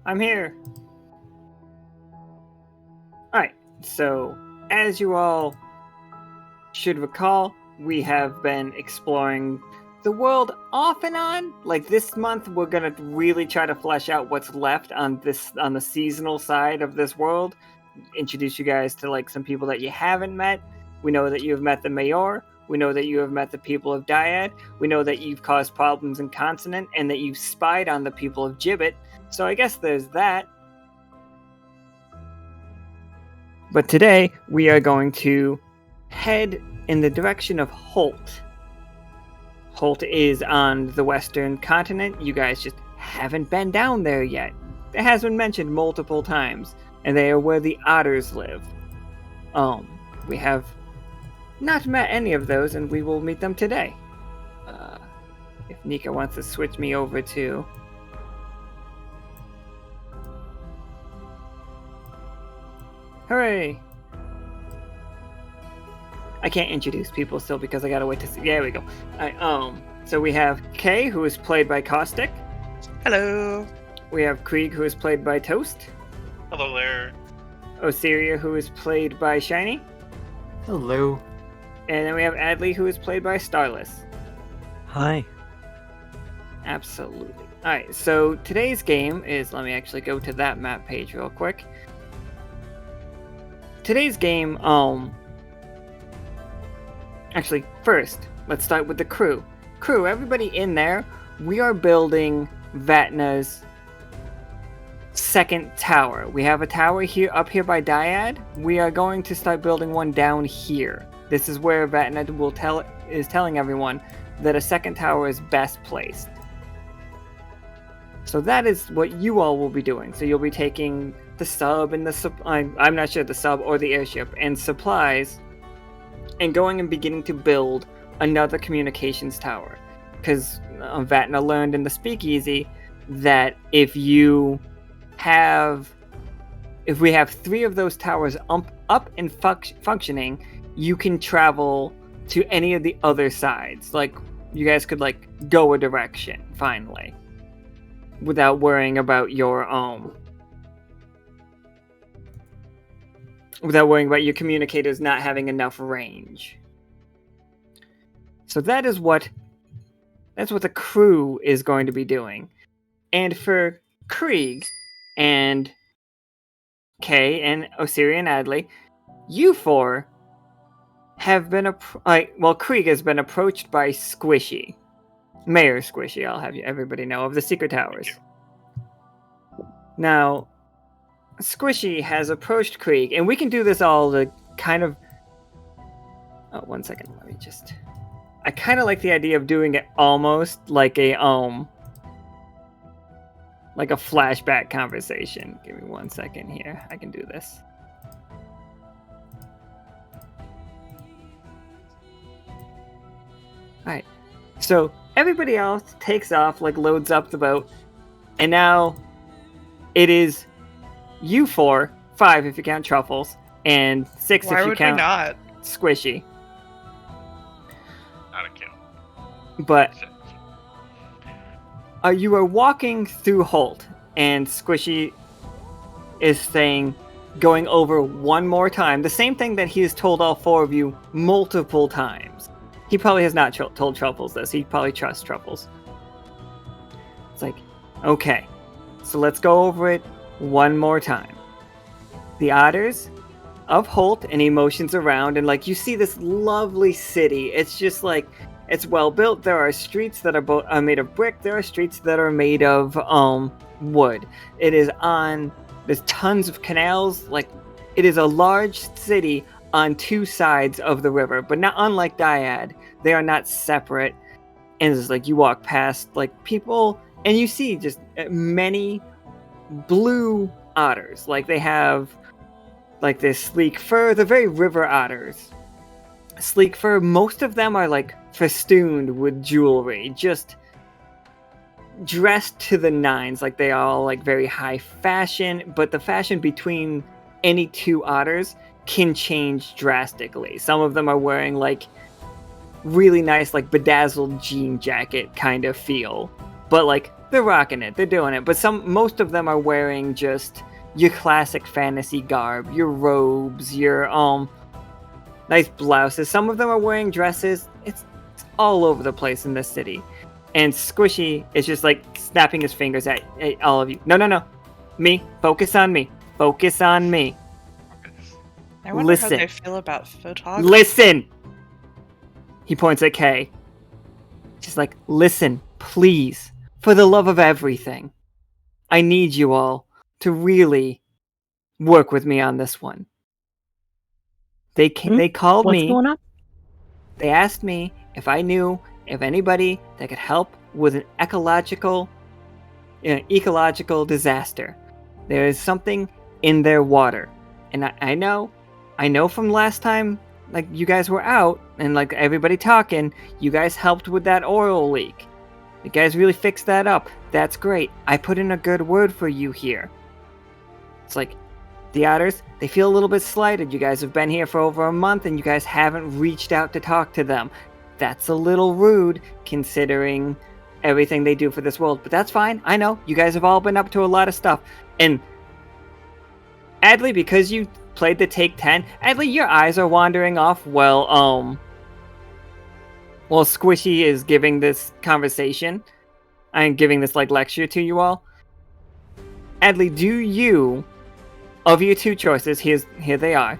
I'm here. Alright, so as you all should recall, we have been exploring the world off and on. Like this month, we're gonna really try to flesh out what's left on the seasonal side of this world. Introduce you guys to like some people that you haven't met. We know that you have met the Mayor. We know that you have met the people of Dyad. We know that you've caused problems in Consonant and that you've spied on the people of Gibbet. So I guess there's that. But today, we are going to head in the direction of Holt. Holt is on the western continent. You guys just haven't been down there yet. It has been mentioned multiple times, and they are where the otters live. We have not met any of those, and we will meet them today. If Nika wants to switch me over to... Hooray! I can't introduce people still because I gotta wait to see. There we go. So we have Kay, who is played by Caustic. Hello. We have Krieg, who is played by Toast. Hello there. Osiria, who is played by Shiny. Hello. And then we have Adli, who is played by Starless. Hi. Absolutely. Alright, so today's game is... Let me actually go to that map page real quick. Today's game, Actually, first, let's start with the crew. Crew, everybody in there, we are building Vatna's second tower. We have a tower here, up here by Dyad. We are going to start building one down here. This is where Vatna is telling everyone that a second tower is best placed. So that is what you all will be doing. So you'll be taking the sub and I'm not sure the sub or the airship and supplies and going and beginning to build another communications tower. Because Vatna learned in the speakeasy that if we have 3 of those towers up and functioning, you can travel to any of the other sides. Like, you guys could, like, go a direction, finally. Without worrying about your, without worrying about your communicators not having enough range. So that's what the crew is going to be doing. And for Krieg and Kay and Osiria and Adli, you 4 have been Krieg has been approached by Squishy. Mayor Squishy, I'll have everybody know, of the Secret Towers. Now, Squishy has approached Krieg, and we can do this all to kind of... Oh, 1 second, let me just... I kind of like the idea of doing it almost like a flashback conversation. Give me 1 second here. I can do this. Alright, so everybody else takes off, like loads up the boat, and now it is you 4, 5 if you count Truffles, and 6 if you count not? Squishy. Not a kill. But you are walking through Holt, and Squishy is going over one more time, the same thing that he has told all 4 of you multiple times. He probably has not told Truffles this. He probably trusts Truffles. It's like, okay, so let's go over it one more time. The otters of Holt and emotions around, and like you see this lovely city. It's just like, it's well built. There are streets that are made of brick. There are streets that are made of wood. There's tons of canals. Like, it is a large city on 2 sides of the river, but not unlike Dyad. They are not separate. And it's like you walk past like people, and you see just many blue otters. Like, they have like this sleek fur. They're very river otters. Sleek fur. Most of them are like festooned with jewelry, just dressed to the nines. Like, they are all like very high fashion, but the fashion between any 2 otters can change drastically. Some of them are wearing like really nice, like bedazzled jean jacket kind of feel, but like they're rocking it. They're doing it. But most of them are wearing just your classic fantasy garb, your robes, your nice blouses. Some of them are wearing dresses. It's all over the place in this city. And Squishy is just like snapping his fingers at all of you. No. Me. Focus on me. Focus on me. I wonder how they feel about photography. Listen! He points at Kay. Just like, listen, please. For the love of everything. I need you all to really work with me on this one. They called me. What's going on? They asked me if I knew of anybody that could help with an ecological disaster. There is something in their water. And I know from last time, like, you guys were out and like everybody talking, you guys helped with that oil leak. You guys really fixed that up. That's great. I put in a good word for you here. It's like, the Otters, they feel a little bit slighted. You guys have been here for over a month and you guys haven't reached out to talk to them. That's a little rude considering everything they do for this world. But that's fine. I know. You guys have all been up to a lot of stuff. And Adli, because you played the Take 10, Adli, your eyes are wandering off while Squishy is giving this conversation. I'm giving this like lecture to you all. Adli, do you, of your two choices, here they are,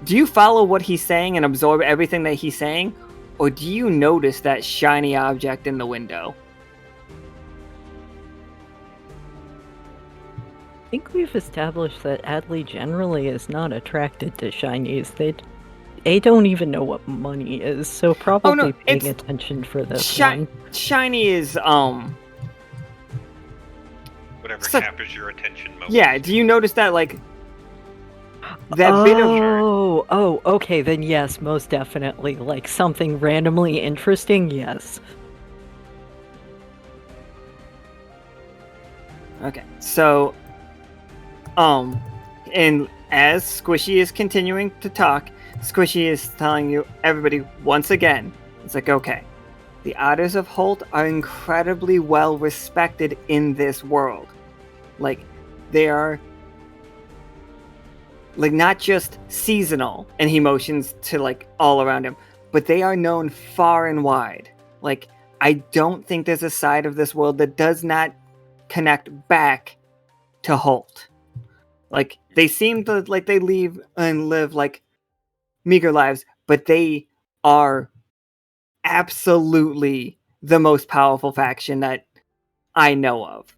do you follow what he's saying and absorb everything that he's saying? Or do you notice that shiny object in the window? I think we've established that Adli generally is not attracted to shinies. They don't even know what money is, so probably paying attention for this one. Shiny is, whatever captures your attention most. Yeah, do you notice that, like, that bit of... Oh, okay, then yes, most definitely. Like, something randomly interesting, yes. Okay, so, and as Squishy is continuing to talk, Squishy is telling you, everybody, once again, it's like, okay, the Otters of Holt are incredibly well respected in this world. Like, they are, like, not just seasonal, and he motions to, like, all around him, but they are known far and wide. Like, I don't think there's a side of this world that does not connect back to Holt. Like, they seem to, like, they leave and live, like, meager lives, but they are absolutely the most powerful faction that I know of.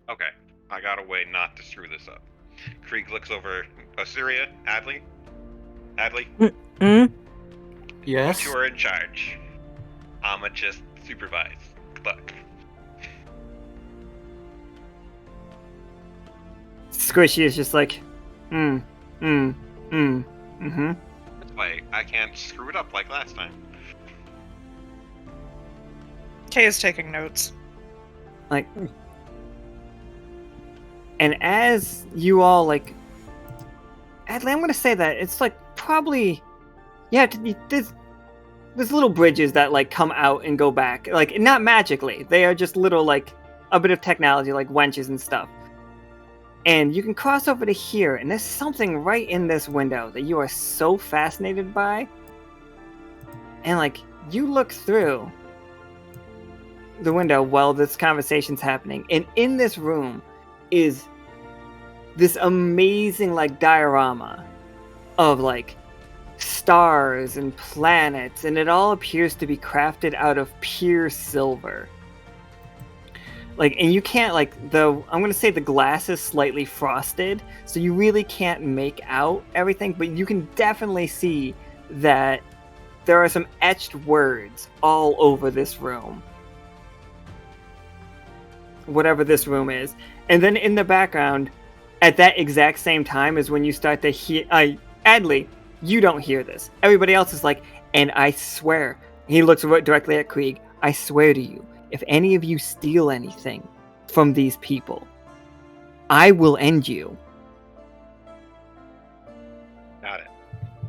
Okay, I got a way not to screw this up. Krieg looks over Osiria, Adli. Yes? You are in charge. I'ma just supervise. Good luck. Squishy is just like, mm-hmm. That's why I can't screw it up like last time. Kay is taking notes. Like, and as you all, like, Adli, I'm gonna say that it's like probably, there's little bridges that like come out and go back, like, not magically. They are just little, like, a bit of technology, like wenches and stuff. And you can cross over to here, and there's something right in this window that you are so fascinated by. And, like, you look through the window while this conversation's happening, and in this room is this amazing, like, diorama of, like, stars and planets, and it all appears to be crafted out of pure silver. Like, and you can't, like, I'm gonna say the glass is slightly frosted, so you really can't make out everything, but you can definitely see that there are some etched words all over this room. Whatever this room is. And then in the background, at that exact same time is when you start to hear, Adli, you don't hear this. Everybody else is like, and I swear, he looks directly at Krieg, I swear to you, if any of you steal anything from these people, I will end you. Got it.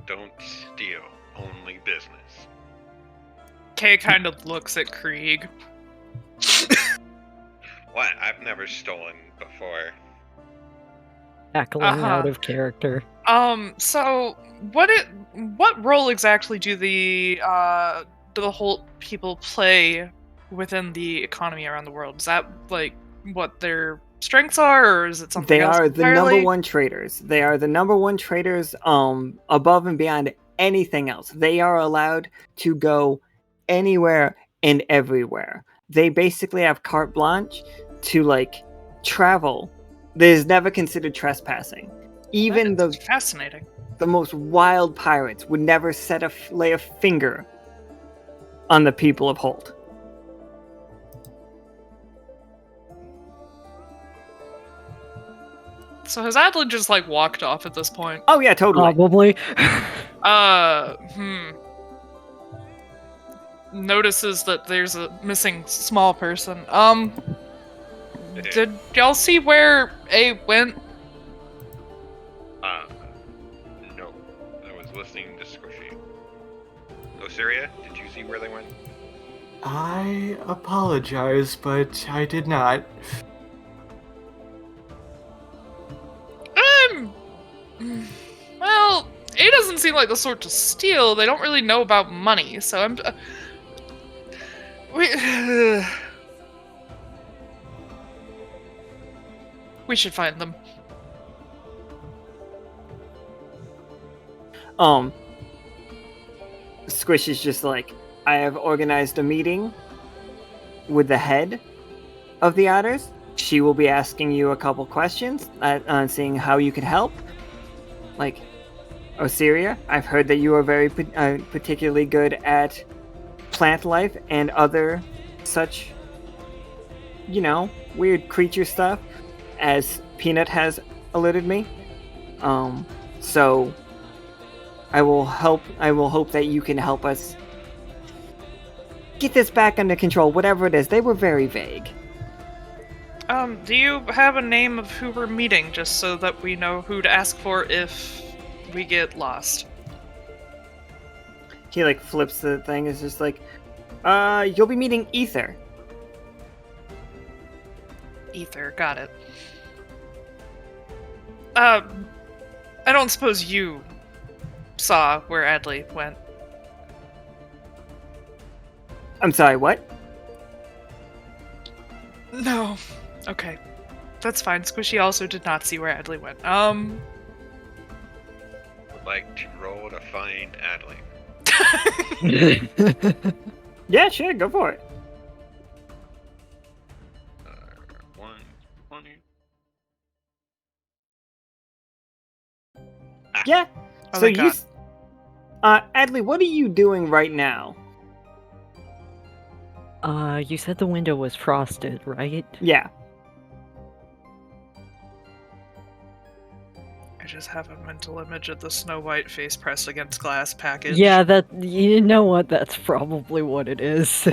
Don't steal, only business. Kay kind of looks at Krieg. What? I've never stolen before. Tackling out of character. So what role exactly do the whole people play within the economy around the world? Is that like what their strengths are, or is it something else? They are the number one traders. They are the number one traders above and beyond anything else. They are allowed to go anywhere and everywhere. They basically have carte blanche to like travel. That is never considered trespassing. Even fascinating. The most wild pirates would never lay a finger on the people of Holt. So has Adli just like walked off at this point? Oh yeah, totally. Probably. Notices that there's a missing small person. Did y'all see where A went? No. I was listening to Squishy. Osiria, did you see where they went? I apologize, but I did not. Well, A doesn't seem like the sort to steal. They don't really know about money, so I'm... We should find them. Squishy's just like, I have organized a meeting with the head of the Otters. She will be asking you a couple questions on seeing how you can help. Like, Osiria, I've heard that you are very particularly good at plant life and other such, weird creature stuff, as Peanut has alerted me. So I will hope that you can help us get this back under control, whatever it is. They were very vague. Do you have a name of who we're meeting, just so that we know who to ask for if we get lost? He like flips the thing. It's just like, you'll be meeting Ether. Ether, got it. I don't suppose you saw where Adli went. I'm sorry, what? No. Okay. That's fine. Squishy also did not see where Adli went. Would like to roll to find Adli. Yeah, sure, go for it. 120. Yeah. Oh, So thank you, God. Adli, what are you doing right now? You said the window was frosted, right? Yeah. I just have a mental image of the Snow White face pressed against glass package. Yeah, you know what? That's probably what it is.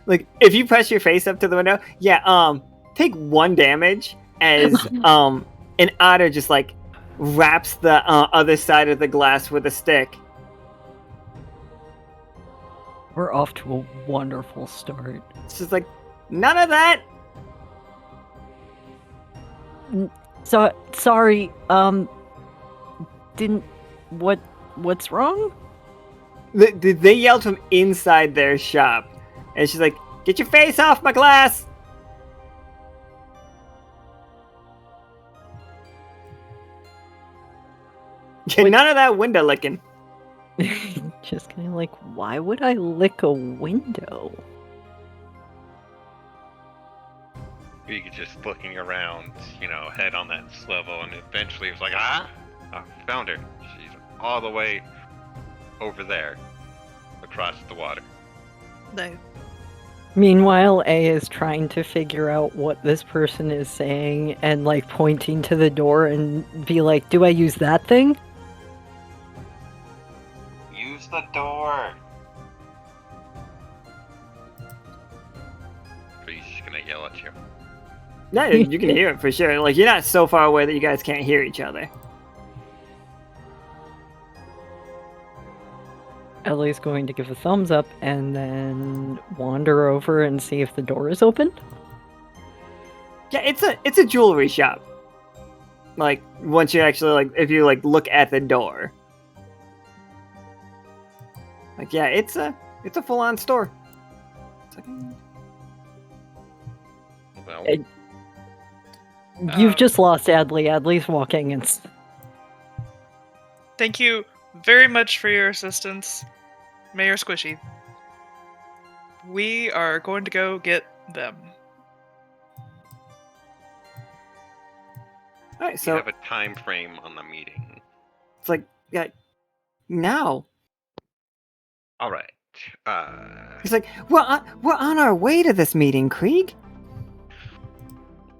Like, if you press your face up to the window, take 1 damage as an otter just like wraps the other side of the glass with a stick. We're off to a wonderful start. It's just like, none of that. So sorry. What's wrong? They yelled from inside their shop, and she's like, "Get your face off my glass!" None of that window licking. Just kind of like, why would I lick a window? Krieg just looking around, head on that swivel, and eventually was like, I found her. She's all the way over there, across the water. Meanwhile, A is trying to figure out what this person is saying and like pointing to the door and be like, do I use that thing? Use the door. Krieg's just gonna yell at you. Yeah, you can hear it for sure. Like, you're not so far away that you guys can't hear each other. Ellie's going to give a thumbs up and then wander over and see if the door is open. Yeah, it's a jewelry shop. Like, once you actually, if you, look at the door. Like, yeah, it's a full-on store. Well, You've just lost Adli. Adli's walking and... Thank you very much for your assistance, Mayor Squishy. We are going to go get them. Alright, you so have a time frame on the meeting. it's like, yeah, now. All right. He's like, we're on our way to this meeting, Krieg.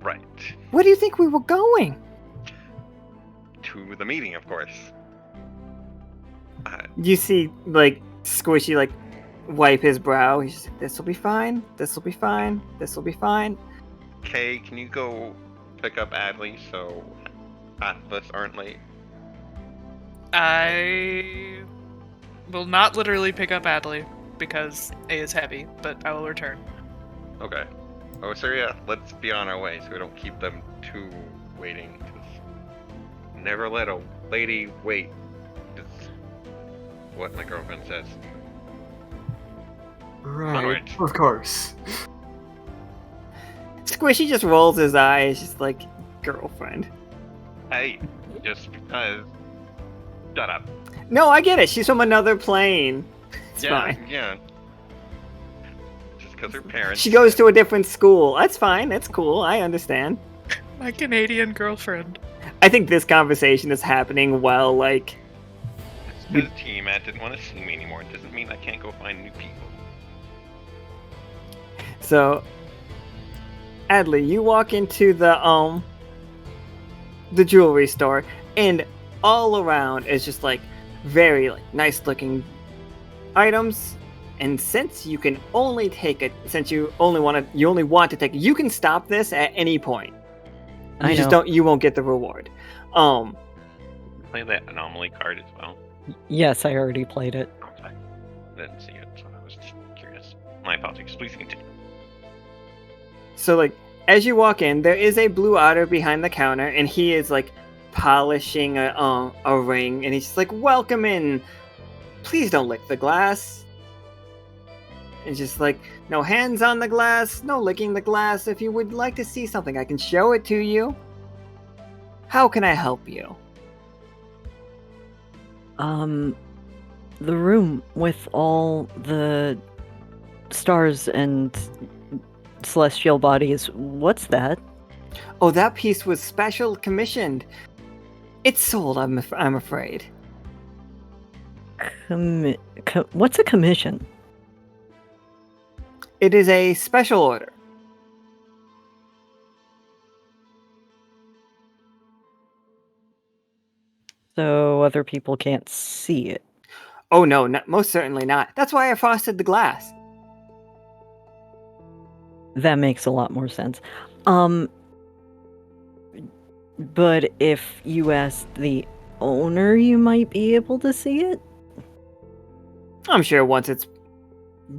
Right. Where do you think we were going? To the meeting, of course. You see, Squishy, wipe his brow. He's just like, this'll be fine, this'll be fine, this'll be fine. Kay, can you go pick up Adli so half of us aren't late? I will not literally pick up Adli because A is heavy, but I will return. Okay. Osiria, let's be on our way so we don't keep them too waiting. 'Cause never let a lady wait. Is what my girlfriend says. Right, Onward. of course. Squishy just rolls his eyes, just like, girlfriend. Hey, just because. Shut up. No, I get it. She's from another plane. It's fine. Yeah. Just because her parents. She goes to a different school. That's fine. That's cool. I understand. My Canadian girlfriend. I think this conversation is happening while, Because T-Mat didn't want to see me anymore. It doesn't mean I can't go find new people. So, Adli, you walk into the jewelry store, and all around is just very nice looking items. And since you can only take it, since you only want to take it, you can stop this at any point. You won't get the reward. Play that anomaly card as well. Yes, I already played it. Okay. I didn't see it, so I was just curious. My apologies. Please continue. So, as you walk in, there is a blue otter behind the counter, and he is, polishing a ring, and he's just like, welcome in. Please don't lick the glass. It's just like, no hands on the glass, no licking the glass. If you would like to see something, I can show it to you. How can I help you? The room with all the stars and celestial bodies, what's that? Oh, that piece was special commissioned. It's sold, I'm afraid. What's a commission? It is a special order. So other people can't see it. Oh no, most certainly not. That's why I frosted the glass. That makes a lot more sense. But if you ask the owner, you might be able to see it? I'm sure once it's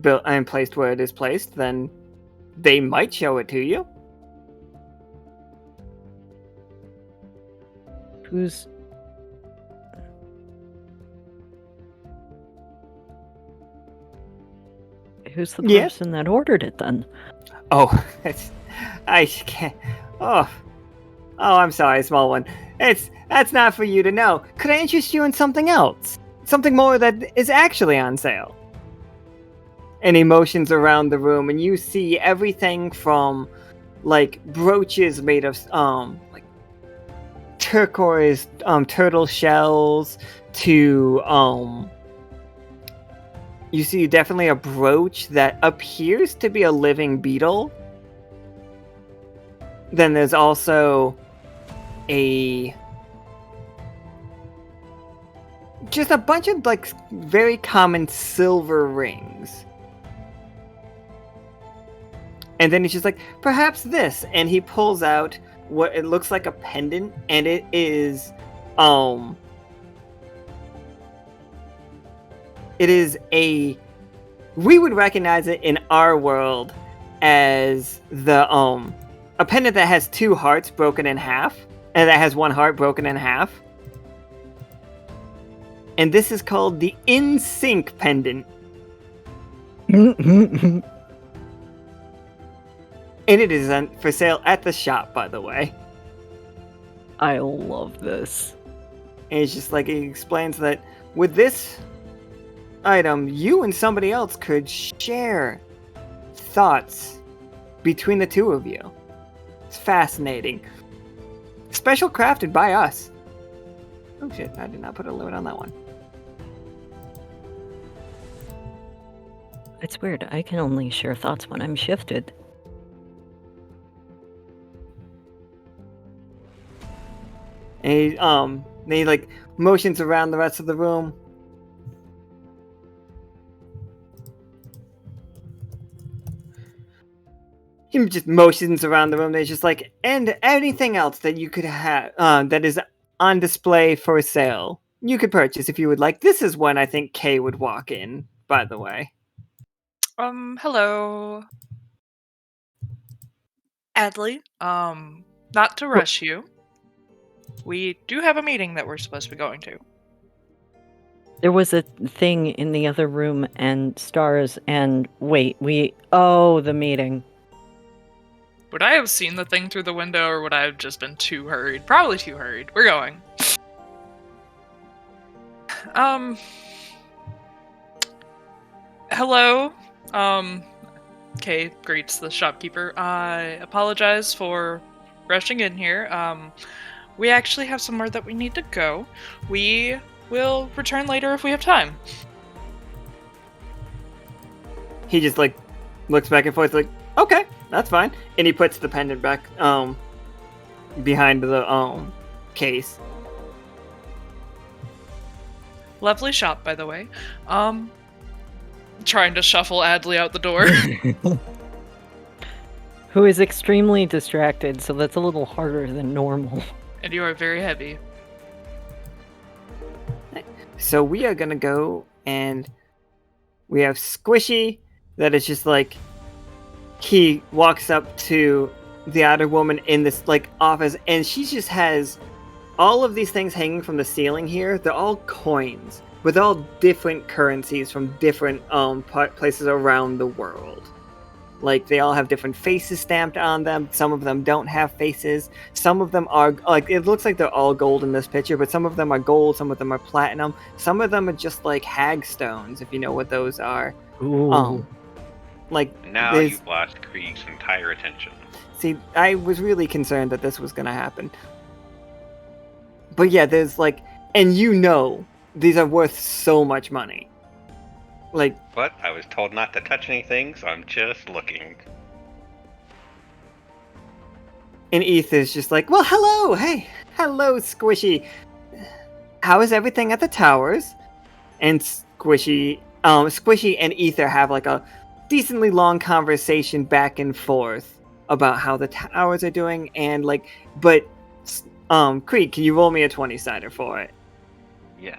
built and placed where it is placed, then they might show it to you. Who's the person that ordered it then? Oh, I can't. Oh, I'm sorry, small one. That's not for you to know. Could I interest you in something else? Something more that is actually on sale? And he motions around the room, and you see everything from, brooches made of, turquoise, turtle shells to, you see definitely a brooch that appears to be a living beetle. Then there's also just a bunch of very common silver rings. And then he's just like, perhaps this, and he pulls out what it looks like a pendant, and it It is we would recognize it in our world as a pendant that has 2 hearts broken in half, and that has 1 heart broken in half. And this is called the In Sync pendant. And it is for sale at the shop, by the way. I love this. And it's just like, it explains that with this item, you and somebody else could share thoughts between the 2 of you. It's fascinating. Special crafted by us. Oh shit, I did not put a limit on that one. It's weird, I can only share thoughts when I'm shifted. And he like motions around the rest of the room. He just motions around the room. There's just like, and anything else that you could have that is on display for sale, you could purchase if you would like. This is when I think Kay would walk in, by the way. Hello. Adli, not to rush you. We do have a meeting that we're supposed to be going to. There was a thing in the other room and stars and the meeting. Would I have seen the thing through the window, or would I have just been too hurried? Probably too hurried. We're going. Hello. Kay greets the shopkeeper. I apologize for rushing in here. We actually have somewhere that we need to go. We will return later if we have time. He just like looks back and forth like, okay, that's fine. And he puts the pendant back behind the case. Lovely shop, by the way. Trying to shuffle Adli out the door. Who is extremely distracted, so that's a little harder than normal. And you are very heavy. So we are gonna go, and we have Squishy that is just like, he walks up to the other woman in this like office, and she just has all of these things hanging from the ceiling here. They're all coins with all different currencies from different places around the world. Like, they all have different faces stamped on them. Some of them don't have faces. Some of them are, like, it looks like they're all gold in this picture, but some of them are gold, some of them are platinum. Some of them are just, like, hagstones, if you know what those are. Ooh. Like, now you've lost Krieg's entire attention. See, I was really concerned that this was going to happen. But yeah, there's, like, and you know, these are worth so much money. Like, but I was told not to touch anything, so I'm just looking. And Ether's just like, well, hello, hey, hello, Squishy. How is everything at the towers? And Squishy and Ether have like a decently long conversation back and forth about how the towers are doing, and like, but Krieg, can you roll me a 20-sider for it? Yes.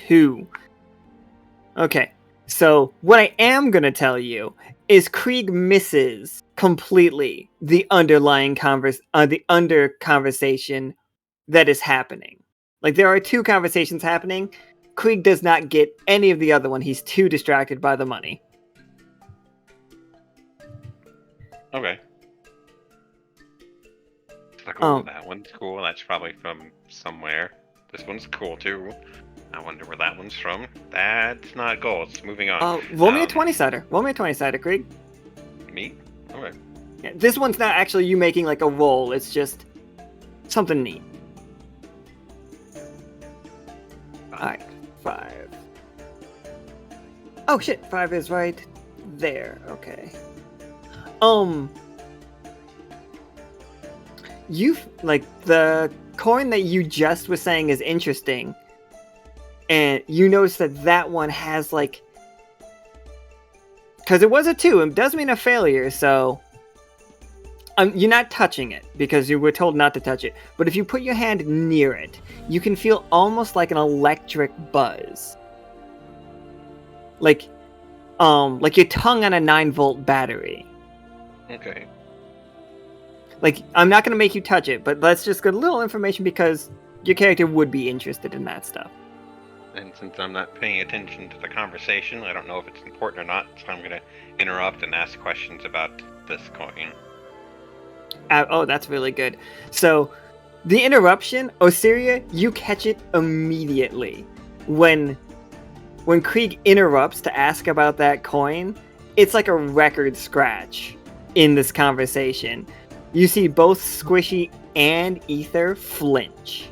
2. Okay, so what I am gonna tell you is Krieg misses completely the underlying conversation that is happening. Like, there are 2 conversations happening. Krieg does not get any of the other one. He's too distracted by the money. Okay. Oh, that one's cool. That's probably from somewhere. This one's cool too. I wonder where that one's from. That's not gold. It's moving on. Roll me a 20-sider. Roll me a 20-sider, Krieg. Me? Okay. Yeah, this one's not actually you making like a roll. It's just something neat. Alright, 5. Oh shit, 5 is right there. Okay. You've, like, the coin that you just was saying is interesting, and you notice that one has, like, because it was a 2, it does mean a failure, so You're not touching it because you were told not to touch it. But if you put your hand near it, you can feel almost like an electric buzz, like your tongue on a 9-volt battery. Okay. Like, I'm not gonna make you touch it, but let's just get a little information because your character would be interested in that stuff. And since I'm not paying attention to the conversation, I don't know if it's important or not, so I'm gonna interrupt and ask questions about this coin. Oh, that's really good. So, the interruption, Osiria, you catch it immediately. When Krieg interrupts to ask about that coin, it's like a record scratch in this conversation. You see both Squishy and Ether flinch.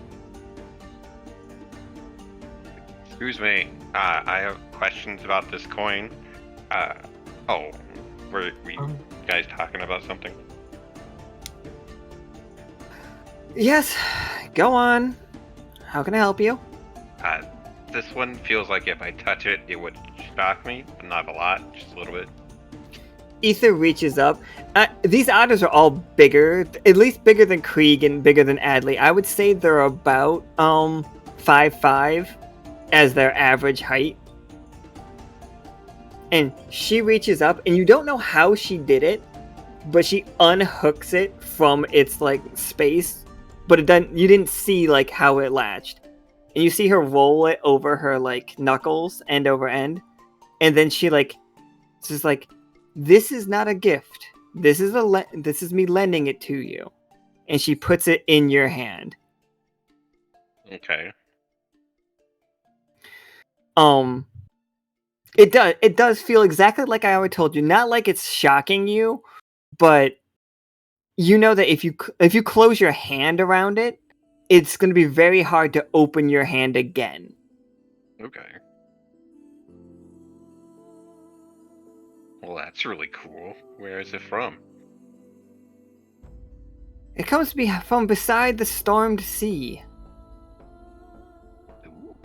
Excuse me, I have questions about this coin. Were we guys talking about something? Yes, go on. How can I help you? This one feels like if I touch it, it would shock me, but not a lot, just a little bit. Ether reaches up. These otters are all bigger, at least bigger than Krieg and bigger than Adli. I would say they're about 5'5" as their average height. And she reaches up, and you don't know how she did it, but she unhooks it from its like space. But you didn't see like how it latched. And you see her roll it over her like knuckles end over end, and then she like, it's just like, this is not a gift. This is me lending it to you. And she puts it in your hand. Okay. It does feel exactly like I already told you. Not like it's shocking you, but you know that if you close your hand around it, it's going to be very hard to open your hand again. Okay. Well, that's really cool. Where is it from? It comes from beside the stormed sea. Ooh.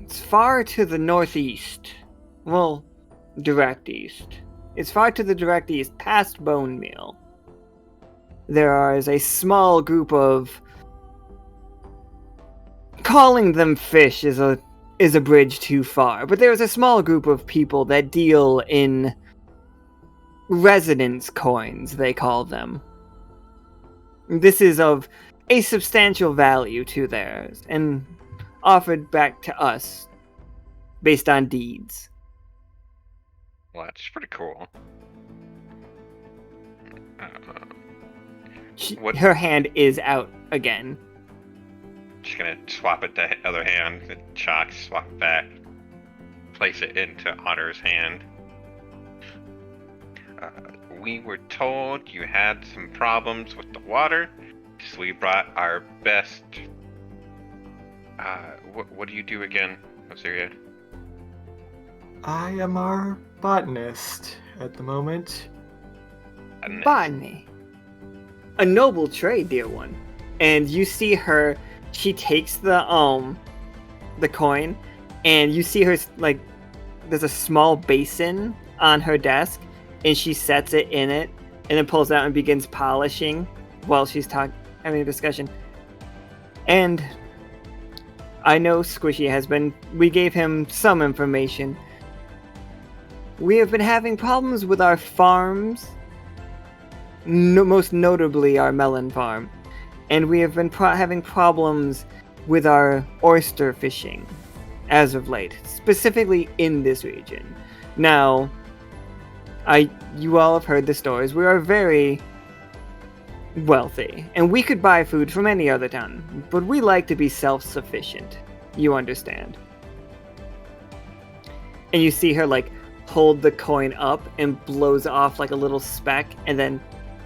It's far to the northeast. Well, direct east. It's far to the direct east, past Bone Meal. There is a small group of... Calling them fish is a bridge too far, but there is a small group of people that deal in residence coins, they call them. This is of a substantial value to theirs, and offered back to us based on deeds. Well, that's pretty cool. Her hand is out again. Just gonna swap it to the other hand, the chalk, swap it back, place it into Otter's hand. We were told you had some problems with the water, so we brought our best... what do you do again, Osiria? I am our botanist at the moment. Botany. A noble trade, dear one. And you see her, she takes the coin, and you see her, like, there's a small basin on her desk, and she sets it in it, and then pulls out and begins polishing while she's having a discussion. And I know Squishy we gave him some information. We have been having problems with our farms, most notably our melon farm. And we have been having problems with our oyster fishing as of late, specifically in this region. Now, you all have heard the stories. We are very wealthy, and we could buy food from any other town, but we like to be self-sufficient. You understand. And you see her, like, hold the coin up and blows off, like, a little speck, and then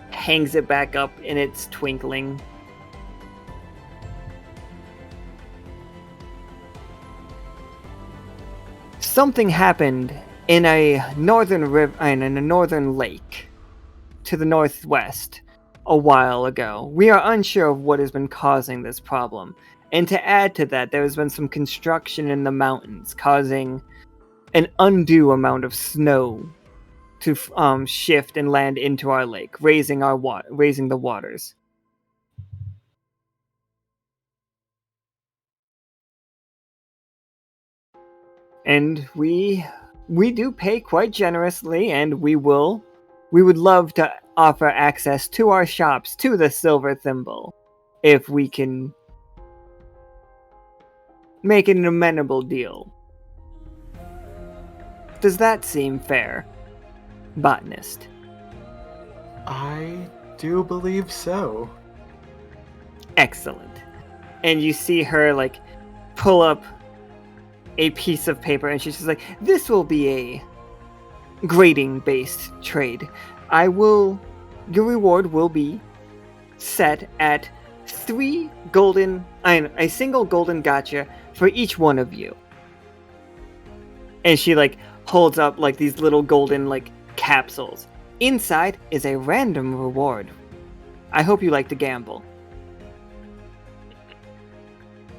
hangs it back up in its twinkling. Something happened in a northern lake to the northwest a while ago. We are unsure of what has been causing this problem. And to add to that, there has been some construction in the mountains, causing an undue amount of snow to shift and land into our lake, raising the waters. And we do pay quite generously, and we would love to offer access to our shops to the Silver Thimble, if we can make it an amenable deal. Does that seem fair, botanist? I do believe so. Excellent. And you see her like pull up a piece of paper, and she's just like, this will be a grading-based trade. Your reward will be set at a single golden gotcha for each one of you. And she like holds up like these little golden like capsules. Inside is a random reward. I hope you like to gamble.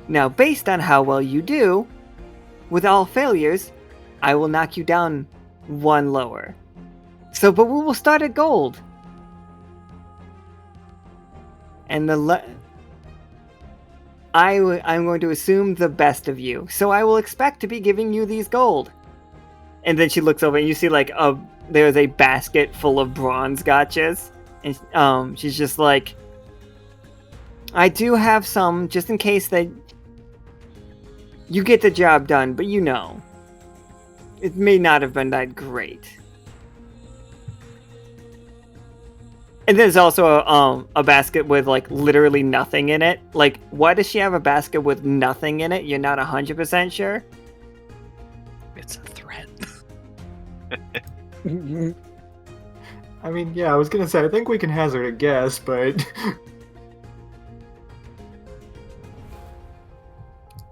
Now, based on how well you do, with all failures, I will knock you down one lower. But we will start at gold. And I'm going to assume the best of you, so I will expect to be giving you these gold. And then she looks over, and you see like there's a basket full of bronze gotchas, and she's just like, I do have some just in case that you get the job done, but it may not have been that great. And there's also a basket with like literally nothing in it. Like, why does she have a basket with nothing in it? You're not 100% sure? It's a threat. I mean, yeah, I was gonna say, I think we can hazard a guess, but...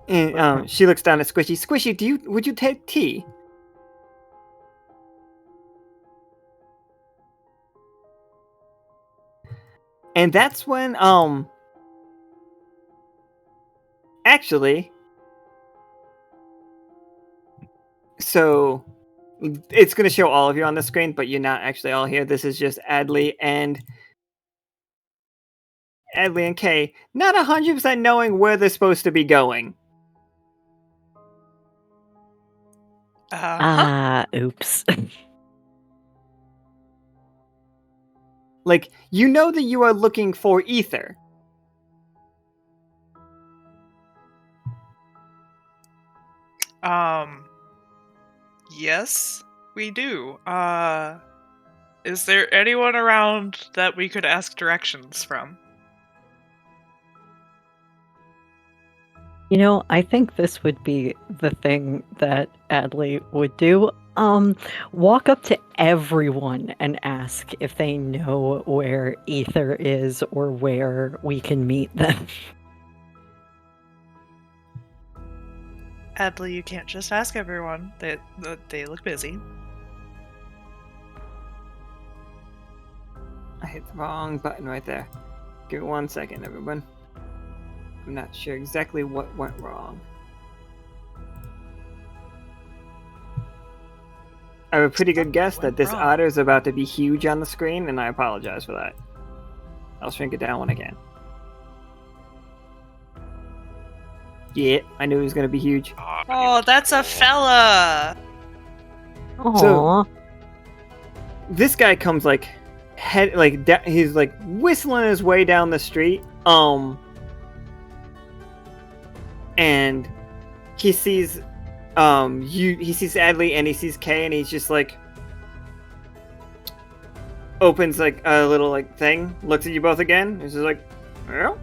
And she looks down at Squishy. Squishy, would you take tea? And that's when, actually, so it's going to show all of you on the screen, but you're not actually all here. This is just Adli and Kay, not 100% knowing where they're supposed to be going. Oops. Like, you know that you are looking for ether. Yes, we do. Is there anyone around that we could ask directions from? You know, I think this would be the thing that Adli would do. Walk up to everyone and ask if they know where Ether is or where we can meet them. Adli, you can't just ask everyone. They look busy. I hit the wrong button right there. Give it 1 second, everyone. I'm not sure exactly what went wrong. I have a pretty good guess that this otter is about to be huge on the screen, and I apologize for that. I'll shrink it down when I can. Yeah, I knew he was going to be huge. Oh, that's a fella! Aww. So, this guy comes he's like whistling his way down the street. And he sees he sees Adli and he sees Kay, and he's just like opens like a little like thing, looks at you both again. He's just like, well?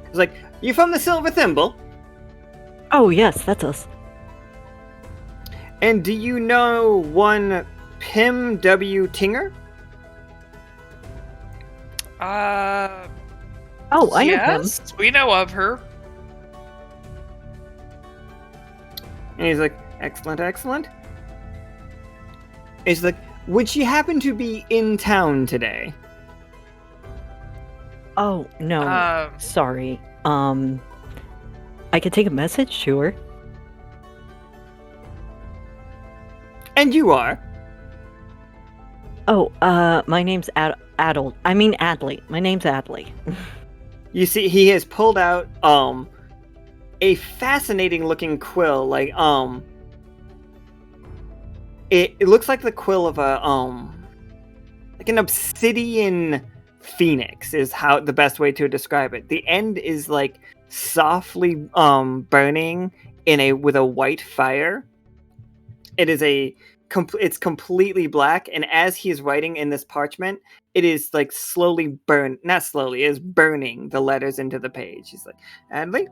He's like, you from the Silver Thimble? Oh yes, that's us. And do you know one Pim W. Tinger? Oh, I know him. Yes, we know of her. And he's like, excellent, excellent. He's like, would she happen to be in town today? Oh, no. Sorry. I could take a message to her. And you are? Oh, my name's Adli. My name's Adli. You see, he has pulled out a fascinating looking quill. Like it looks like the quill of a like an obsidian phoenix is how the best way to describe it. The end is like softly burning with a white fire. It is it's completely black, and as he's writing in this parchment, it is like not slowly, it is burning the letters into the page. He's like, Adli,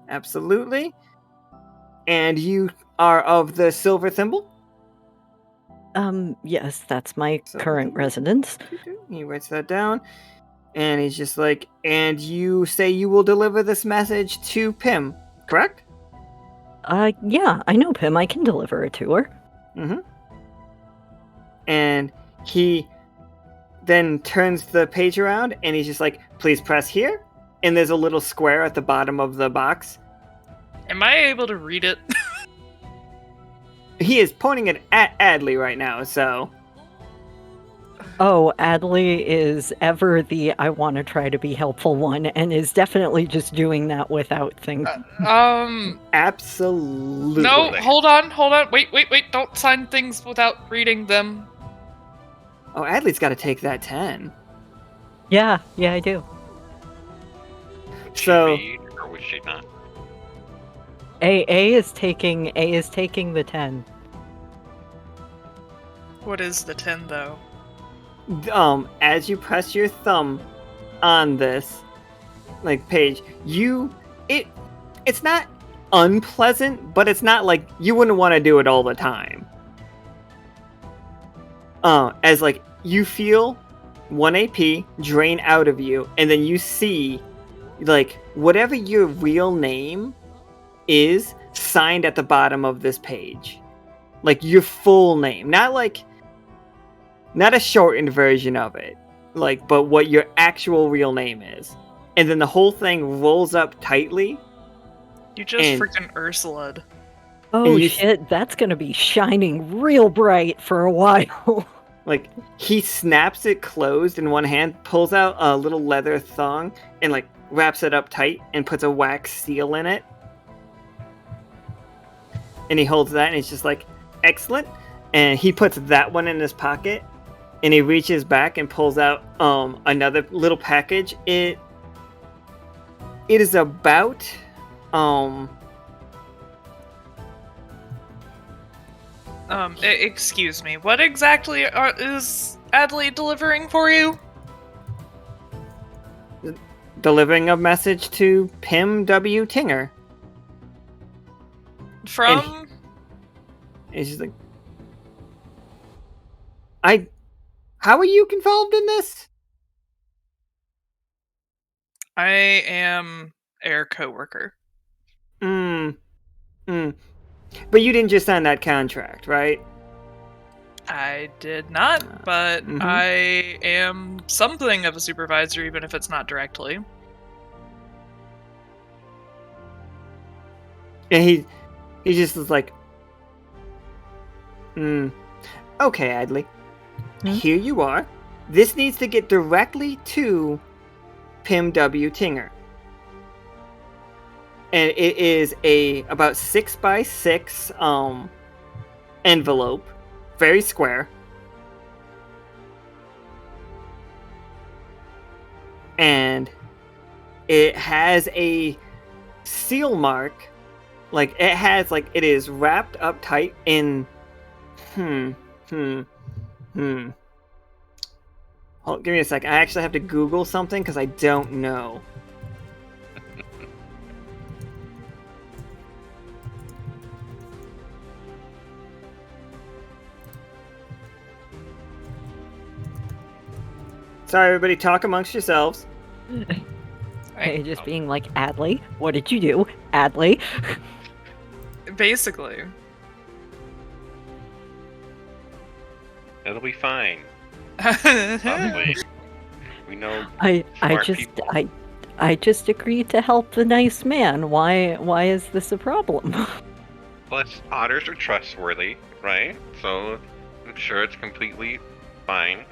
absolutely. And you are of the Silver Thimble? Yes, that's my Silver current Thimble? residence. He writes that down, and he's just like, and you say you will deliver this message to Pim, correct? Yeah, I know Pim. I can deliver it to her. Mm-hmm. And he then turns the page around, and he's just like, please press here. And there's a little square at the bottom of the box. Am I able to read it? He is pointing it at Adli right now, so... Oh, Adli is ever the I want to try to be helpful one, and is definitely just doing that without thinking. Absolutely. No, hold on. Wait, don't sign things without reading them. Oh, Adli's got to take that 10. Yeah, I do. Would she So- read, or would she not? A is taking the 10. What is the 10, though? As you press your thumb on this, like, page, it's not unpleasant, but it's not like you wouldn't want to do it all the time. As like you feel 1 AP drain out of you, and then you see like whatever your real name is signed at the bottom of this page, like your full name, not a shortened version of it, like, but what your actual real name is, and then the whole thing rolls up tightly. You just And- freaking Ursula'd. Oh And you- shit, that's gonna be shining real bright for a while. Like, he snaps it closed in one hand, pulls out a little leather thong, and, like, wraps it up tight and puts a wax seal in it. And he holds that, and he's just like, excellent. And he puts that one in his pocket, and he reaches back and pulls out another little package. It is about... Excuse me. What exactly is Adli delivering for you? delivering a message to Pim W. Tinger. From? And she's like, how are you involved in this? I am Air coworker. But you didn't just sign that contract, right? I did not, but mhm. I am something of a supervisor, even if it's not directly. And he just was like, okay, Adli. Here you are. This needs to get directly to Pim W. Tinger. And it is about 6x6 envelope, very square. And it has a seal mark. Like, it is wrapped up tight in, Hold, give me a second. I actually have to Google something because I don't know. Sorry, everybody. Talk amongst yourselves. Hey, just being like, Adli, what did you do? Adli? Basically. It'll be fine. Probably. We know. I smart just people. I just agreed to help the nice man. Why is this a problem? Plus, otters are trustworthy, right? So I'm sure it's completely fine.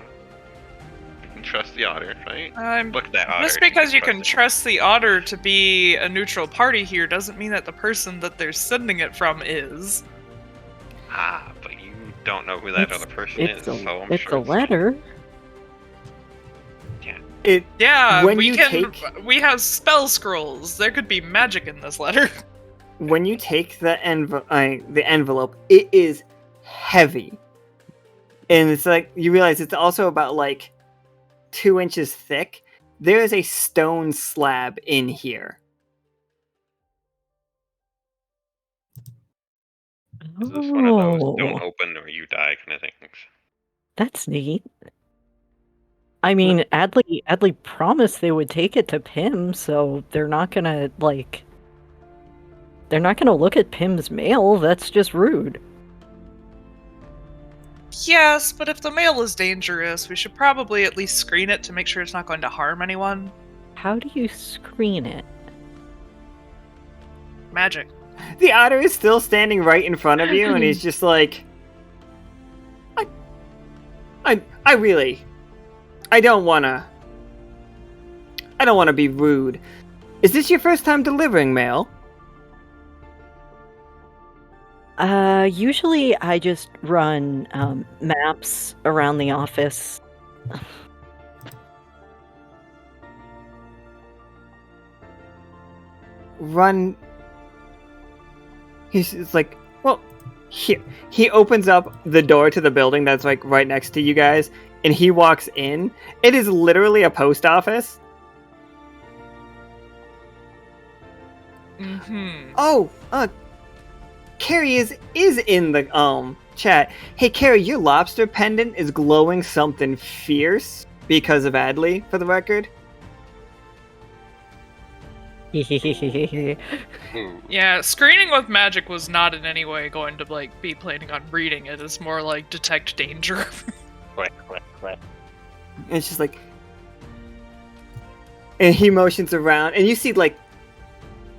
You can trust the otter, right? Look at that otter. Just because you can it. trust the otter to be a neutral party here doesn't mean that the person that they're sending it from is. Ah, but you don't know who that other person is, so I'm it's sure a letter. Yeah, when we have spell scrolls. There could be magic in this letter. When you take the envelope, it is heavy. And it's like, you realize it's also about like 2 inches thick. There is a stone slab in here. Is this one of those don't open or you die kind of things? That's neat. I mean, Adli promised they would take it to Pim, so they're not gonna look at Pim's mail. That's just rude. Yes, but if the mail is dangerous, we should probably at least screen it to make sure it's not going to harm anyone. How do you screen it? Magic. The otter is still standing right in front of you, and he's just like, I really, I don't wanna be rude. Is this your first time delivering mail? Usually I just run maps around the office. Run. He's like, well, here. He opens up the door to the building that's like right next to you guys, and he walks in. It is literally a post office. Mm-hmm. Oh, Carrie is in the chat. Hey Carrie, your lobster pendant is glowing something fierce because of Adli, for the record. Yeah, screening with magic was not in any way going to like be planning on reading it. It's more like detect danger. And it's just like, and he motions around, and you see like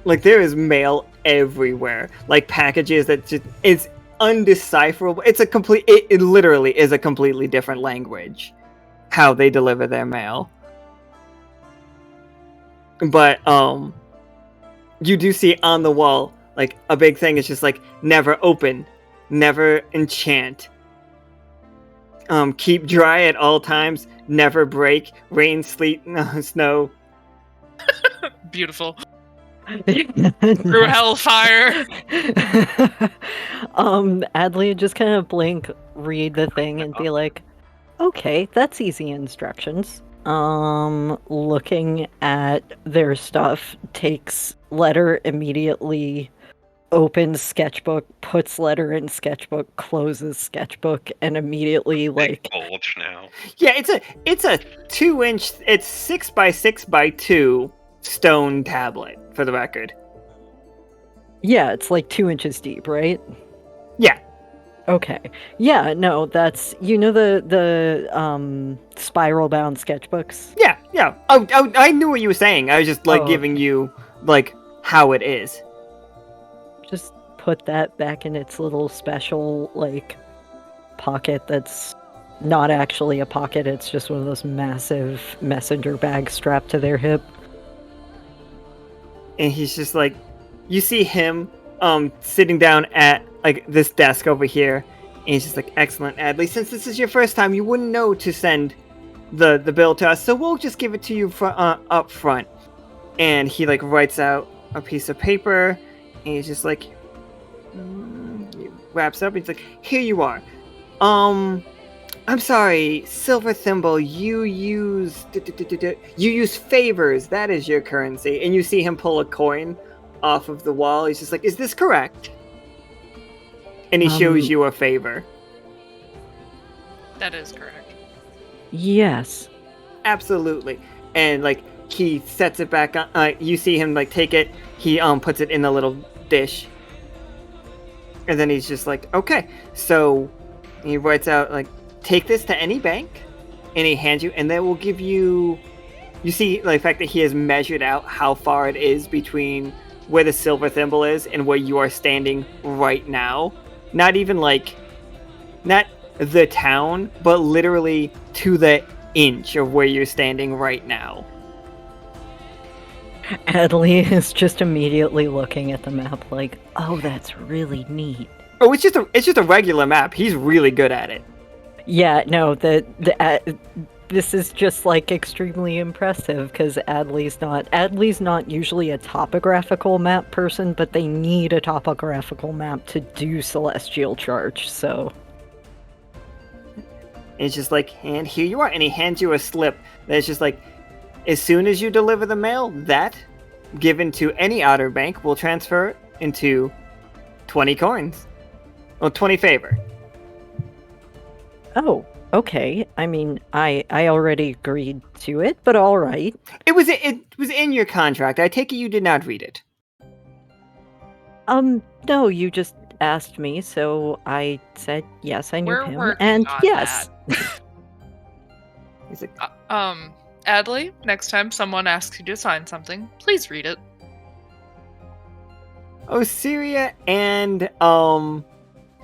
there is mail everywhere, like packages that just it's undecipherable. It's it literally is a completely different language how they deliver their mail. But you do see on the wall like a big thing. It's just like, never open, never enchant, keep dry at all times, never break, rain, sleet, snow. Beautiful. Through hellfire. Adli would just kind of blink, read the thing, and be like, okay, that's easy instructions. Looking at their stuff, takes letter, immediately opens sketchbook, puts letter in sketchbook, closes sketchbook, and immediately like bulge now. Yeah, it's a 2-inch, it's 6 by 6 by 2 stone tablet, for the record. Yeah, it's like 2 inches deep, right? Yeah. Okay. Yeah, no, that's, you know, the spiral bound sketchbooks? Yeah. I knew what you were saying. I was just like giving you like how it is. Just put that back in its little special like pocket that's not actually a pocket, it's just one of those massive messenger bags strapped to their hip. And he's just like, you see him sitting down at like this desk over here, and he's just like, excellent, Adli, since this is your first time, you wouldn't know to send the bill to us, so we'll just give it to you up front. And he like writes out a piece of paper, and he's just like, he wraps up, and he's like, here you are. I'm sorry, Silver Thimble, you use favors, that is your currency. And you see him pull a coin off of the wall. He's just like, is this correct? And he shows you a favor. That is correct. Yes. Absolutely. And like he sets it back on, you see him like take it, he puts it in the little dish. And then he's just like, okay. So he writes out like, take this to any bank, and he hands you, and then we'll give you see like, the fact that he has measured out how far it is between where the Silver Thimble is and where you are standing right now. Not even like, not the town, but literally to the inch of where you're standing right now. Adli is just immediately looking at the map like, oh, that's really neat. Oh, it's just a regular map. He's really good at it. Yeah, no, this is just like extremely impressive because Adli's not usually a topographical map person, but they need a topographical map to do Celestial Charge, so. It's just like, and here you are, and he hands you a slip that's just like, as soon as you deliver the mail, that, given to any Outer Bank, will transfer into 20 coins. Well, 20 favor. Oh, okay. I mean, I already agreed to it, but all right. It was in your contract. I take it you did not read it. No, you just asked me, so I said yes, I knew We're him, working and on yes. He's like, Adli, next time someone asks you to sign something, please read it. Osiria and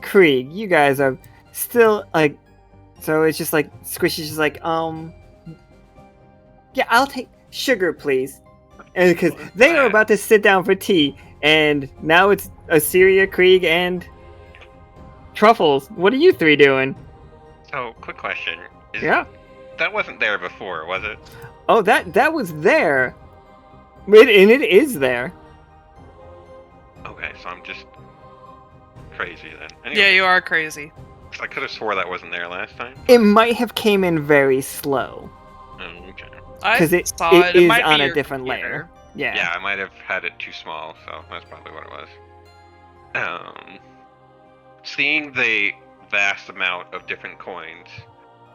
Krieg, you guys are still like, so it's just like Squishy's just like, yeah, I'll take sugar, please, and because they are about to sit down for tea, and now it's Osiria, Krieg, and Truffles. What are you three doing? So, quick question. Yeah. That wasn't there before, was it? Oh, that was there. And it is there. Okay, so I'm just crazy then. Anyway, Yeah, you are crazy. I could have swore that wasn't there last time. It might have came in very slow. Oh, okay. I 'Cause it saw it. It is might on be a your different computer. layer. Yeah. Yeah, I might have had it too small, so that's probably what it was. Seeing the vast amount of different coins,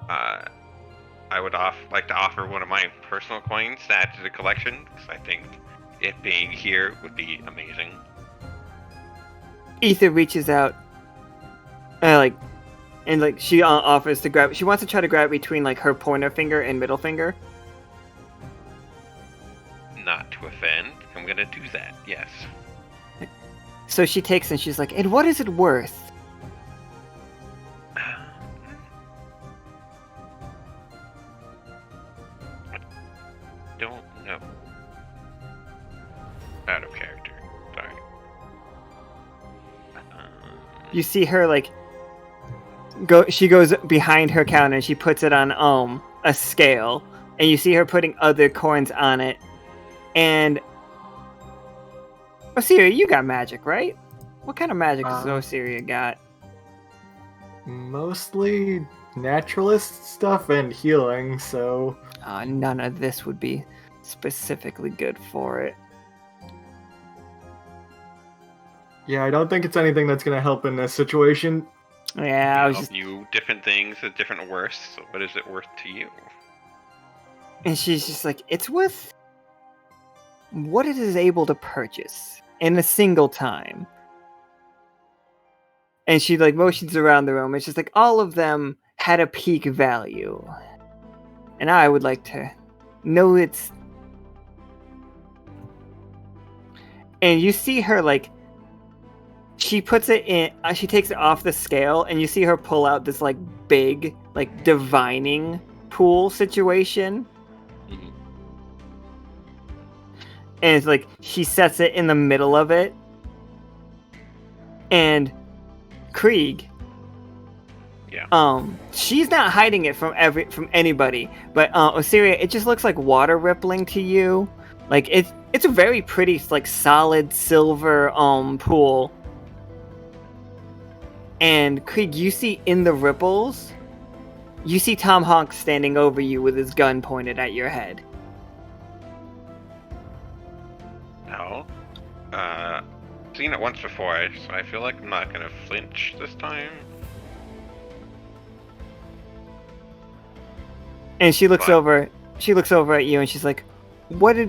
I would like to offer one of my personal coins to add to the collection, because I think it being here would be amazing. Ether reaches out, she offers to grab. She wants to try to grab between like her pointer finger and middle finger. Not to offend, I'm gonna do that. Yes. So she takes and she's like, "And what is it worth?" Don't know. Out of character. Sorry. You see her like go. She goes behind her counter and she puts it on a scale, and you see her putting other coins on it. And Osiria, you got magic, right? What kind of magic does Osiria got? Mostly naturalist stuff and healing, so... None of this would be specifically good for it. Yeah, I don't think it's anything that's gonna help in this situation. Yeah, I was just... you different things at different worths, so what is it worth to you? And she's just like, it's worth what it is able to purchase in a single time. And she like motions around the room. It's just like all of them had a peak value. And I would like to know it's... And you see her like, she puts it in, she takes it off the scale, and you see her pull out this like big, like divining pool situation. Mm-hmm. And it's like, she sets it in the middle of it. And Krieg, yeah. She's not hiding it from anybody, but Osiria, it just looks like water rippling to you. Like it's a very pretty, like solid silver pool. And Krieg, you see in the ripples, you see Tom Honk standing over you with his gun pointed at your head. No. Seen it once before, so I feel like I'm not gonna flinch this time. And she looks over at you and she's like, what is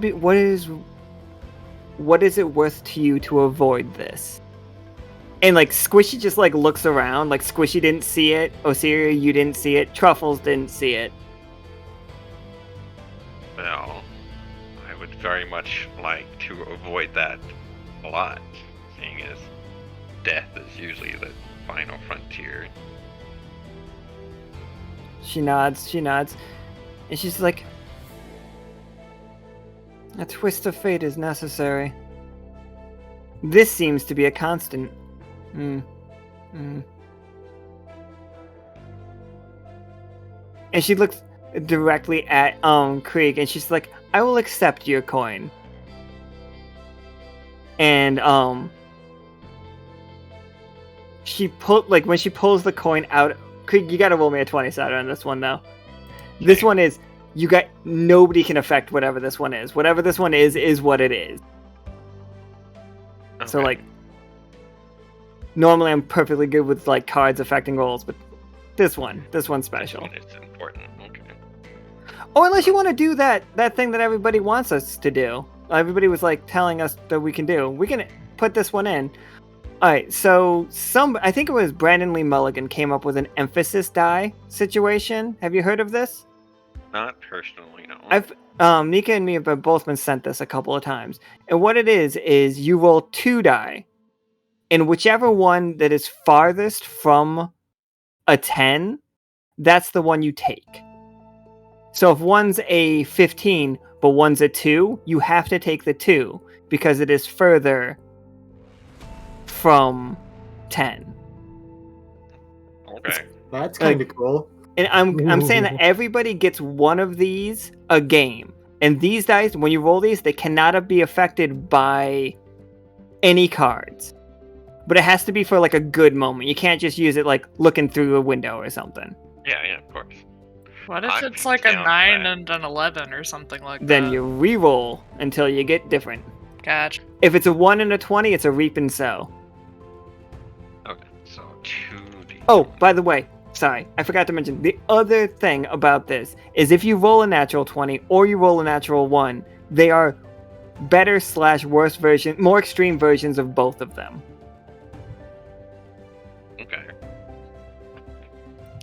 it worth to you to avoid this? And like Squishy just like looks around, like Squishy didn't see it, Osiria, you didn't see it, Truffles didn't see it. Well, I would very much like to avoid that a lot, seeing as death is usually the final frontier. She nods, and she's like, a twist of fate is necessary. This seems to be a constant. And she looks directly at Krieg, and she's like, I will accept your coin. And when she pulls the coin out, Krieg, you gotta roll me a 20-sided on this one though. This one is, nobody can affect whatever this one is. Whatever this one is what it is. Okay. So like, normally I'm perfectly good with like cards affecting rolls, but this one's special. This one is important. Okay. Oh, unless you want to do that thing that everybody wants us to do. Everybody was like telling us that we can do. We can put this one in. All right, so I think it was Brandon Lee Mulligan came up with an emphasis die situation. Have you heard of this? Not personally, no. Nika and me have both been sent this a couple of times. And what it is you roll 2 die, and whichever one that is farthest from a 10, that's the one you take. So if one's a 15, but one's a 2, you have to take the 2, because it is further from 10. Okay. That's kind of cool. And I'm saying that everybody gets one of these a game. And these dice, when you roll these, they cannot be affected by any cards. But it has to be for like a good moment. You can't just use it like looking through a window or something. Yeah, of course. What if I'm it's like a down for 9 that. and an 11 or something like that? Then you re-roll until you get different. Gotcha. If it's a 1 and a 20, it's a reap and sow. Okay, so 2d. Oh, by the way, sorry, I forgot to mention, the other thing about this is if you roll a natural 20 or you roll a natural 1, they are better / worse version, more extreme versions of both of them. Okay.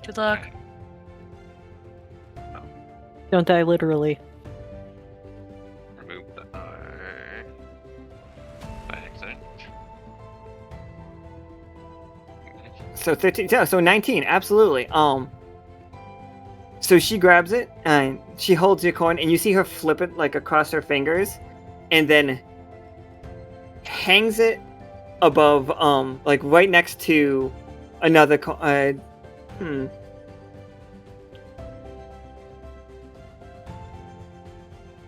Good luck. Don't die literally. Remove the R. By accident. So 13, yeah, so 19, absolutely. So she grabs it and she holds your coin, and you see her flip it like across her fingers, and then hangs it above, like right next to another coin.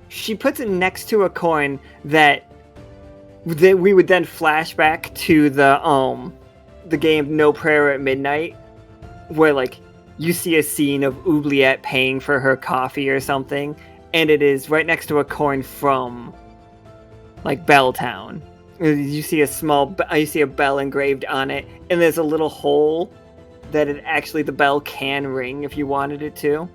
She puts it next to a coin that we would then flash back to the game No Prayer at Midnight, where like you see a scene of Oubliette paying for her coffee or something, and it is right next to a coin from like Belltown. You see a bell engraved on it, and there's a little hole that the bell can ring if you wanted it to.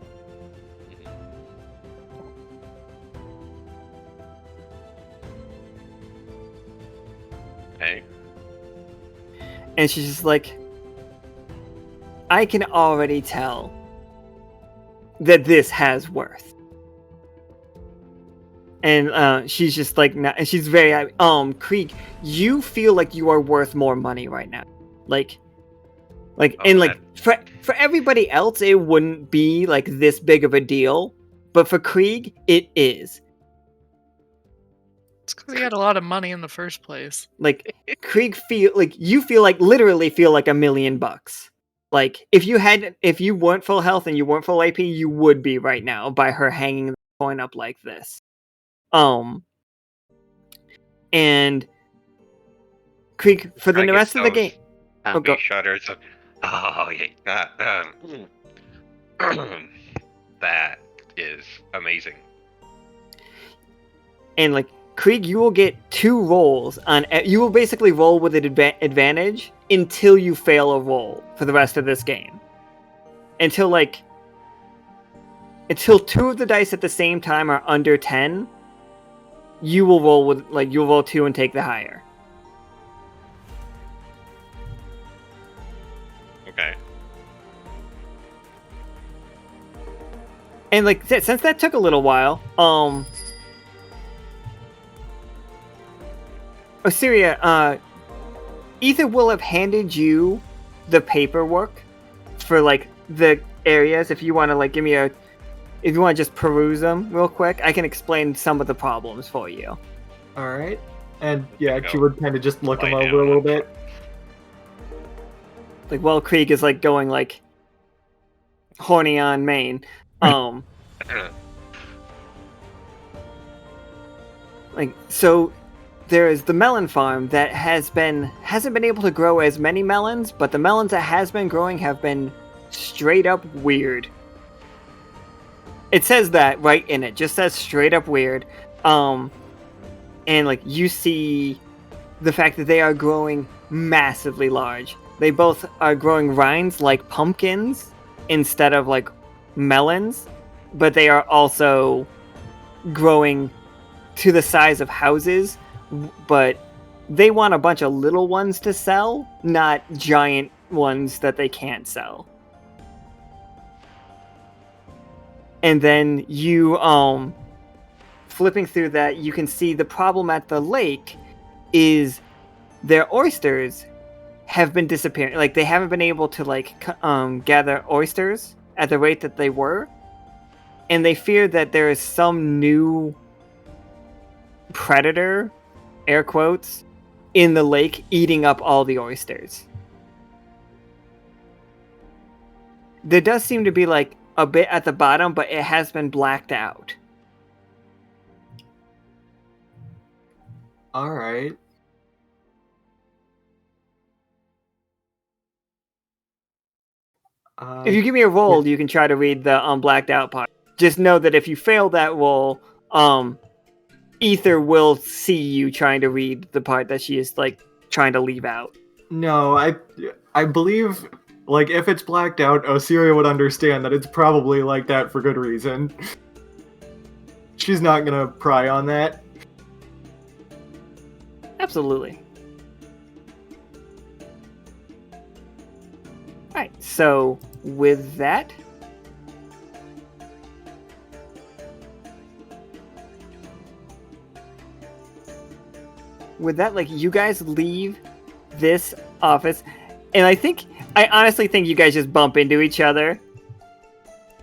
Hey. And she's just like, I can already tell that this has worth. And she's just like, and she's very, Krieg, you feel like you are worth more money right now. For everybody else, it wouldn't be like this big of a deal, but for Krieg, it is. It's because he had a lot of money in the first place. Like, Krieg literally feel like $1 million. Like, if you weren't full health and you weren't full AP, you would be right now by her hanging the coin up like this. And Krieg, for the rest of the game. Happy shudders. Oh yeah. That is amazing. And like, Krieg, you will get 2 rolls on. You will basically roll with an advantage until you fail a roll for the rest of this game. Until 2 of the dice at the same time are under 10, you will roll you'll roll 2 and take the higher. Okay. And like, since that took a little while, Osiria, Ether will have handed you the paperwork for like the areas, if you want to like give me if you want to just peruse them real quick, I can explain some of the problems for you. All right. And yeah, Go. she would kind of just look Lie them over down a little on bit. Like while Krieg is like going like horny on main. Like so there is the melon farm that hasn't been able to grow as many melons, but the melons that has been growing have been straight up weird. It says that right in it, just says straight up weird. And like you see the fact that they are growing massively large. They both are growing rinds like pumpkins instead of like melons, but they are also growing to the size of houses, but they want a bunch of little ones to sell, not giant ones that they can't sell. And then you flipping through that, you can see the problem at the lake is their oysters have been disappearing. Like they haven't been able to like gather oysters at the rate that they were, and they fear that there is some new predator, air quotes, in the lake eating up all the oysters. There does seem to be like a bit at the bottom, but it has been blacked out. All right. If you give me a roll, you can try to read the blacked out part. Just know that if you fail that roll, Ether will see you trying to read the part that she is like trying to leave out. No, I believe, like, if it's blacked out, Osiria would understand that it's probably like that for good reason. She's not gonna pry on that. Absolutely. Alright, so with that, like, you guys leave this office, and I honestly think you guys just bump into each other.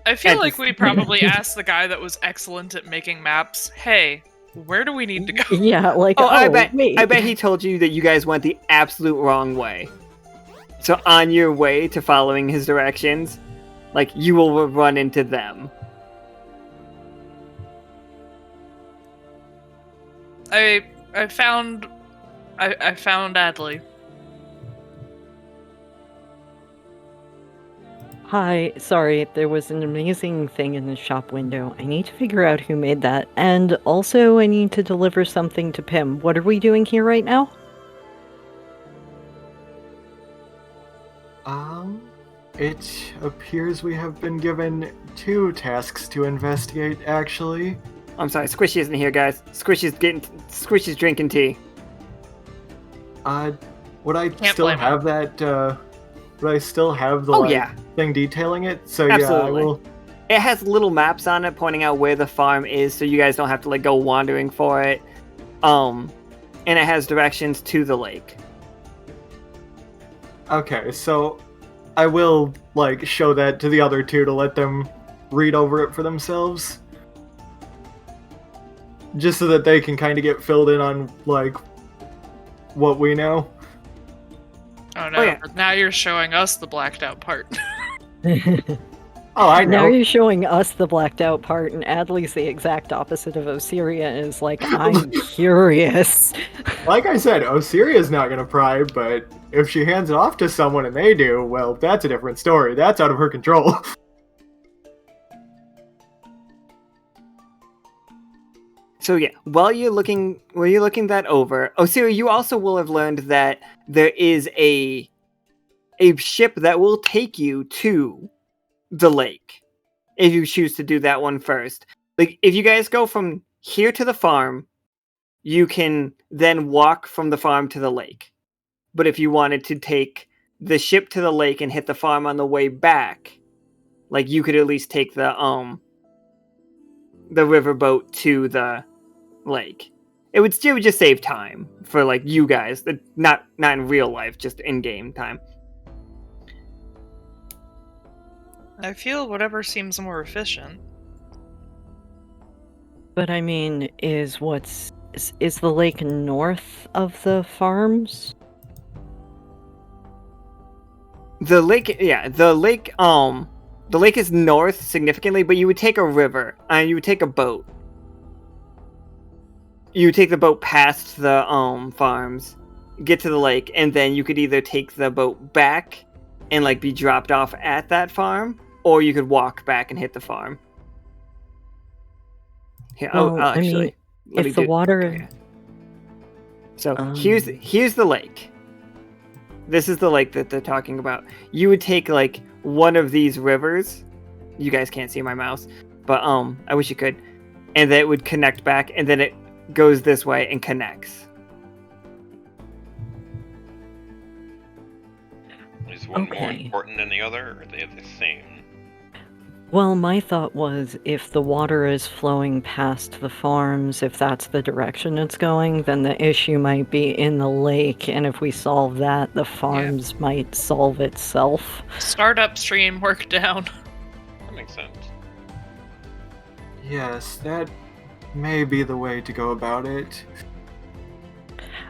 I feel like we probably asked the guy that was excellent at making maps, hey, where do we need to go? Yeah, like, I bet wait. he told you that you guys went the absolute wrong way. So on your way to following his directions, like, you will run into them. I found Adli. Hi, sorry, there was an amazing thing in the shop window. I need to figure out who made that. And also, I need to deliver something to Pim. What are we doing here right now? It appears we have been given 2 tasks to investigate, actually. I'm sorry, Squishy isn't here, guys. Squishy's drinking tea. Would I Can't still blame have that, would I still have the thing detailing it? So Absolutely. yeah, I will... It has little maps on it pointing out where the farm is, so you guys don't have to like go wandering for it. And it has directions to the lake. Okay, so I will, like, show that to the other 2 to let them read over it for themselves. Just so that they can kind of get filled in on, like, what we know. Oh no, yeah. Now you're showing us the blacked out part. Oh, I know. Now you're showing us the blacked out part, and Adli's the exact opposite of Osiria, and is like, I'm curious. Like I said, Osiria's not gonna pry, but if she hands it off to someone and they do, well, that's a different story. That's out of her control. So yeah, while you're looking that over, Osiria, you also will have learned that there is a ship that will take you to the lake if you choose to do that one first. Like, if you guys go from here to the farm, you can then walk from the farm to the lake. But if you wanted to take the ship to the lake and hit the farm on the way back, like, you could at least take the riverboat to the lake. It would just save time for, like, you guys, not in real life, just in game time. I feel whatever seems more efficient. But I mean, is the lake north of the farms? The lake, yeah, the lake is north significantly, but you would take a river, and you would take a boat. You would take the boat past the farms, get to the lake, and then you could either take the boat back and like be dropped off at that farm, or you could walk back and hit the farm. Here, Well, I'll I mean, actually. let me if the do- water- okay, yeah. So Um. here's the lake. This is the lake that they're talking about. You would take like one of these rivers. You guys can't see my mouse, but I wish you could. And that would connect back, and then it goes this way and connects. Is one more Okay. important than the other, or are they the same? Well, my thought was if the water is flowing past the farms, if that's the direction it's going, then the issue might be in the lake, and if we solve that, the farms might solve itself. Start upstream, work down. That makes sense. Yes, that may be the way to go about it.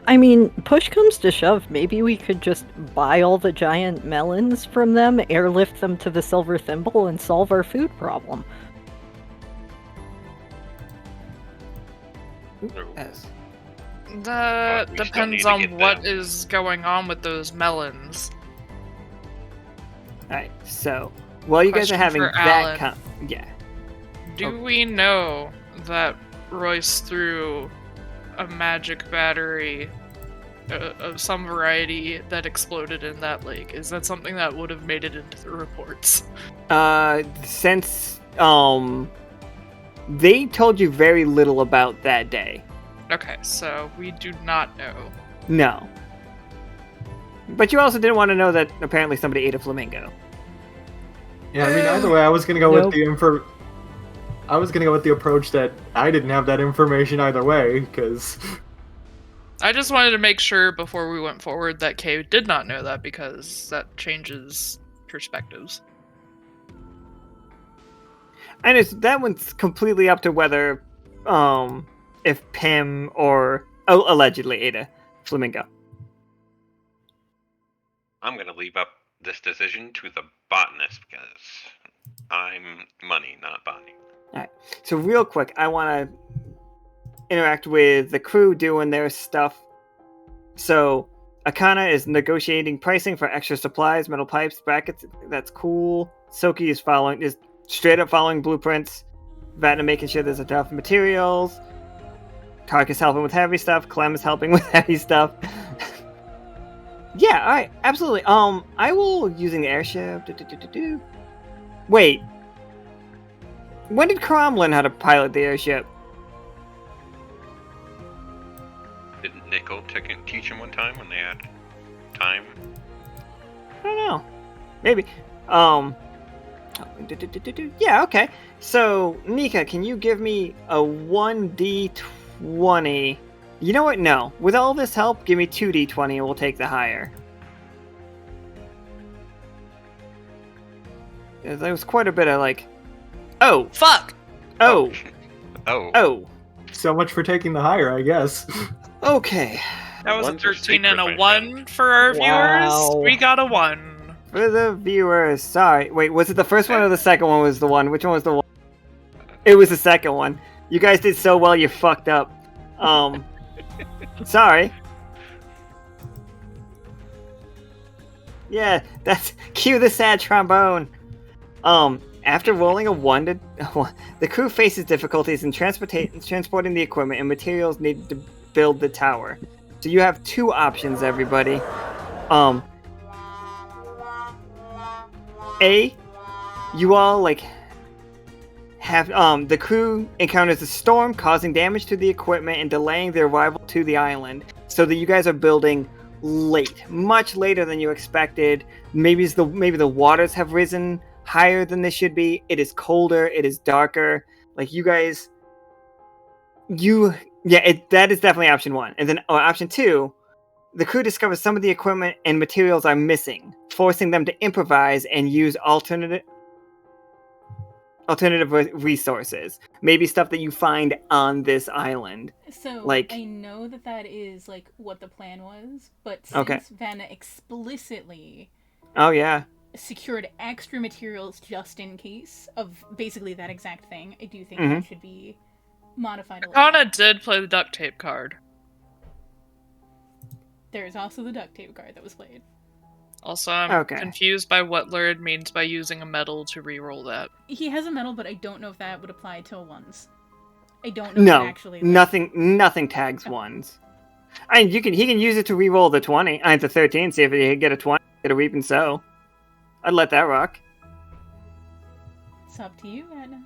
I mean, push comes to shove, maybe we could just buy all the giant melons from them, airlift them to the Silver Thimble, and solve our food problem. Yes. That we still need depends to on get what them. is going on with those melons. All right. So while you guys are Question having for that, Alan. yeah. Do we know that Royce threw a magic battery of some variety that exploded in that lake? Is that something that would have made it into the reports? Since they told you very little about that day. Okay, so we do not know. No. But you also didn't want to know that apparently somebody ate a flamingo. Yeah, I mean, either way, I was gonna go Nope. with the approach that I didn't have that information either way, because I just wanted to make sure before we went forward that Kay did not know that, because that changes perspectives. And that one's completely up to whether if Pim or allegedly ate a flamingo. I'm gonna leave up this decision to the botanist because I'm money, not body. So real quick, I want to interact with the crew doing their stuff. So Akana is negotiating pricing for extra supplies, metal pipes, brackets. That's cool. Soki is straight up following blueprints. Vatna making sure there's enough materials. Tark is helping with heavy stuff. Clem is helping with heavy stuff. Yeah, alright, absolutely. I will using the airship. Wait. When did Karam learn how to pilot the airship? Didn't Nickel teach him one time when they had time? I don't know. Maybe. Yeah, okay. So, Nika, can you give me a 1d20? You know what? No. With all this help, give me 2d20 and we'll take the higher. There was quite a bit of like, oh, Fuck! oh, Oh. oh. so much for taking the higher, I guess. Okay. That was a Ones are 13 and secret, a my 1 for our Wow. viewers. We got a 1. For the viewers, sorry. Wait, was it the first one or the second one was the one? Which one was the one? It was the second one. You guys did so well, you fucked up. Sorry. Yeah, that's cue the sad trombone. After rolling a 1 to the crew faces difficulties in transporting the equipment and materials needed to build the tower. So you have two options, everybody. A, you all like have the crew encounters a storm causing damage to the equipment and delaying their arrival to the island, so that you guys are building late, much later than you expected. Maybe the waters have risen higher than they should be. It is colder. It is darker. Like you guys, that is definitely option one. And then option two, the crew discovers some of the equipment and materials are missing, forcing them to improvise and use alternate alternative resources. Maybe stuff that you find on this island. So Like- I know that is like what the plan was, but since Okay. Vanna explicitly Oh yeah. secured extra materials just in case of basically that exact thing, I do think Mhm. that should be modified a little. Kana did play the duct tape card. There is also the duct tape card that was played. Also, I'm Okay. confused by what Lurid means by using a medal to re-roll that. He has a medal, but I don't know if that would apply to ones. I don't know No, if it actually. nothing tags ones. I mean, he can use it to re-roll the 20, the 13, see if he get a 20, get a reap and sow. I'd let that rock. It's up to you, Vanna.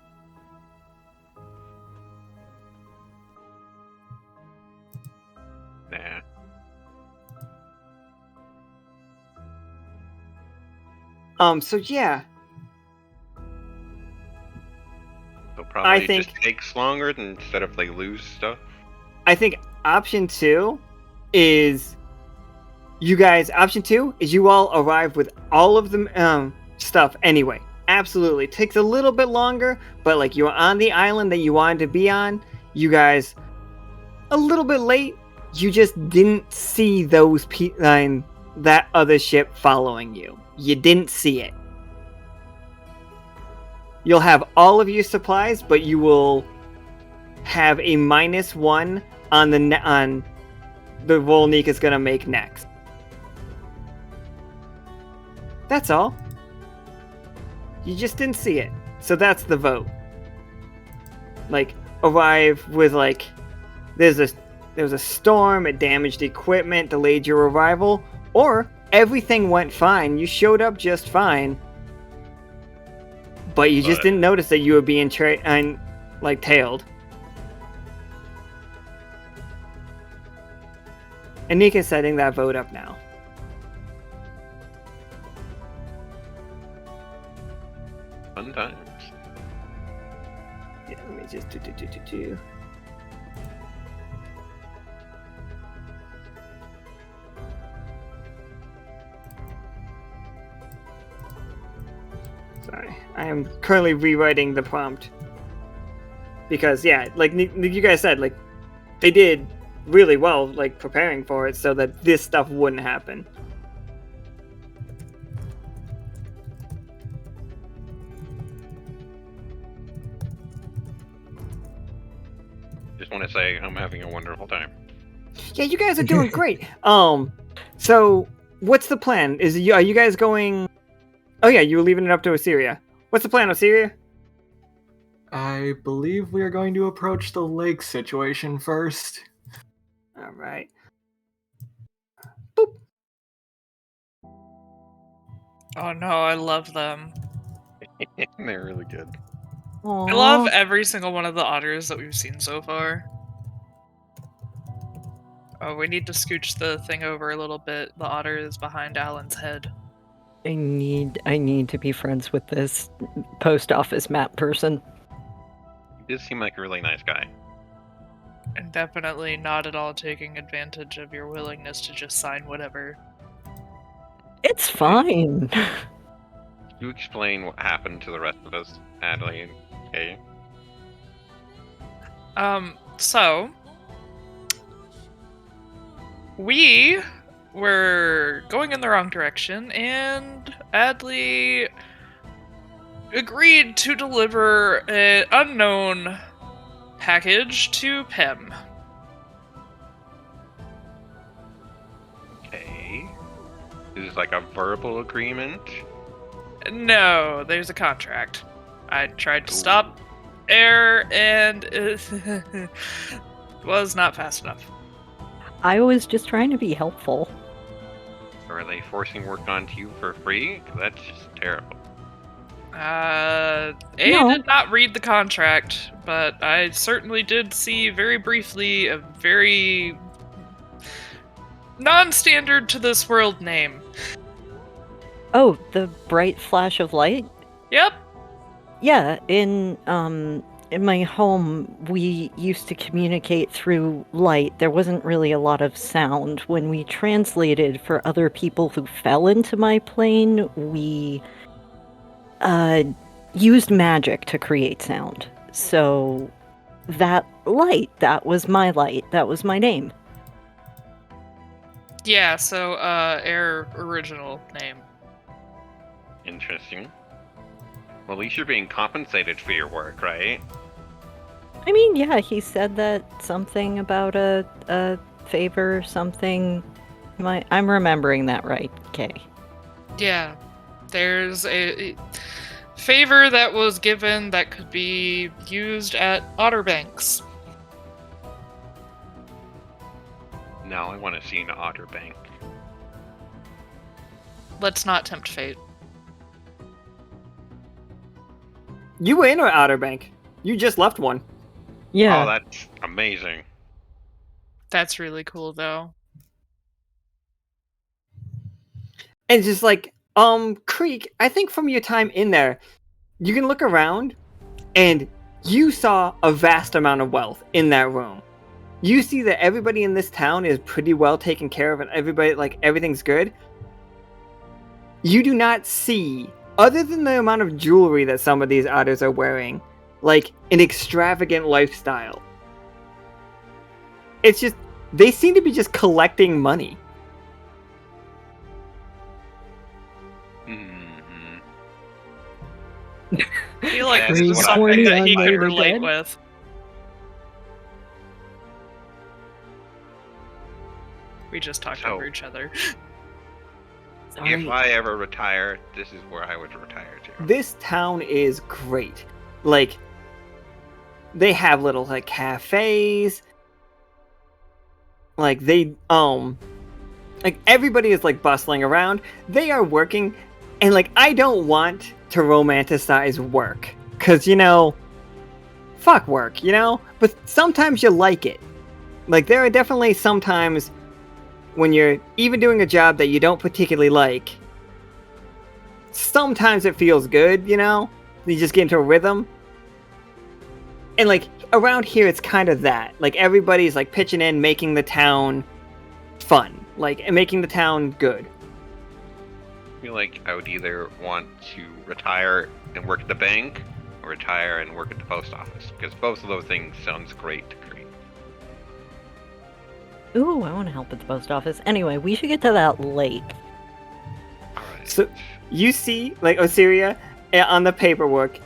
Nah. So yeah, So probably think- just takes longer than instead of like lose stuff. I think option 2 is you all arrive with all of the stuff anyway. Absolutely. It takes a little bit longer, but like you're on the island that you wanted to be on. You guys a little bit late. You just didn't see those that other ship following you. You didn't see it. You'll have all of your supplies, but you will have a -1 on the roll Nika's gonna make next. That's all. You just didn't see it. So that's the vote. Like, arrive with like there was a storm, it damaged equipment, delayed your arrival, or everything went fine, you showed up just fine, but you just didn't notice that you were being tailed. And Nika's setting that vote up now. Fun times. Yeah, let me just do. Sorry, I am currently rewriting the prompt. Because, yeah, like you guys said, like, they did really well, like, preparing for it so that this stuff wouldn't happen. Just want to say I'm having a wonderful time. Yeah, you guys are doing great. So, what's the plan? Are you guys going... Oh yeah, you were leaving it up to Osiria. What's the plan, Osiria? I believe we are going to approach the lake situation first. Alright. Oh no, I love them. They're really good. I love every single one of the otters that we've seen so far. Oh, we need to scooch the thing over a little bit. The otter is behind Alan's head. I need to be friends with this post office map person. He does seem like a really nice guy. And definitely not at all taking advantage of your willingness to just sign whatever. It's fine. You explain what happened to the rest of us, Adli and Kay. So we were going in the wrong direction, and Adli agreed to deliver an unknown package to Pem. Okay. Is this like a verbal agreement? No, there's a contract. I tried to stop air, and it was not fast enough. I was just trying to be helpful. Or are they forcing work onto you for free? 'Cause that's just terrible. A No. did not read the contract, but I certainly did see very briefly a very non-standard to this world name. Oh, the bright flash of light? Yep. Yeah, in my home, we used to communicate through light. There wasn't really a lot of sound. When we translated for other people who fell into my plane, we used magic to create sound. So that light, that was my light. That was my name. Yeah, so, Air original name. Interesting. Well, at least you're being compensated for your work, right? I mean, yeah, he said that something about a favor, something. I'm remembering that right, Kay. Yeah. There's a favor that was given that could be used at Otter Banks. Now I want to see an otter bank. Let's not tempt fate. You were in our Outer Bank. You just left one. Yeah. Oh, that's amazing. That's really cool, though. And it's just like, Krieg, I think from your time in there, you can look around and you saw a vast amount of wealth in that room. You see that everybody in this town is pretty well taken care of and everybody, like, everything's good. You do not see, other than the amount of jewelry that some of these otters are wearing, like, an extravagant lifestyle. It's just, they seem to be just collecting money. Mm-hmm. I feel like That's this is what I something think that he I could would relate get. with. We just talked So- over each other. Sorry. If I ever retire, this is where I would retire to. This town is great. Like, they have little, like, cafes. Like, they, like, everybody is, like, bustling around. They are working, and, like, I don't want to romanticize work. Because, you know, fuck work, you know? But sometimes you like it. Like, there are definitely sometimes when you're even doing a job that you don't particularly like, sometimes it feels good, you know? You just get into a rhythm. And, like, around here, it's kind of that. Like, everybody's, like, pitching in, making the town fun. Like, and making the town good. I feel like I would either want to retire and work at the bank, or retire and work at the post office, because both of those things sounds great to Krieg. Ooh, I want to help at the post office. Anyway, we should get to that lake. Alright. So, you see, like, Osiria, on the paperwork,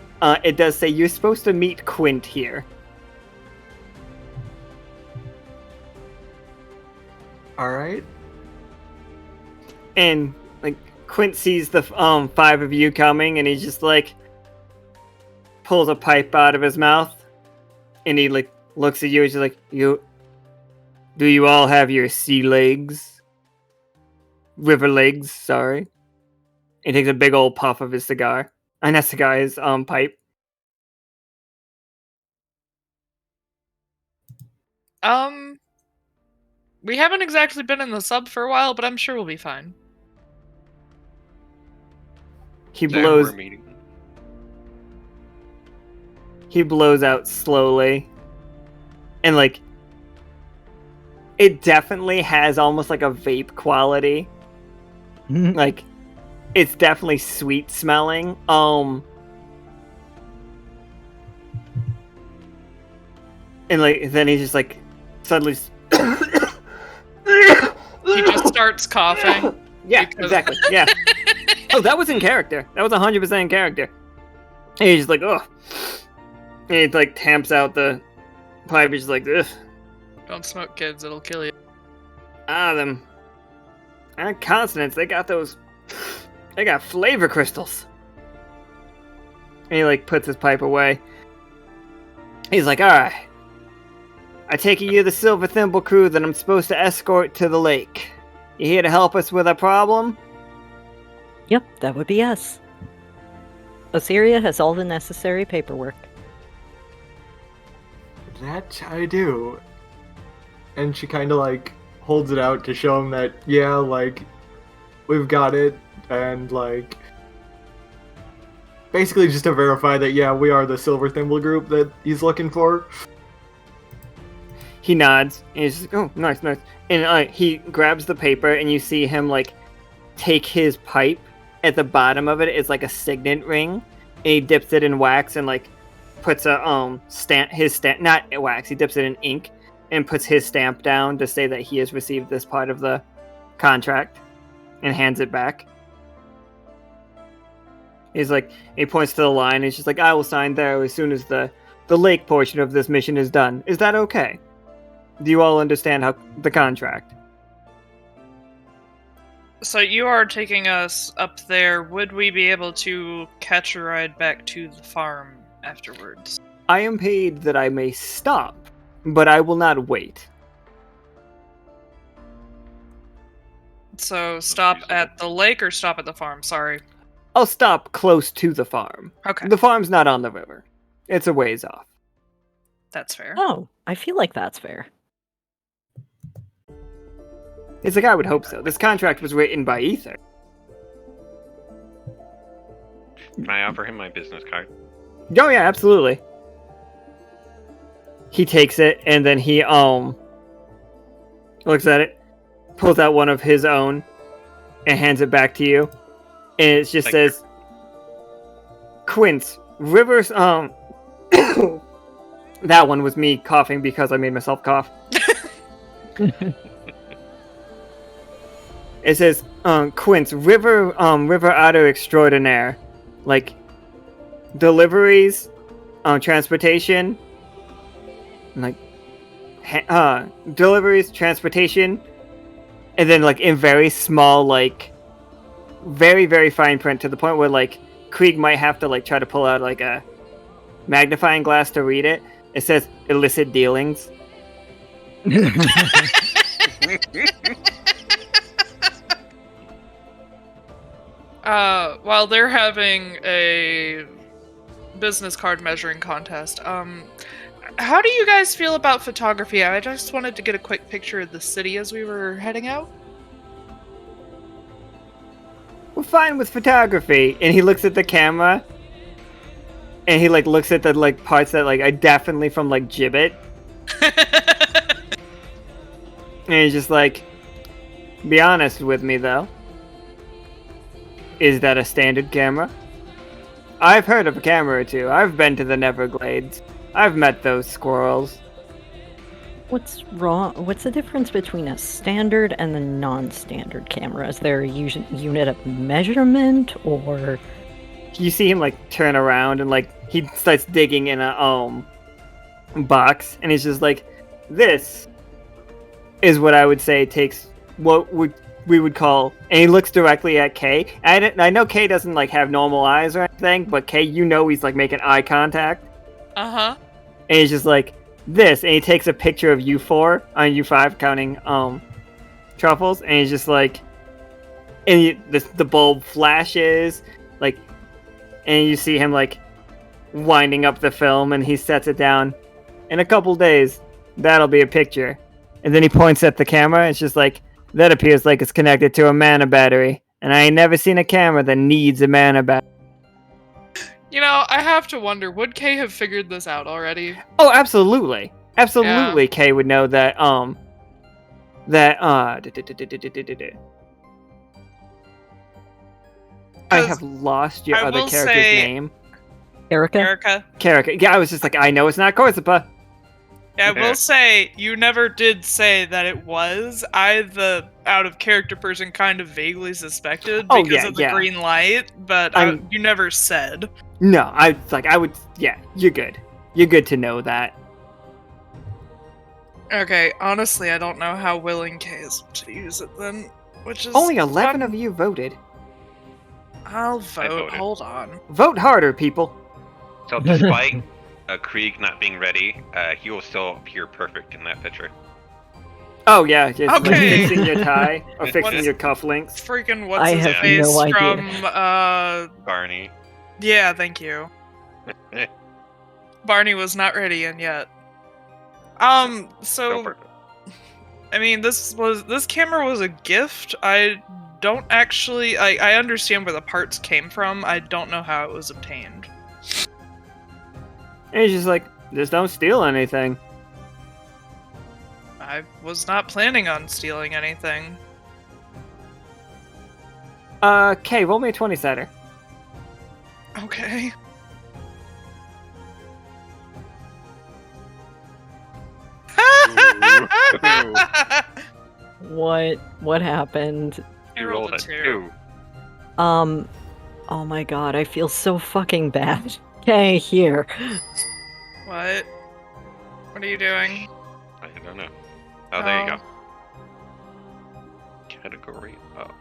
it does say you're supposed to meet Quint here. Alright. And, like, Quint sees the five of you coming, and he just, like, pulls a pipe out of his mouth, and he, like, looks at you, and he's like, do you all have your sea legs? River legs, sorry. He takes a big old puff of his cigar. And that cigar is, pipe. We haven't exactly been in the sub for a while, but I'm sure we'll be fine. He Then blows we're meeting. he blows out slowly. And, like, it definitely has almost like a vape quality. Like, it's definitely sweet smelling. And, like, then he just, like, suddenly He just starts coughing. Yeah, because- exactly. Yeah. Oh, that was in character. That was 100% in character. And he's just like, ugh. And he, like, tamps out the pipe. He's just like, ugh. Don't smoke, kids. It'll kill you. Them. Consonants, they got those. They got flavor crystals. And he, like, puts his pipe away. He's like, alright. I take it you're the Silver Thimble crew that I'm supposed to escort to the lake. You here to help us with our problem? Yep, that would be us. Osiria has all the necessary paperwork. That I do. And she kind of, like, holds it out to show him that, yeah, like, we've got it. And, like, basically just to verify that, yeah, we are the Silver Thimble group that he's looking for. He nods, and he's just like, oh, nice, nice. And he grabs the paper, and you see him, like, take his pipe. At the bottom of it is, like, a signet ring. he dips it in wax and like puts a his stamp, not wax, he dips it in ink and puts his stamp down to say that he has received this part of the contract and hands it back. He's like, he points to the line and he's just like, I will sign there as soon as the lake portion of this mission is done. Is that okay? Do you all understand how the contract? So you are taking us up there. Would we be able to catch a ride back to the farm afterwards? I am paid that I may stop, but I will not wait. So stop at the lake or stop at the farm? Sorry. I'll stop close to the farm. Okay. The farm's not on the river. It's a ways off. That's fair. Oh, I feel like that's fair. It's like, I would hope so. This contract was written by Ether. Can I offer him my business card? Oh yeah, absolutely. He takes it and then he looks at it, pulls out one of his own, and hands it back to you. And it just says, Quince, Rivers, that one was me coughing because I made myself cough. It says, Quince, River Auto Extraordinaire. Like, deliveries, transportation, like, deliveries, transportation, and then, like, in very small, like, very, very fine print to the point where, like, Krieg might have to, like, try to pull out, like, a magnifying glass to read it. It says, illicit dealings. While they're having a business card measuring contest, how do you guys feel about photography? I just wanted to get a quick picture of the city as we were heading out. We're fine with photography. And he looks at the camera, and he, like, looks at the, like, parts that, like, are definitely from, like, Gibbet. And he's just like, be honest with me, though. Is that a standard camera? I've heard of a camera or two. I've been to the Neverglades. I've met those squirrels. What's wrong? What's the difference between a standard and the non-standard camera? Is there a unit of measurement, or? You see him, like, turn around and, like, he starts digging in a box, and he's just like, this is what I would say takes what we would call, and he looks directly at Kay. I know Kay doesn't, like, have normal eyes or anything, but Kay, you know, he's, like, making eye contact. Uh-huh. And he's just like, this, and he takes a picture of U4 on U5 counting truffles, and he's just like, and the bulb flashes, like, and you see him, like, winding up the film, and he sets it down. In a couple days, that'll be a picture. And then he points at the camera, and it's just like, that appears like it's connected to a mana battery. And I ain't never seen a camera that needs a mana battery. You know, I have to wonder, would Kay have figured this out already? Oh, absolutely. Absolutely, Yeah. Kay would know that, I have lost your I other will character's say- name. Erica? Erica? Karaka. Yeah, I was just like, I know it's not Corsipa. Yeah, I will say, you never did say that it was. The out-of-character person kind of vaguely suspected Oh, because yeah, of the yeah. green light, but you never said. No, I would, yeah, you're good. You're good to know that. Okay, honestly, I don't know how willing Kay is to use it then, which is... Only 11 of you voted. I'll I vote, voted. hold on. Vote harder, people. So despite Krieg not being ready, he will still appear perfect in that picture. Oh, yeah, just like Okay. fixing your tie or fixing What's- your cufflinks. Freaking what's I his have face no idea. from, Barney. yeah, thank you. Barney was not ready in yet. So So, perfect. I mean, this camera was a gift. I don't actually, I understand where the parts came from. I don't know how it was obtained. And he's just like, just don't steal anything. I was not planning on stealing anything. Kay, roll me a 20-sider. Okay. What happened? You rolled a 2. Oh my god, I feel so fucking bad. Okay, here. What? What are you doing? I don't know. Oh, there you go. Category up.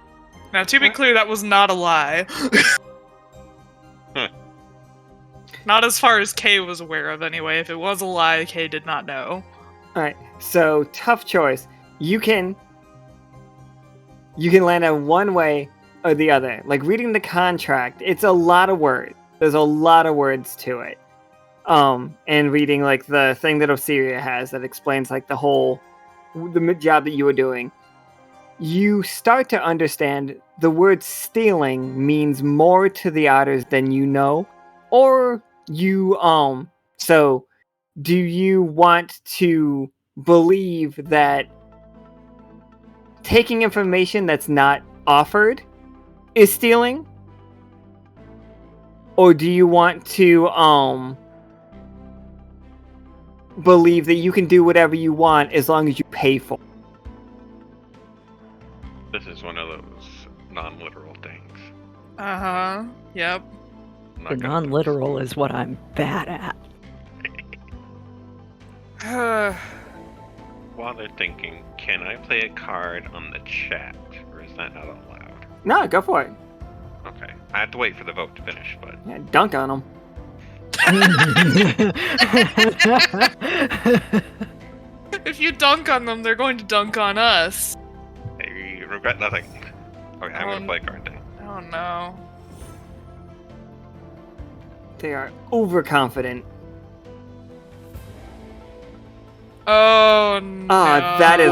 Now, to be clear, that was not a lie. Not as far as Kay was aware of, anyway. If it was a lie, Kay did not know. Alright, so tough choice. You can land on one way or the other. Like reading the contract, it's a lot of words. There's a lot of words to it. And reading like the thing that Osiria has that explains like the job that you were doing. You start to understand the word stealing means more to the otters than you know. Or you, so do you want to believe that taking information that's not offered is stealing? Or do you want to, believe that you can do whatever you want as long as you pay for it? This is one of those non-literal things. Uh-huh. Yep. The non-literal is what I'm bad at. While they're thinking, can I play a card on the chat, or is that not allowed? No, go for it. Okay, I have to wait for the vote to finish, but Yeah, dunk on them. If you dunk on them, they're going to dunk on us. I regret nothing. Okay, I'm gonna play a card then. Oh no. They are overconfident. Oh no. Ah, that is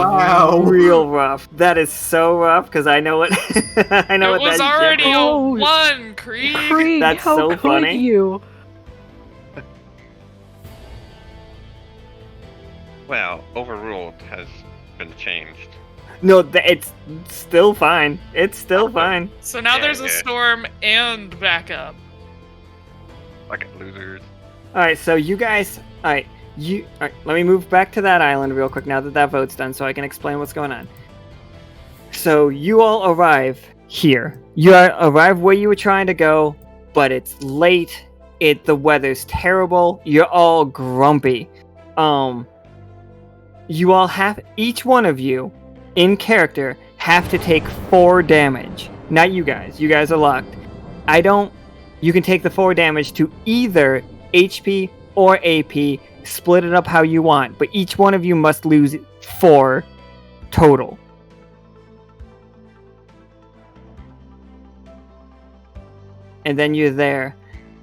real rough. That is so rough because I know what I know it what was that already shit- a 1, Krieg. Krieg, That's how so could funny. you? Well, overruled has been changed. No, it's still fine. It's still fine. So now Yeah, there's a yeah. storm and backup. Fucking losers. All right, so you guys, all right, let me move back to that island real quick now that that vote's done, so I can explain what's going on. So you all arrive here. You arrive where you were trying to go, but it's late. The weather's terrible. You're all grumpy. You all each one of you, in character, have to take 4 damage. Not you guys. You guys are locked. You can take the 4 damage to either HP or AP. Split it up how you want, but each one of you must lose 4 total. And then you're there.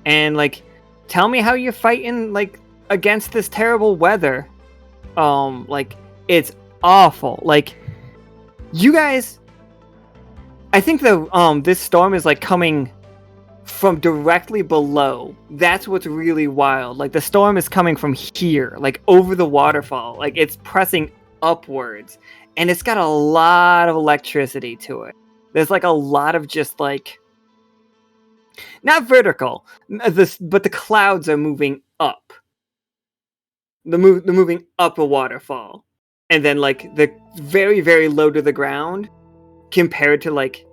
And, like, tell me how you're fighting, like, against this terrible weather. Like, it's awful. Like, you guys... I think this storm is, like, coming from directly below. That's what's really wild. Like, the storm is coming from here, like, over the waterfall. Like, it's pressing upwards. And it's got a lot of electricity to it. There's, like, a lot of just, like... Not vertical, but the clouds are moving up. They're moving up a waterfall. And then, like, they're very, very low to the ground compared to, like...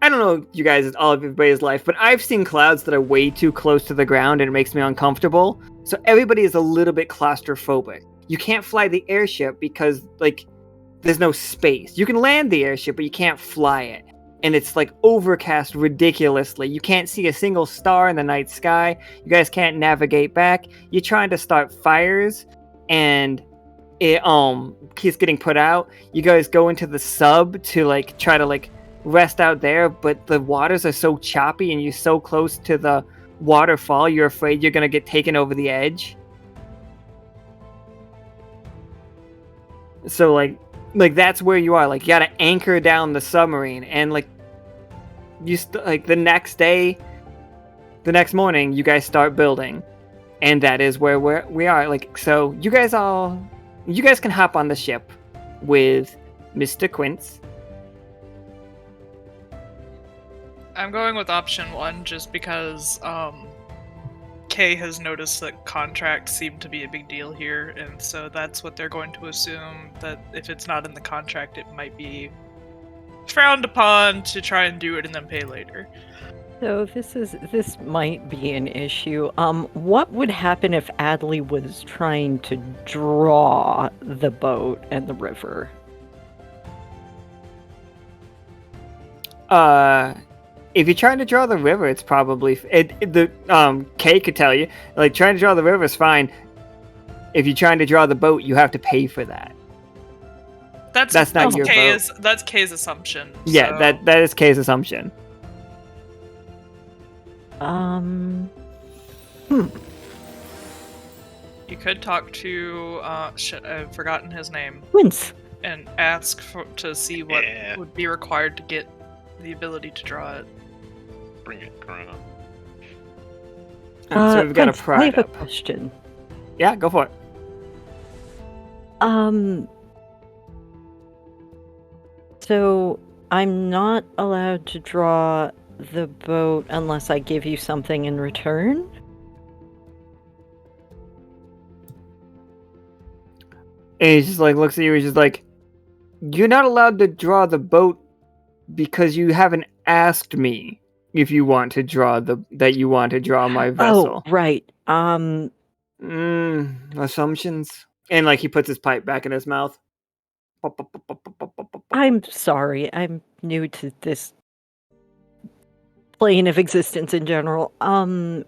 I don't know, you guys, all of everybody's life, but I've seen clouds that are way too close to the ground and it makes me uncomfortable. So everybody is a little bit claustrophobic. You can't fly the airship because, like, there's no space. You can land the airship, but you can't fly it. And it's, like, overcast ridiculously. You can't see a single star in the night sky. You guys can't navigate back. You're trying to start fires, and it keeps getting put out. You guys go into the sub to, like, try to, like, rest out there, but the waters are so choppy and you're so close to the waterfall, you're afraid you're gonna get taken over the edge. So, like that's where you are. Like, you gotta anchor down the submarine, and, like, the next day, the next morning, you guys start building, and that is where we are. Like, so you guys can hop on the ship with Mr. Quince. I'm going with option 1 just because, Kay has noticed that contracts seem to be a big deal here, and so that's what they're going to assume, that if it's not in the contract, it might be frowned upon to try and do it and then pay later. So this might be an issue. What would happen if Adli was trying to draw the boat and the river? If you're trying to draw the river, it's probably Kay could tell you, like, trying to draw the river is fine. If you're trying to draw the boat, you have to pay for that. That's not your boat. That's Kay's assumption. Yeah, so. that is Kay's assumption. You could talk to I've forgotten his name. Wince. And ask to see what would be required to get the ability to draw it. Bring it around. So we've got Quince, a pride I have up. a question. Yeah, go for it. So I'm not allowed to draw the boat unless I give you something in return? And he just like looks at you. He's just like, "You're not allowed to draw the boat because you haven't asked me if you want to draw my vessel." Oh, right. Assumptions. And like he puts his pipe back in his mouth. I'm sorry. I'm new to this plane of existence in general. Am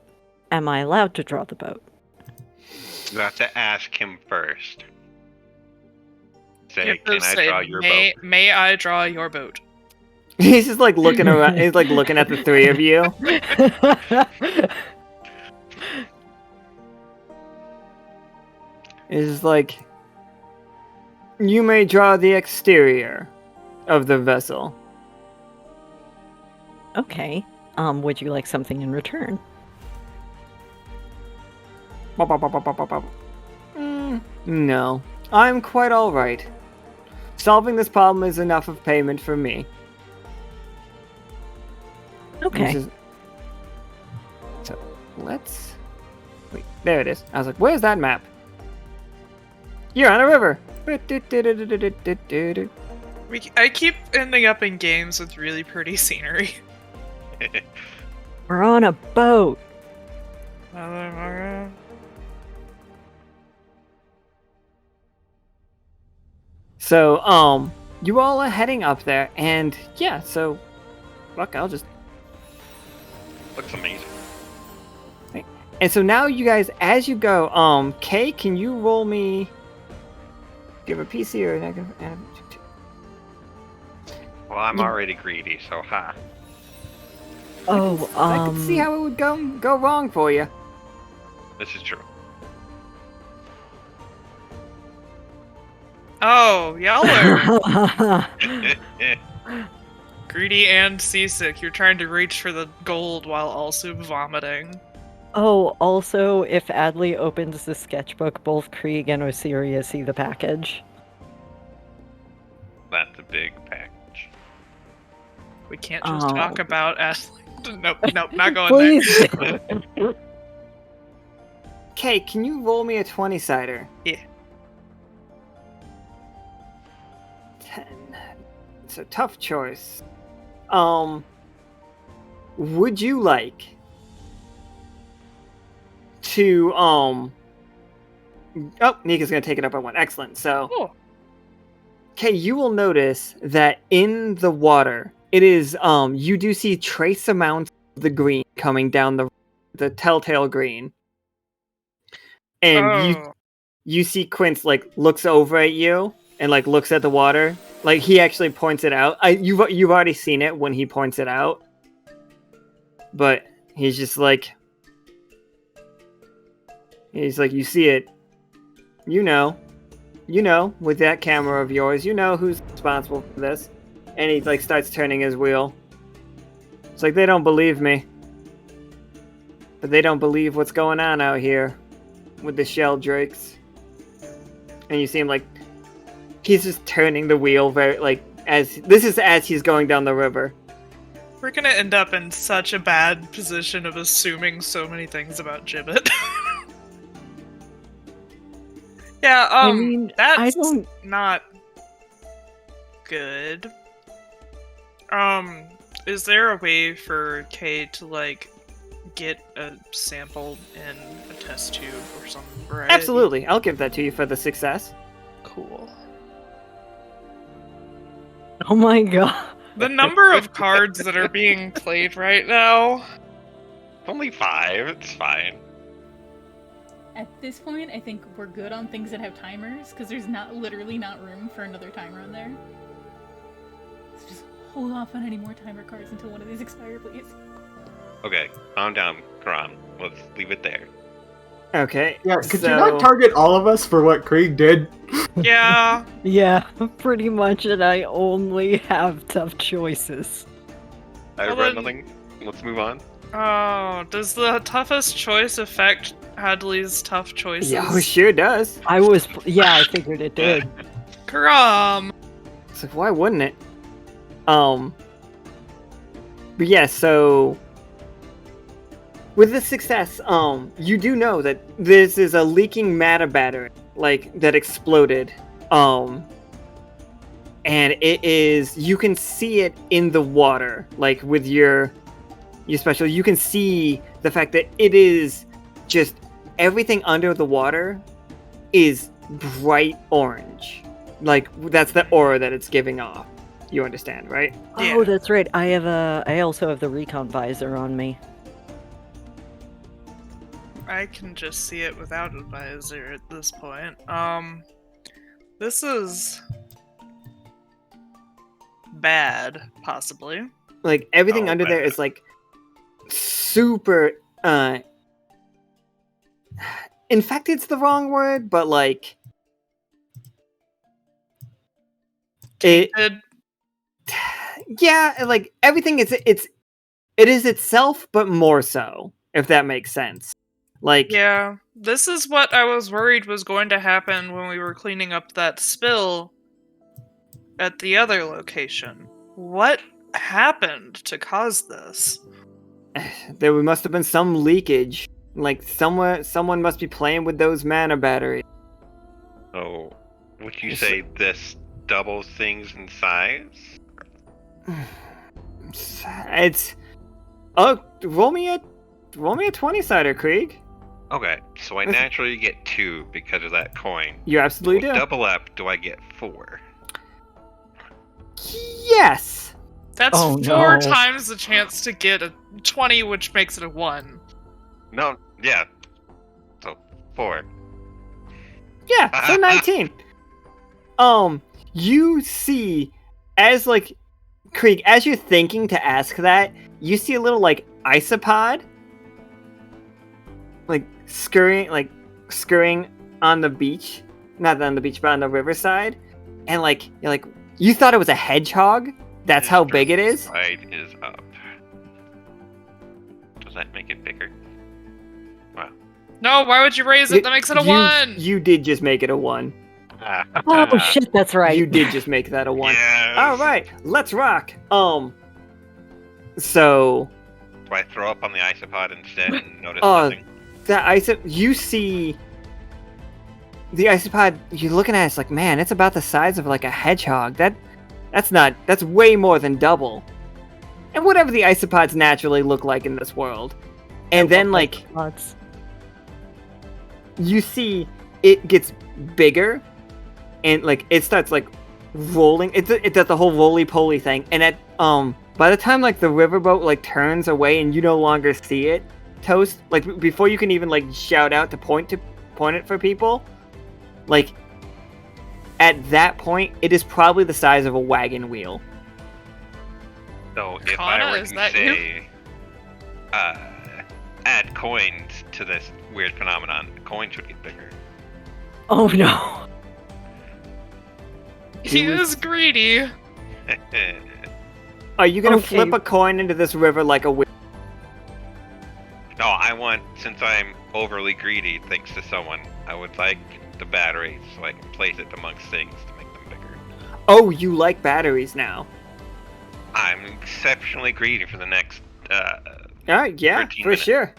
I allowed to draw the boat? You have to ask him first. Say, You have to can I say, draw your boat? May I draw your boat? He's just like looking around. He's like looking at the three of you. He's just like, "You may draw the exterior of the vessel." Okay. Would you like something in return? No, I'm quite all right. Solving this problem is enough of payment for me. Okay. So let's wait. There it is. I was like, "Where's that map?" You're on a river. I keep ending up in games with really pretty scenery. We're on a boat. So, you all are heading up there, and yeah, so, look, I'll just... Looks amazing. And so now you guys, as you go, Kay, can you roll me... Give a PC or a negative... Well, I'm already greedy, so ha. Oh, I can see how it would go wrong for you. This is true. Oh, y'all are greedy and seasick. You're trying to reach for the gold while also vomiting. Oh, also, if Adli opens the sketchbook, both Krieg and Osiria see the package. That's a big package. We can't just talk about Adli. Nope, not going Please. there. Kay, can you roll me a 20-sider? Yeah. 10. It's a tough choice. Would you like to, Oh, Nika's gonna take it up by 1. Excellent. So, Oh. Okay, you will notice that in the water, it is, you do see trace amounts of the green coming down the telltale green. And you see Quince, like, looks over at you and, like, looks at the water. Like, he actually points it out. You've already seen it when he points it out. But he's just like... He's like, you see it. You know, with that camera of yours, you know who's responsible for this. And he, like, starts turning his wheel. It's like, they don't believe me. But they don't believe what's going on out here with the shell drakes. And you see him, like, he's just turning the wheel very, like, as he's going down the river. We're gonna end up in such a bad position of assuming so many things about Gibbet. Yeah, I mean, that's I don't. not good. Is there a way for Kay to, like, get a sample in a test tube or some variety? Absolutely, I'll give that to you for the success. Cool. Oh my god. The number of cards that are being played right now. Only 5. It's fine. At this point, I think we're good on things that have timers, because there's literally not room for another timer on there. So just hold off on any more timer cards until one of these expire, please. Okay, calm down, Karan. Let's leave it there. Okay. Yeah, could you not target all of us for what Krieg did? Yeah. Yeah, pretty much, and I only have tough choices. I Well, read then- nothing. Let's move on. Oh, does the toughest choice affect Adli's tough choices? Yeah, it sure does. I figured it did. Karam! So why wouldn't it? But yeah, so with the success, you do know that this is a leaking matter battery, like that exploded. And it is, you can see it in the water, like with your special, you can see the fact that it is just everything under the water is bright orange. Like that's the aura that it's giving off. You understand, right? Yeah. Oh, that's right. I also have the recon visor on me. I can just see it without a visor at this point. This is bad, possibly. Like everything Oh, under there bad. is like super in fact it's the wrong word, but like it Tainted. yeah, like everything is it is itself but more so, if that makes sense. Like Yeah, this is what I was worried was going to happen when we were cleaning up that spill at the other location. What happened to cause this? there must have been some leakage. Like someone must be playing with those mana batteries. Oh, would you It's- say this doubles things in size? It's roll me a 20-sider, Krieg. Okay, so I naturally get 2 because of that coin. You absolutely With do. double up, do I get 4? Yes. That's Oh, 4 no. times the chance to get a 20, which makes it a 1. No, yeah. So 4. Yeah, so 19. You see, as like Krieg, as you're thinking to ask that, you see a little like isopod, like scurrying on the beach, not on the beach, but on the riverside, and like you're like, you thought it was a hedgehog. That's how big it is. Right is up. Does that make it bigger? Wow. No, why would you raise it? That makes it a 1! You did just make it a 1. Oh shit, that's right. You did just make that a 1. Yes. All right, let's rock. So Do I throw up on the isopod instead and notice Oh, nothing? you see the isopod, you're looking at it, it's like, man, it's about the size of like a hedgehog. That's way more than double. And whatever the isopods naturally look like in this world. And then like Lots. you see it gets bigger and like it starts like rolling. It does the whole roly-poly thing. And at by the time like the riverboat like turns away and you no longer see it, Toast, like before you can even like shout out to point it for people, like at that point it is probably the size of a wagon wheel. So if Kana, I were is to that say, add coins to this weird phenomenon, the coins would get bigger. Oh no. He He was- is greedy. Are you gonna Okay. flip a coin into this river like a wheel? No, I want, since I'm overly greedy, thanks to someone, I would like the batteries so I can place it amongst things to make them bigger. Oh, you like batteries now. I'm I'm exceptionally greedy for the next Alright, yeah, 13 for minutes. sure.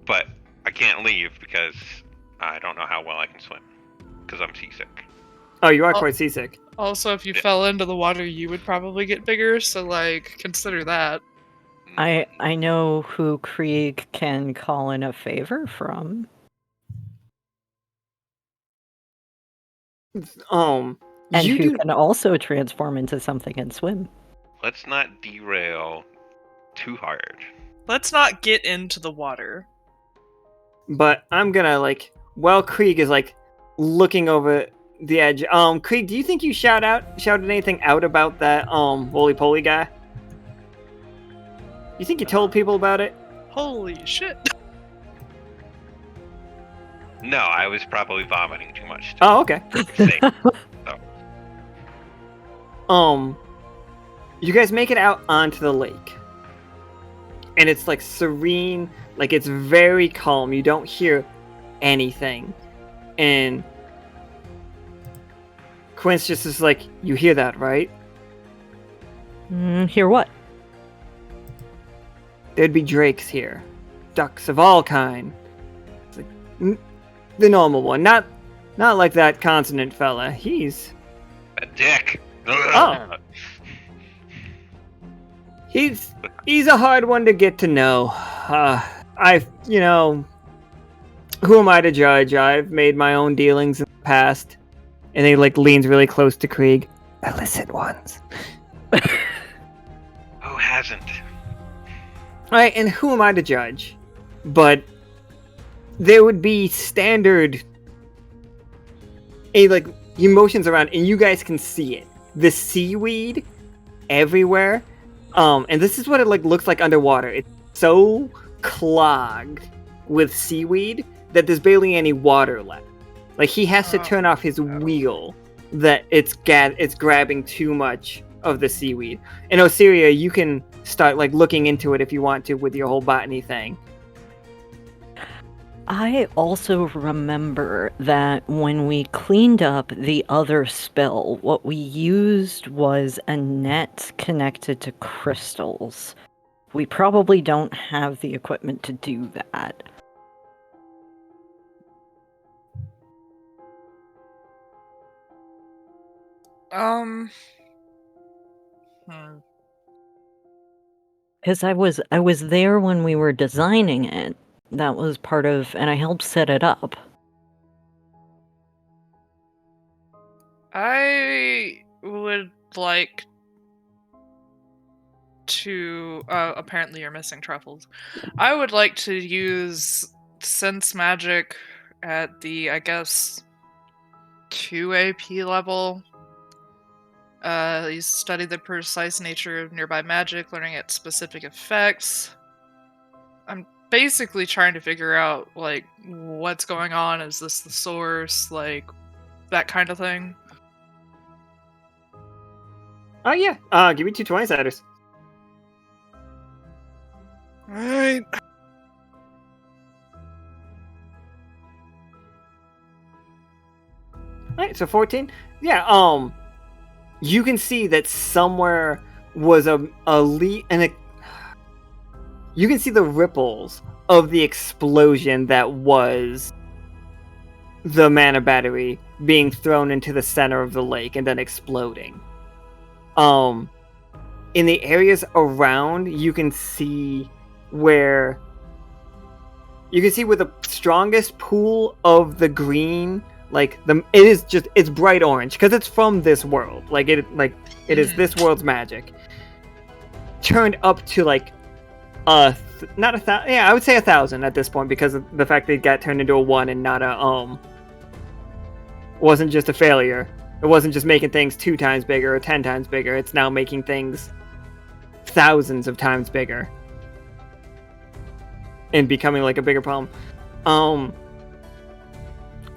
But I can't leave because I don't know how well I can swim. Because I'm seasick. Oh, you are Oh. quite seasick. Also, if you Yeah. fell into the water, you would probably get bigger, so, like, consider that. I know who Krieg can call in a favor from. And And you who do, can also transform into something and swim. Let's not derail too hard. Let's not get into the water. but I'm gonna while Krieg is looking over the edge. Krieg, do you think you shouted anything out about that roly-poly guy? You think you told people about it? Holy shit. No, I was probably vomiting too much. Oh, okay. Say. You guys make it out onto the lake. And it's serene, it's very calm. You don't hear anything. And Quince just is you hear that, right? Hear what? There'd be drakes here. Ducks of all kind. It's the normal one. Not like that consonant fella. He's A dick. Oh. He's a hard one to get to know. Who am I to judge? I've made my own dealings in the past. And he leans really close to Krieg. Illicit ones. Who hasn't? Alright, and who am I to judge? But there would be standard emotions around, and you guys can see it. The seaweed everywhere. And this is what it looks like underwater. It's so clogged with seaweed that there's barely any water left. He has to turn off his wheel that it's grabbing too much of the seaweed. And Osiria, you can start looking into it if you want to with your whole botany thing. I also remember that when we cleaned up the other spill, what we used was a net connected to crystals. We probably don't have the equipment to do that. Because I was there when we were designing it. That was part of, and I helped set it up. I would like to... apparently you're missing truffles. I would like to use sense magic at the, I guess, 2 AP level. You study the precise nature of nearby magic, learning its specific effects. I'm basically trying to figure out, what's going on. Is this the source? That kind of thing. Oh, yeah. Give me 2 20-siders. Alright. Alright, so 14. Yeah, you can see that somewhere was a leak, and you can see the ripples of the explosion that was the mana battery being thrown into the center of the lake and then exploding. In the areas around, you can see where the strongest pool of the green, it's bright orange because it's from this world. It is this world's magic turned up to not 1,000. Yeah, I would say 1,000 at this point because of the fact that it got turned into a 1 and not a wasn't just a failure. It wasn't just making things 2 times bigger or 10 times bigger. It's now making things thousands of times bigger and becoming a bigger problem.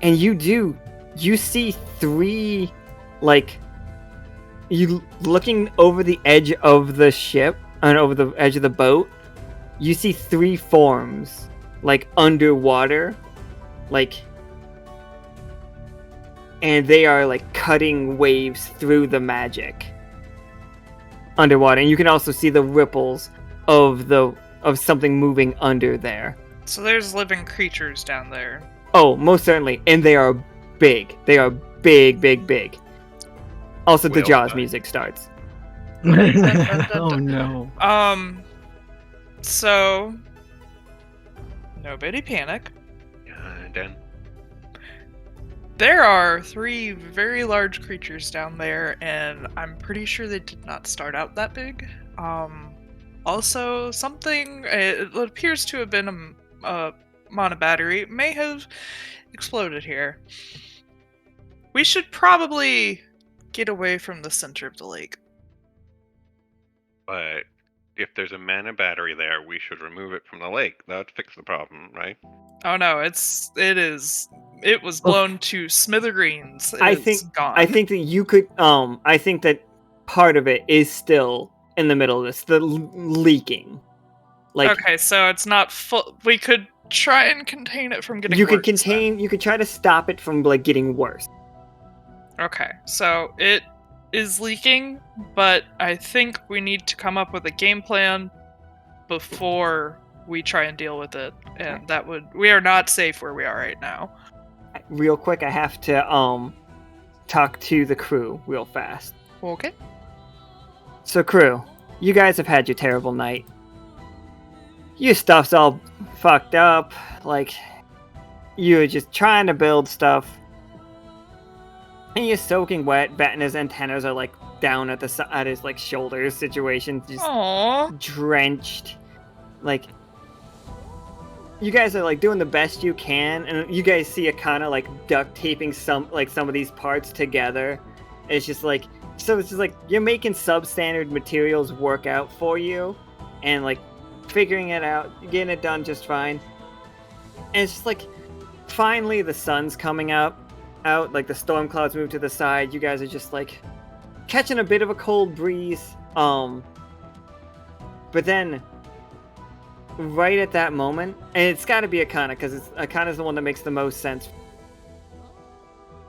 And you see 3, you looking over the edge of the ship and over the edge of the boat, you see 3 forms, underwater, and they are, cutting waves through the magic. underwater, and you can also see the ripples of something moving under there. So there's living creatures down there. Oh, most certainly, and they are big. They are big, big, big. Also, the Well Jaws done. music starts. Oh no. So nobody panic. Done. There are 3 very large creatures down there, and I'm pretty sure they did not start out that big. Also, something, it appears to have been a mono battery, may have exploded here. We should probably get away from the center of the lake. But if there's a mana battery there, we should remove it from the lake. That would fix the problem, right? Oh no, it was blown to smithereens. It's gone. I think that you could. I think that part of it is still in the middle of this, the leaking. Like, okay, so it's not full. We could try and contain it from getting you worse. could contain. You could try to stop it from like getting worse. Okay, so it is leaking, but I think we need to come up with a game plan before we try and deal with it. And we are not safe where we are right now. Real quick, I have to talk to the crew real fast. Okay. So crew, you guys have had your terrible night. Your stuff's all fucked up, like you're just trying to build stuff. And you're soaking wet, batting his antennas are like down at his like shoulders situation, just Aww. drenched. Like, you guys are like doing the best you can, and you guys see a kind of like duct taping some of these parts together. It's just like, so it's just like you're making substandard materials work out for you, and like figuring it out, getting it done just fine. And it's just like, finally the sun's coming out, like the storm clouds move to the side. You guys are just like catching a bit of a cold breeze. But then right at that moment, and it's got to be Akana, because Akana's the one that makes the most sense.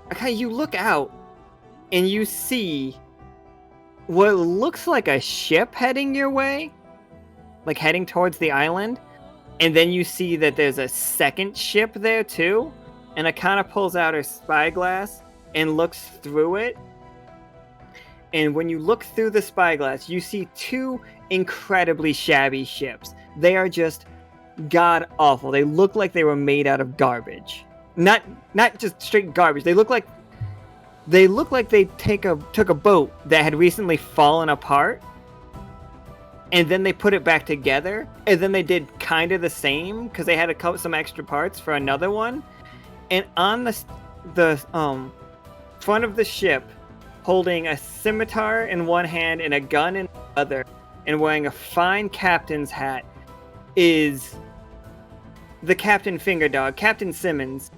Akana, you look out, and you see what looks like a ship heading your way, like heading towards the island, and then you see that there's a second ship there too, and Akana pulls out her spyglass and looks through it, and when you look through the spyglass, you see 2 incredibly shabby ships. They are just god awful. They look like they were made out of garbage. Not just straight garbage. They look like they took a boat that had recently fallen apart, and then they put it back together, and then they did kind of the same because they had some extra parts for another one. And on the front of the ship, holding a scimitar in one hand and a gun in the other, and wearing a fine captain's hat, is the Captain Finger Dog, Captain Simmons,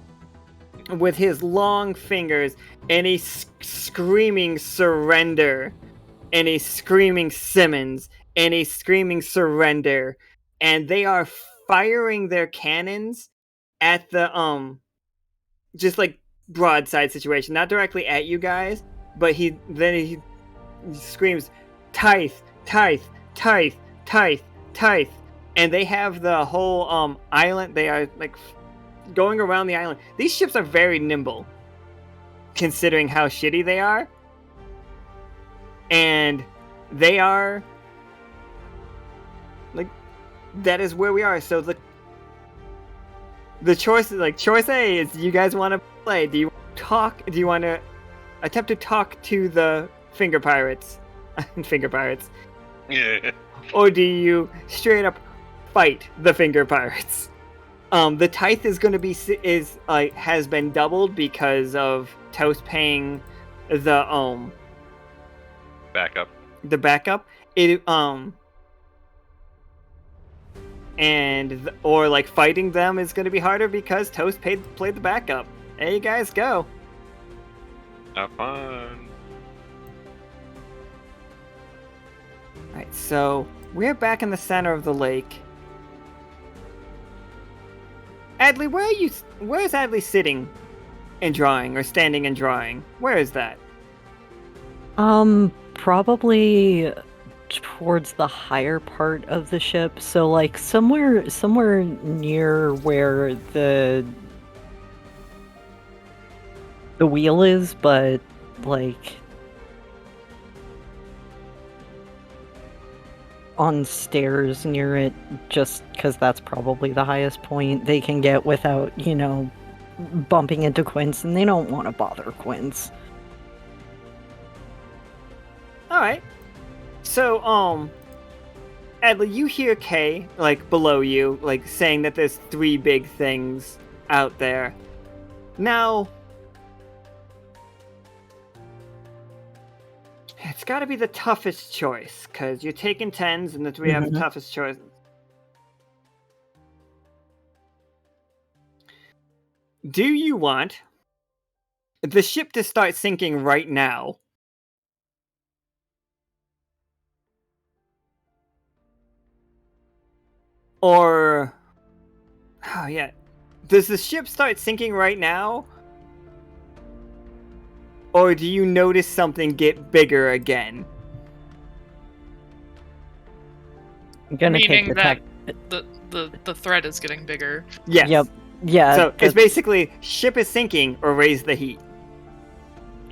with his long fingers and a screaming surrender, and a screaming Simmons, and a screaming surrender, and they are firing their cannons at the just like broadside situation, not directly at you guys, but he screams, "Tithe, tithe, tithe, tithe, tithe," and they have the whole island. They are like going around the island. These ships are very nimble, considering how shitty they are, and they are like, that is where we are. So the choice A is, you guys want to play? Do you talk? Do you want to attempt to talk to the finger pirates? Yeah. Or do you straight up fight the finger pirates? The tithe is going to be has been doubled because of Toast paying the Backup. the backup. Or like fighting them is going to be harder because Toast played the backup. There you guys go. Have fun. Alright, so we're back in the center of the lake. Adli, where is Adli sitting and drawing, or standing and drawing? Where is that? Probably towards the higher part of the ship, so like somewhere near where the wheel is, but like on stairs near it, just because that's probably the highest point they can get without, bumping into Quince, and they don't want to bother Quince. Alright. So, Adli, you hear Kay, like, below you, like, saying that there's 3 big things out there. Now, it's gotta be the toughest choice, because you're taking 10s, and the 3 have the toughest choices. Do you want the ship to start sinking right now? Or... Oh, yeah. Does the ship start sinking right now? Or do you notice something get bigger again? I'm gonna Meaning take the that tech. the threat is getting bigger. Yes. Yep. Yeah. So it's basically ship is sinking or raise the heat.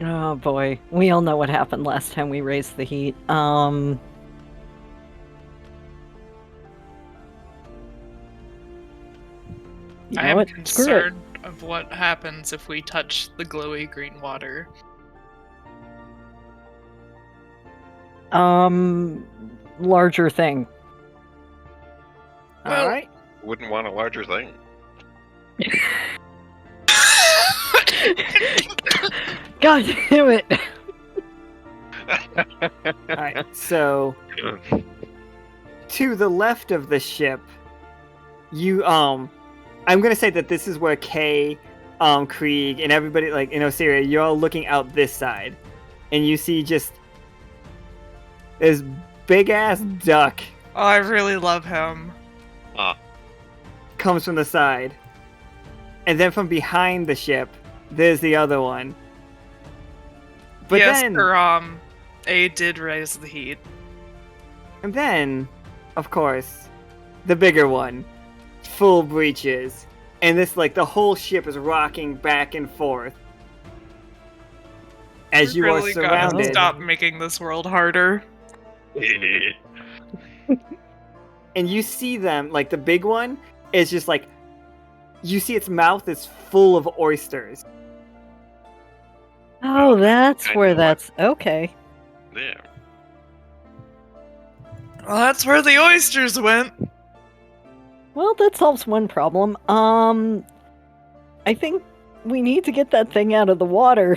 Oh boy, we all know what happened last time we raised the heat. I am concerned of what happens if we touch the glowy green water. Larger thing. Well- Alright. Wouldn't want a larger thing. God damn it! Alright, so to the left of the ship, you I'm gonna say that this is where Kay, Krieg, and everybody like in Osiria, you're all looking out this side. And you see just this big ass duck Oh, I really love him. comes from the side. And then from behind the ship, there's the other one. But yes, then A did raise the heat. And then, of course, the bigger one. Full breaches. And this, like, the whole ship is rocking back and forth. As you really are surrounded. gotta stop making this world harder. And you see them, like, the big one is just, like, you see its mouth is full of oysters. Oh, that's I where knew that's okay. Yeah. Well, that's where the oysters went. Well, that solves one problem. I think we need to get that thing out of the water.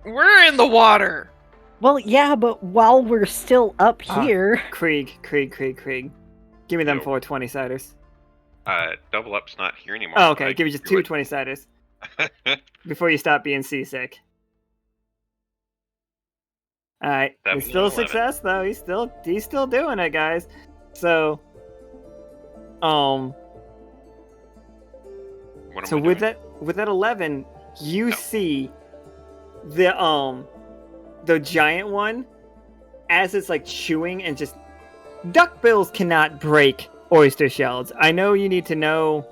We're in the water. Well, yeah, but while we're still up here, Krieg. Give me them Yo. 4 20-siders. Double Up's not here anymore. Oh, okay. I Give me just do 2 it. 20-siders. Before you stop being seasick. Alright. Seven It's still a and 11. success, though. He's still doing it, guys. So, What am so I with doing? that 11, you No. see the giant one as it's like chewing and just duckbills cannot break oyster shells. I know you need to know.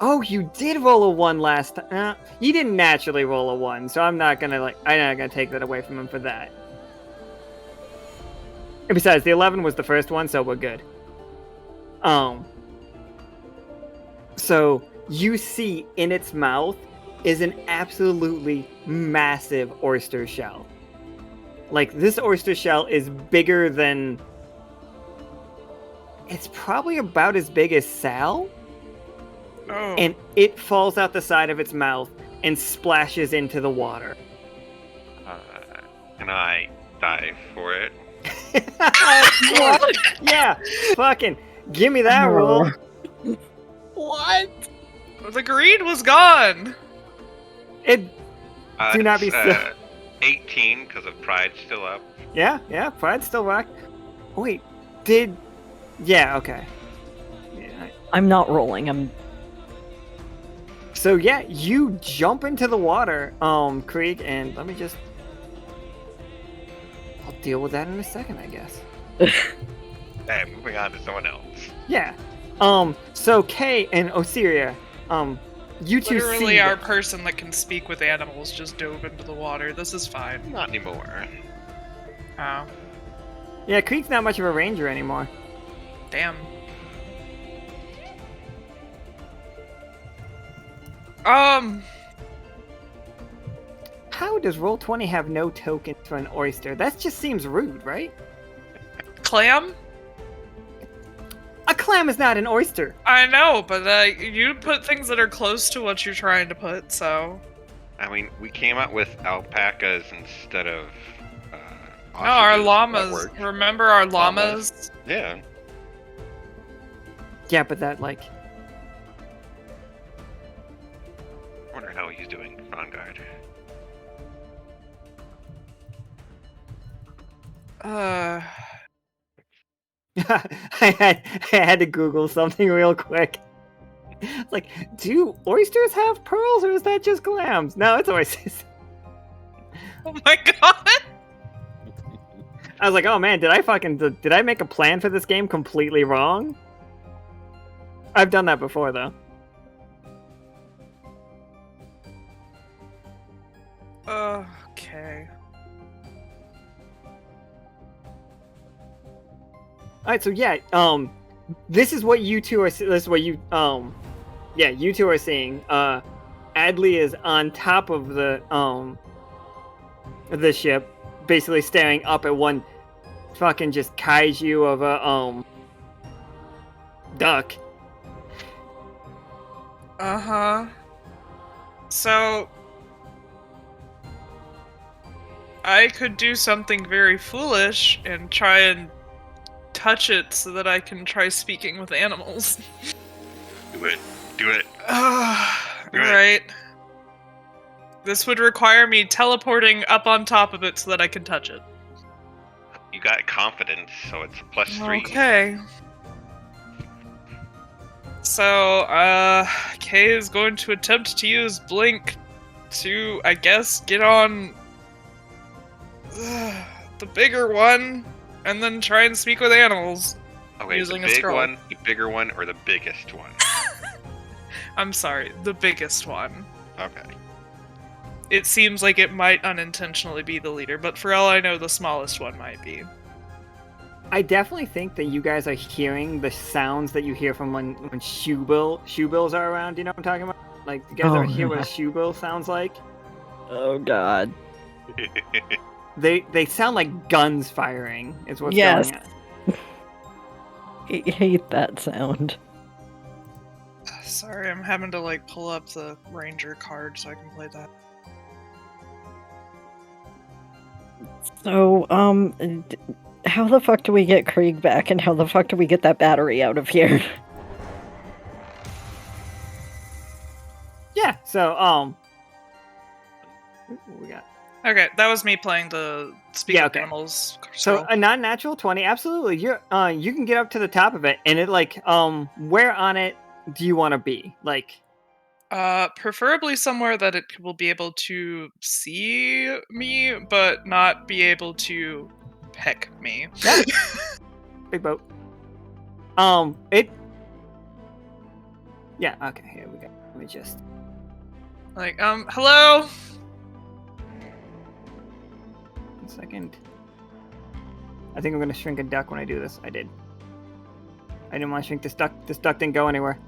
Oh, you did roll a 1 last time. You didn't naturally roll a 1, so I'm not gonna take that away from him for that. And besides, the 11 was the first one, so we're good. So you see in its mouth is an absolutely massive oyster shell. Like, this oyster shell is bigger than... It's probably about as big as Sal. Oh. And it falls out the side of its mouth and splashes into the water. Can I dive for it? What? Yeah, fucking give me that roll. What? The green was gone. It Do not be it's, 18 because of Pride's still up. yeah, Pride's still rock. Wait, did yeah, okay. Yeah, I'm not rolling. I'm So yeah, you jump into the water, Krieg, and let me just... I'll deal with that in a second, I guess. Hey, moving on to someone else. Yeah. So Kay and Osiria, you two Literally see our this. person that can speak with animals just dove into the water. This is fine. Not anymore. Oh, Yeah, Krieg's not much of a ranger anymore. damn. How does Roll20 have no tokens for an oyster? That just seems rude, right? Clam? A clam is not an oyster. I know, but you put things that are close to what you're trying to put, so... I mean, we came up with alpacas instead of. No, our ostriches. That llamas. worked. Remember our llamas? Yeah. Yeah, but that, like... I wonder how he's doing on guard. I had to Google something real quick. Like, do oysters have pearls, or is that just clams? No, it's oysters. Oh my god! I was like, oh man, did I make a plan for this game completely wrong? I've done that before, though. Okay. Alright, so yeah, this is what you two are, this is what you, yeah, you two are seeing. Adli is on top of the ship, basically staring up at one fucking just kaiju of a, duck. Uh-huh. So... I could do something very foolish and try and touch it so that I can try speaking with animals. Do it. Do it. Right. This would require me teleporting up on top of it so that I can touch it. You got confidence, so it's +3. Okay. So, Kay is going to attempt to use Blink to, I guess, get on the bigger one, and then try and speak with animals. Okay, using the a big scroll. one, the bigger one, or the biggest one? I'm sorry, the biggest one. Okay. It seems like it might unintentionally be the leader, but for all I know, the smallest one might be. I definitely think that you guys are hearing the sounds that you hear from when shoe bills are around. Do you know what I'm talking about? Like, you guys ever hear what a shoe bill sounds like? Oh god. They sound like guns firing. Is what's Yes. going on. I hate that sound. Sorry, I'm having to like pull up the ranger card so I can play that. So, how the fuck do we get Krieg back, and how the fuck do we get that battery out of here? Yeah. So what we got. Okay, that was me playing the speak Yeah, with okay. animals. So scroll. a non-natural 20, absolutely. You can get up to the top of it, and it like where on it do you want to be? Like, Preferably somewhere that it will be able to see me, but not be able to peck me. yeah, big boat. It. Yeah. Okay. Here we go. Let me just. Like, hello? 1 second. I think I'm gonna shrink a duck when I do this. I did. I didn't want to shrink this duck. This duck didn't go anywhere.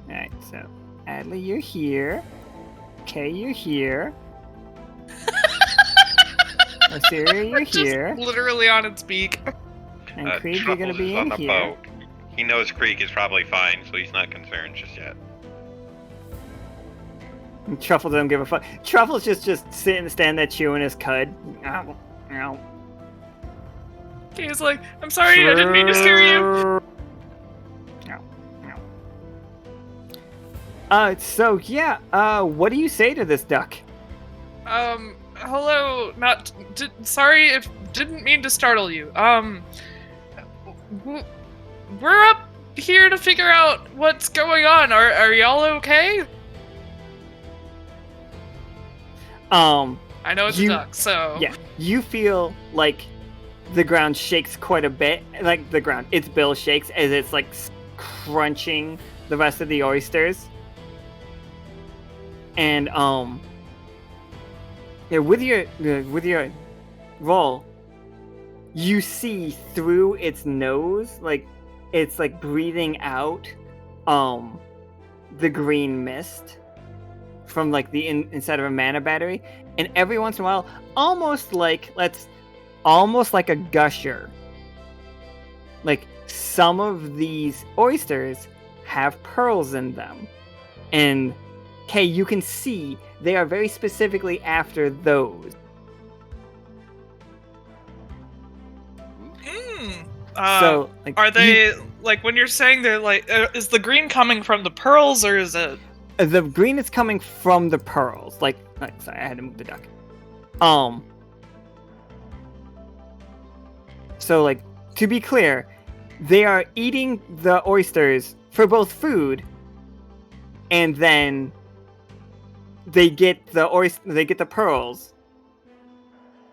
Alright, so Adli, you're here. Kay, you're here. Osiria, you're Just here. literally on its beak. And Krieg, you're gonna Truffles be is on in the here. boat. He knows Krieg is probably fine, so he's not concerned just yet. And Truffle doesn't give a fuck. Truffle's just sitting, standing there chewing his cud. Ow, ow. He's like, I'm sorry, I didn't mean to scare you. So yeah, what do you say to this duck? Hello, sorry if didn't mean to startle you. We're up here to figure out what's going on. Are y'all okay? I know it's a duck, so... Yeah, you feel like the ground shakes quite a bit. Like, its bill shakes as it's, like, crunching the rest of the oysters. And, yeah, with your roll, you see through its nose, like, it's, like, breathing out, the green mist from, like, the inside of a mana battery. And every once in a while, almost like a gusher. Like, some of these oysters have pearls in them. And, okay, you can see they are very specifically after those. So, like, are they, like, when you're saying they're, like, is the green coming from the pearls, or is it... The green is coming from the pearls. Like, sorry, I had to move the duck. So, like, to be clear, they are eating the oysters for both food, and then they get the pearls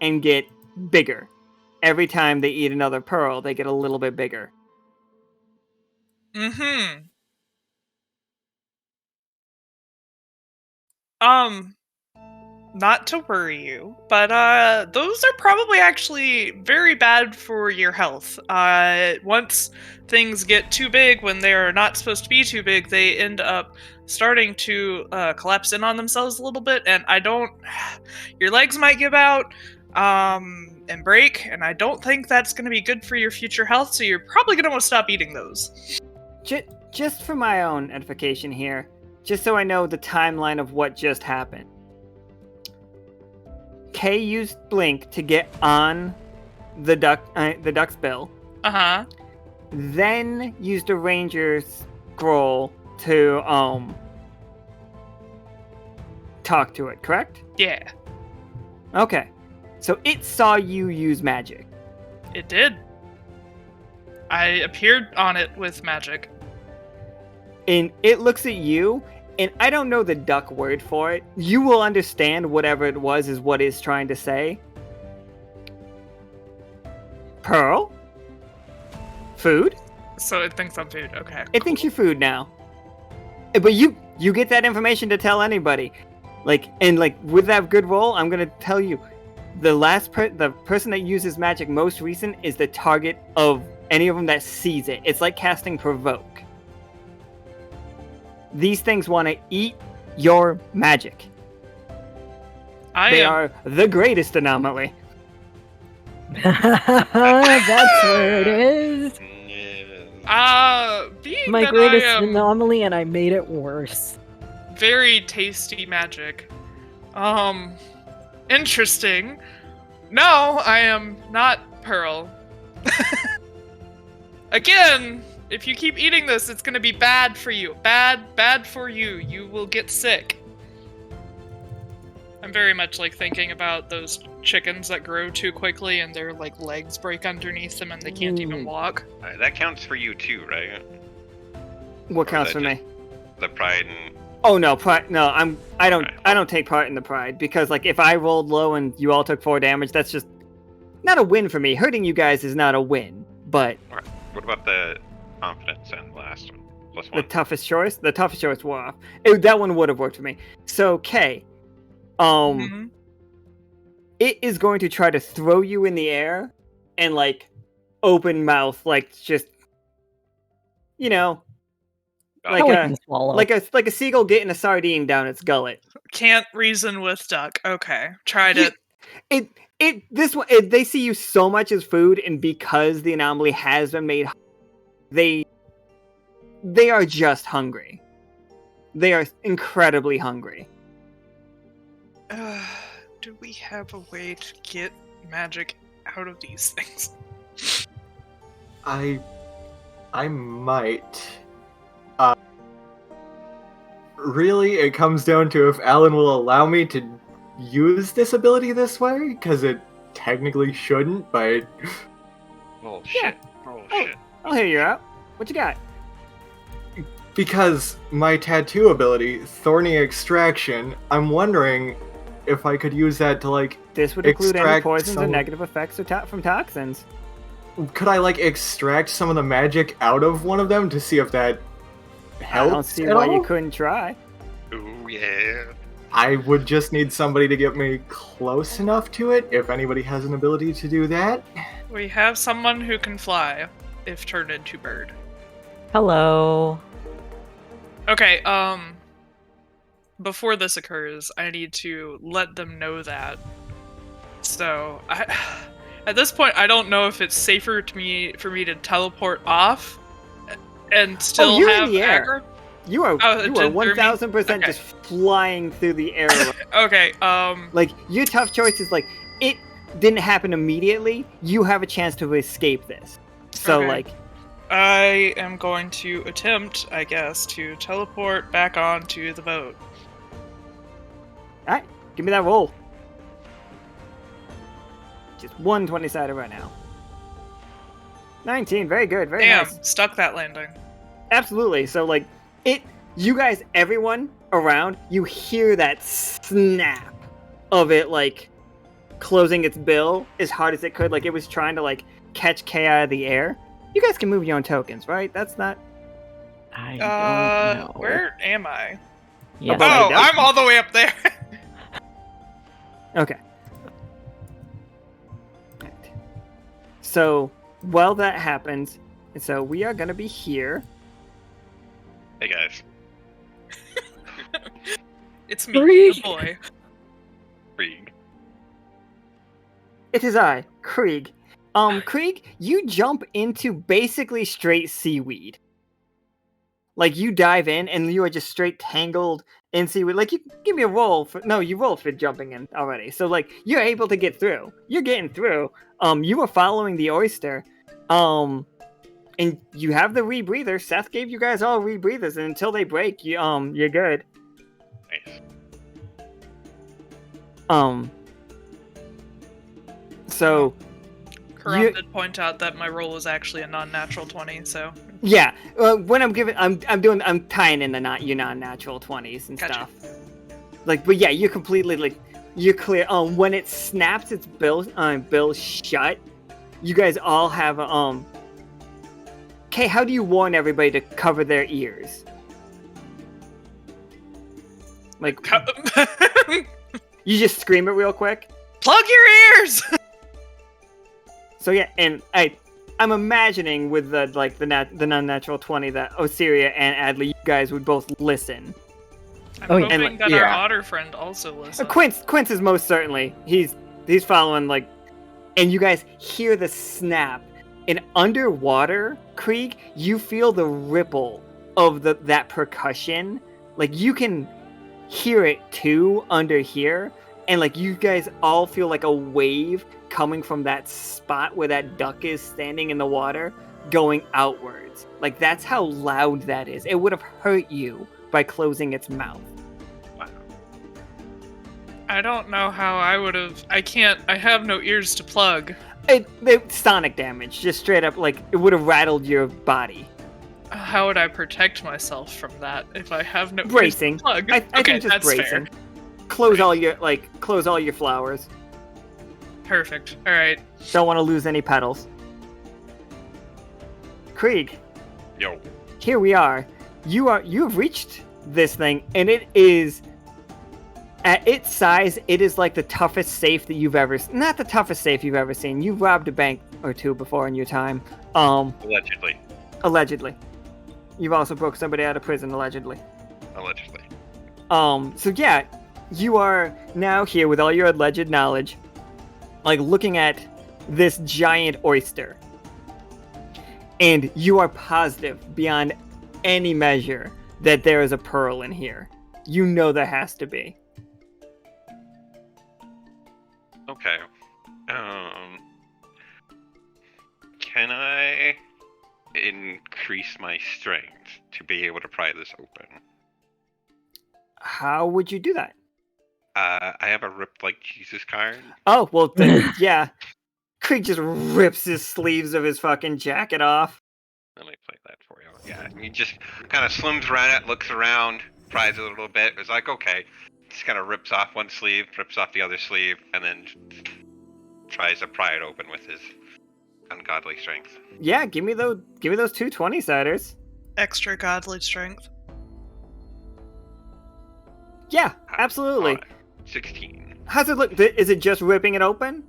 and get bigger. Every time they eat another pearl, they get a little bit bigger. Mm-hmm. Not to worry you, but those are probably actually very bad for your health. Once things get too big, when they're not supposed to be too big, they end up starting to collapse in on themselves a little bit, and your legs might give out, and break, and I don't think that's going to be good for your future health, so you're probably going to want to stop eating those. Just for my own edification here, just so I know the timeline of what just happened. Kay used Blink to get on the duck's bill. Uh-huh. Then used a ranger scroll to talk to it, correct? Yeah. Okay. So it saw you use magic. It did. I appeared on it with magic. And it looks at you, and I don't know the duck word for it. You will understand whatever it was is what it's trying to say. Pearl? Food? So it thinks I'm food, okay. It thinks you're food now. But you get that information to tell anybody. With that good roll, I'm gonna tell you, the person that uses magic most recent is the target of any of them that sees it. It's like casting Provoke. These things want to eat your magic. They are the greatest anomaly. That's where it is. Being My that greatest I am anomaly, and I made it worse. very tasty magic. Interesting. No, I am not Pearl. Again, if you keep eating this, it's gonna be bad for you. Bad for you. You will get sick. I'm very much like thinking about those chickens that grow too quickly and their like legs break underneath them and they can't even walk. That counts for you too, right? What counts for me? The pride and... Oh no, pride. No, I don't take part in the pride because like if I rolled low and you all took 4 damage, that's just not a win for me. Hurting you guys is not a win, but. All right. What about the confidence and last one? +1. The toughest choice. The toughest choice wore off. That one would have worked for me. So Kay, it is going to try to throw you in the air and like open mouth, like just like a seagull getting a sardine down its gullet. Can't reason with duck. Okay, tried it. They see you so much as food, and because the anomaly has been made, they are just hungry. They are incredibly hungry. Do we have a way to get magic out of these things? I might. Really, it comes down to if Alan will allow me to use this ability this way, because it technically shouldn't, but... Oh, shit. I'll hear you out. What you got? Because my tattoo ability, Thorny Extraction, I'm wondering if I could use that to, like, This would include any extract poisons or some- negative effects from toxins. Could I, like, extract some of the magic out of one of them to see if that helps I don't see at why all? you couldn't try. Ooh, yeah. I would just need somebody to get me close enough to it, if anybody has an ability to do that. We have someone who can fly, if turned into bird. Hello. Okay, before this occurs, I need to let them know that. So, at this point, I don't know if it's safer for me to teleport off and still you're in have the air. aggro. You are Oh, it you are didn't through me? 1000% Okay. just flying through the air. Okay, Like, your tough choice is, like, it didn't happen immediately. You have a chance to escape this. So, Okay. like, I am going to attempt, I guess, to teleport back onto the boat. alright, give me that roll. Just one 20-sided right now. 19, very good, very Damn, nice. stuck that landing. Absolutely. So, like, you guys, everyone around, you hear that snap of it, like, closing its bill as hard as it could. Like, it was trying to, like, catch K out of the air. You guys can move your own tokens, right? That's not... I don't know. Where am I? Yeah. Above Oh, you down. I'm all the way up there. Okay. Right. So, while that happens, so we are going to be here. Hey guys, It's me, Krieg. the boy. Krieg. It is I, Krieg. Krieg, you jump into basically straight seaweed. Like, you dive in and you are just straight tangled in seaweed. Like, you give me a roll for... No, you rolled for jumping in already. So, like, you're able to get through. You're getting through. You were following the oyster. And you have the rebreather. Seth gave you guys all rebreathers, and until they break, you're good. Nice. So... Karam You- did point out that my roll was actually a non-natural 20, so... Yeah, when I'm tying in the your non-natural 20s and Gotcha. stuff. Like, but yeah, you're completely, like, you're clear. When it snaps its bill shut, you guys all have, okay, how do you warn everybody to cover their ears? Like, you just scream it real quick? Plug your ears! So yeah, and I'm imagining with the non-natural 20 that Osiria and Adli, you guys would both listen. I'm Oh, yeah. hoping And, that yeah. our otter friend also listens. Quince is most certainly. He's following, like, and you guys hear the snap. And underwater, Krieg, you feel the ripple of that percussion. Like, you can hear it too under here. And, like, you guys all feel like a wave coming from that spot where that duck is standing in the water, going outwards. Like, that's how loud that is. It would have hurt you by closing its mouth. Wow. I don't know how I would have... I have no ears to plug. Sonic damage, just straight up, like, it would have rattled your body. How would I protect myself from that if I have no Bracing. ears to plug? I Okay, think just that's bracing. fair. Close all your flowers. Perfect. Alright. Don't want to lose any petals. Krieg, Yo. here we are. You've reached this thing, and it is at its size. It is like the toughest safe that you've ever. Not the toughest safe you've ever seen. You've robbed a bank or two before in your time. Allegedly. Allegedly. You've also broke somebody out of prison, allegedly. Allegedly. So yeah, you are now here with all your alleged knowledge, like looking at this giant oyster. And you are positive beyond any measure that there is a pearl in here. You know there has to be. Okay. Can I increase my strength to be able to pry this open? How would you do that? I have a rip like Jesus card. Oh, well, then, yeah. Krieg just rips his sleeves of his fucking jacket off. Let me play that for you. Yeah, he just kind of slims around it, looks around, pries it a little bit. It's like, okay. Just kind of rips off one sleeve, rips off the other sleeve, and then tries to pry it open with his ungodly strength. Yeah, give me those 2 20-siders. Extra godly strength. Yeah, absolutely. 16. How's it look? Is it just ripping it open?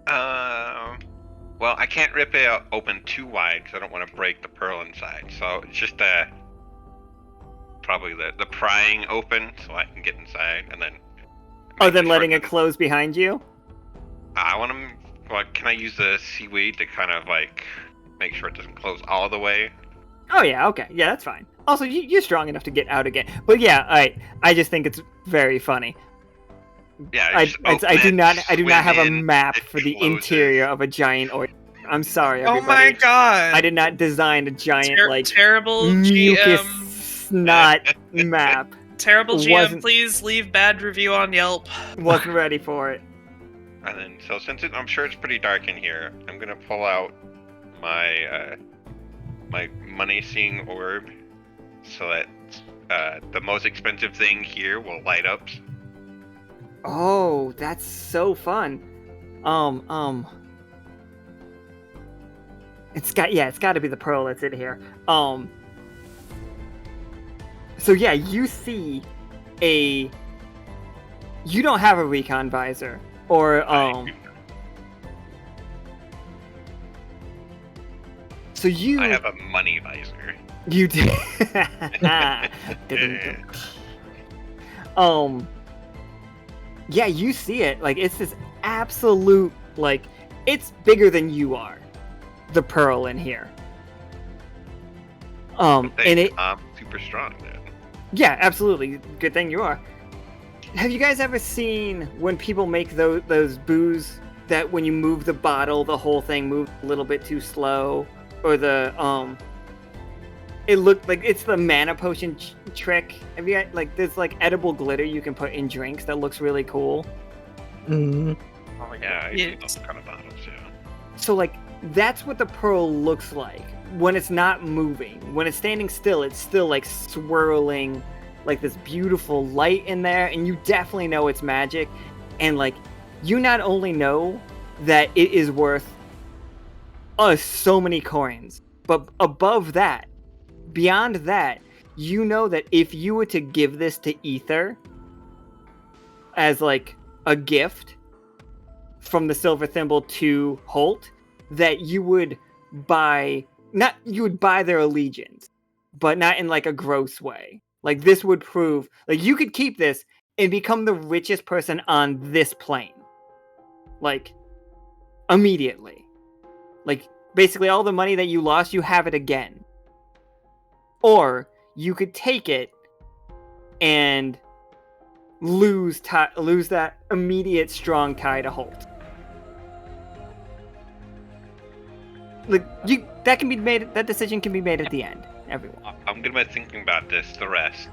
Well, I can't rip it open too wide because I don't want to break the pearl inside. So it's just probably the prying open so I can get inside, and then. Then letting it close behind you. I want to. Well, can I use the seaweed to kind of like make sure it doesn't close all the way? Oh yeah, okay, yeah, that's fine. Also, you're strong enough to get out again. But yeah, I just think it's very funny. Yeah, I do not have a map for the closes. interior of a giant oyster. I'm sorry, Oh everybody. my god! I did not design a giant terrible mucus GM. snot map. Terrible GM. Wasn't- Please leave bad review on Yelp. Wasn't ready for it. And then, so since I'm sure it's pretty dark in here, I'm gonna pull out my my money-seeing orb, so that the most expensive thing here will light up. Oh, that's so fun. It's got to be the pearl that's in here. So yeah, you see you don't have a recon visor, or so you. I have a money visor. You do. Yeah, you see it. Like, it's this absolute, like, it's bigger than you are. The pearl in here. And it. I'm super strong then. Yeah, absolutely. Good thing you are. Have you guys ever seen when people make those booze that when you move the bottle, the whole thing moves a little bit too slow, or the it looked like it's the mana potion trick. Have you got, like, there's like edible glitter you can put in drinks that looks really cool. Mm-hmm. Oh yeah, I see those kind of bottles, yeah. So like that's what the pearl looks like when it's not moving. When it's standing still, it's still like swirling, like this beautiful light in there, and you definitely know it's magic. And like you not only know that it is worth so many coins, but above that, beyond that, you know that if you were to give this to Ether as like a gift from the Silver Thimble to Holt, that you would buy their allegiance, but not in like a gross way. Like this would prove, like you could keep this and become the richest person on this plane. Like immediately. Like basically all the money that you lost, you have it again. Or you could take it and lose that immediate strong tie to Holt. Like that decision can be made at the end. Everyone. I'm gonna be thinking about this the rest,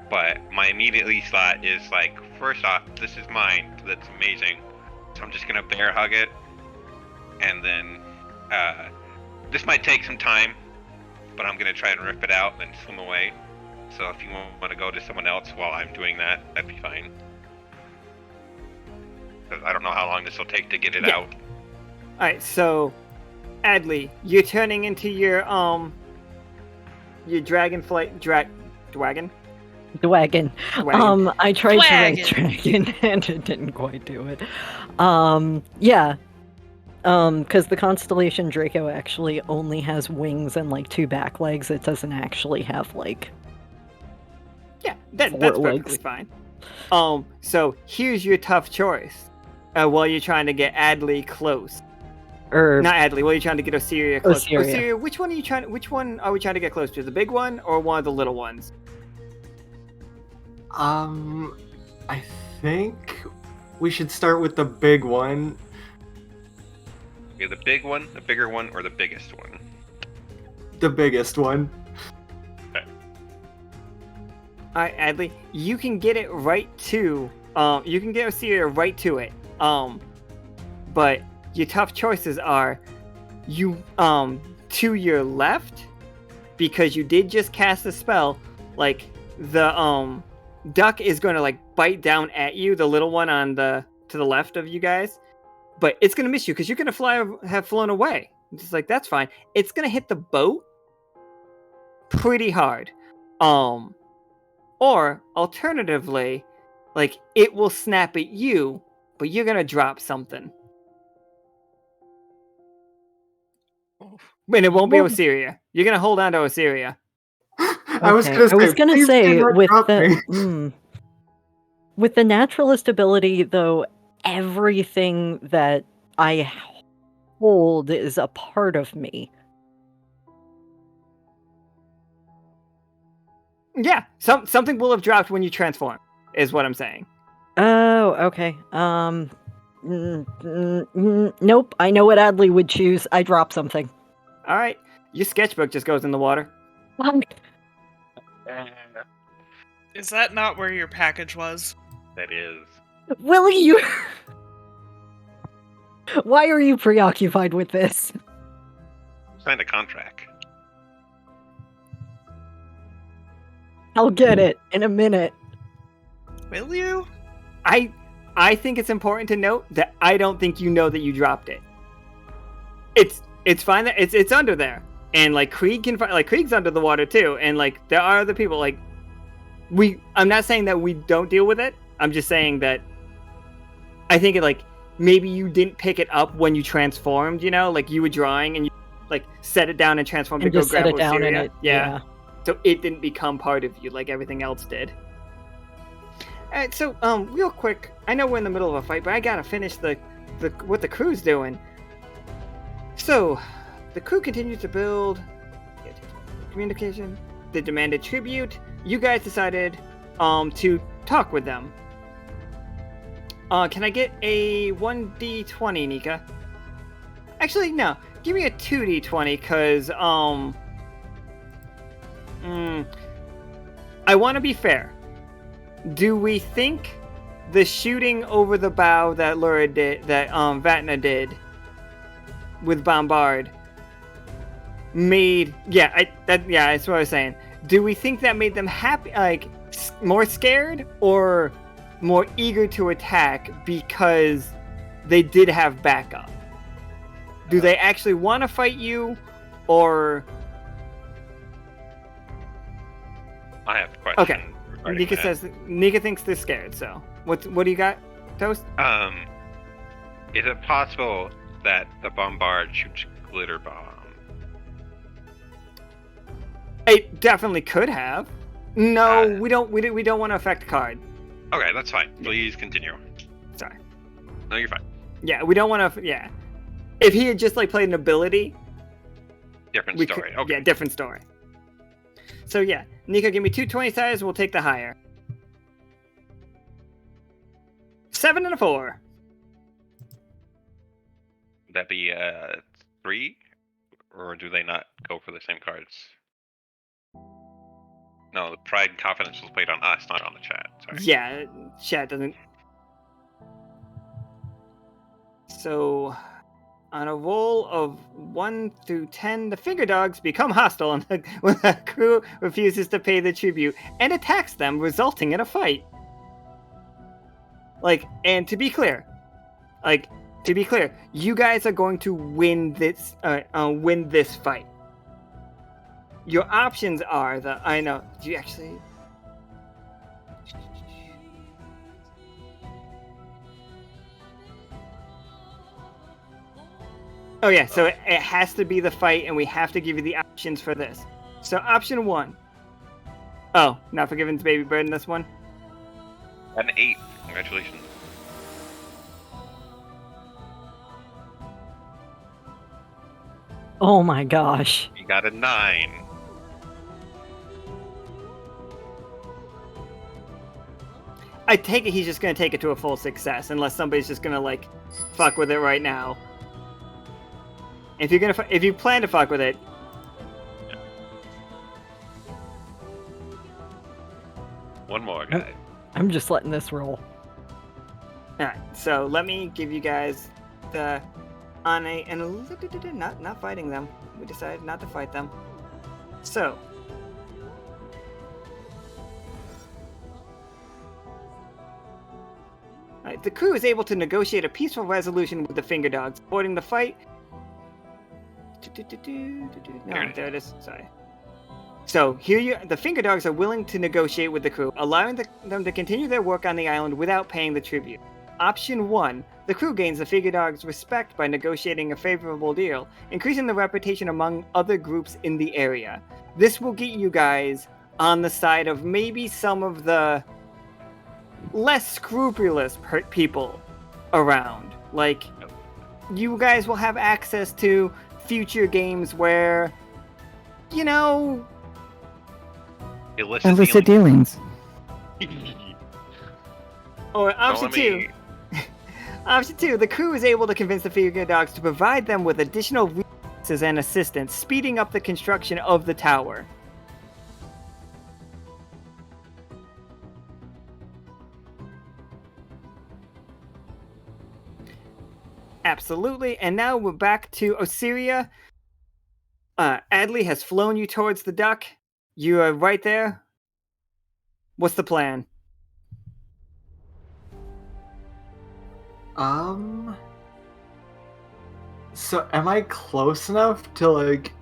but my immediate thought is like, first off, this is mine. That's amazing. So I'm just gonna bear hug it, and then this might take some time, but I'm gonna try and rip it out and swim away. So if you want to go to someone else while I'm doing that, that'd be fine. Because I don't know how long this will take to get it out. All right, so Adli, you're turning into your dragonflight dragon. Dwagon. Dwagon. I tried to write dragon and it didn't quite do it. Yeah. Because the constellation Draco actually only has wings and like 2 back legs. It doesn't actually have like. Yeah, that's 4 perfectly legs. fine. So here's your tough choice. While you're trying to get Adli close. Not Adli. While you're trying to get Osiria close. Osiria. Which one are we trying to get close to? The big one or one of the little ones? I think we should start with the big one. Okay, the big one, the bigger one, or the biggest one? The biggest one. Alright, Adli, you can get it right to you can get Osiria right to it. But your tough choices are you to your left, because you did just cast a spell, like the duck is going to like bite down at you, the little one on to the left of you guys, but it's going to miss you because you're going to have flown away. It's just like, that's fine. It's going to hit the boat pretty hard. Or alternatively, like it will snap at you, but you're going to drop something. And it won't be Osiria. You're going to hold on to Osiria. I was gonna say with drop me. with the naturalist ability, though, everything that I hold is a part of me. Yeah, something will have dropped when you transform, is what I'm saying. Oh, okay. Nope. I know what Adli would choose. I drop something. All right, your sketchbook just goes in the water. Is that not where your package was? That is. Willie, you. Why are you preoccupied with this? Signed a contract. I'll get it in a minute. Will you? I think it's important to note that I don't think you know that you dropped it. It's fine that it's under there, and like Krieg can find, like Krieg's under the water too, and like there are other people. Like I'm not saying that we don't deal with it. I'm just saying that I think it like maybe you didn't pick it up when you transformed. You know, like you were drawing and you like set it down and transformed And to go just grab set it down Osiria. and it, Yeah. So it didn't become part of you like everything else did. Alright, so real quick, I know we're in the middle of a fight, but I gotta finish the what the crew's doing. So the crew continues to build communication. They demanded tribute. You guys decided to talk with them. Can I get a 1d20, Nika? Actually, no. Give me a 2d20, because I want to be fair. Do we think the shooting over the bow that Lura did, that Vatna did with Bombard made? Yeah, that's what I was saying. Do we think that made them happy, like more scared, or more eager to attack because they did have backup? Do they actually want to fight you, or? I have a question. Okay. Nika says Nika thinks they're scared. So what do you got, Toast? Is it possible that the Bombard shoots glitter bomb? It definitely could have. No, Uh, we don't want to affect card. Okay, that's fine. Please continue. Sorry. No, you're fine. Yeah, we don't want to. Yeah, if he had just like played an ability, Different we story. could, Okay. yeah, different story. So yeah, Nika, give me 2 20 sides. We'll take the higher. 7 and a 4. Would that be 3, or do they not go for the same cards? No, the Pride and Confidence was played on us, not on the chat. Sorry. Yeah, chat doesn't. So, on a roll of 1 through 10, the finger dogs become hostile when the crew refuses to pay the tribute and attacks them, resulting in a fight. And to be clear, you guys are going to win this fight. Your options are I know. Do you actually? Oh yeah, so it has to be the fight, and we have to give you the options for this. So option 1. Oh, not forgiven's baby bird in this one. An 8. Congratulations. Oh my gosh. You got a 9. I take it he's just gonna take it to a full success, unless somebody's just gonna like fuck with it right now. If you plan to fuck with it. One more, guys. I'm just letting this roll. Alright, so let me give you guys the on not fighting them. We decided not to fight them. So. Alright, the crew is able to negotiate a peaceful resolution with the Finger Dogs, avoiding the fight. No, there it is. Sorry. So here, the Finger Dogs are willing to negotiate with the crew, allowing them to continue their work on the island without paying the tribute. Option 1. The crew gains the Finger Dogs' respect by negotiating a favorable deal, increasing the reputation among other groups in the area. This will get you guys on the side of maybe some of the less scrupulous people around. Like, you guys will have access to future games where, you know... illicit dealings. Or option 2. Option 2, the crew is able to convince the Finger Dogs to provide them with additional resources and assistance, speeding up the construction of the tower. Absolutely, and now we're back to Osiria. Adli has flown you towards the duck. You are right there. What's the plan? So am I close enough to, like,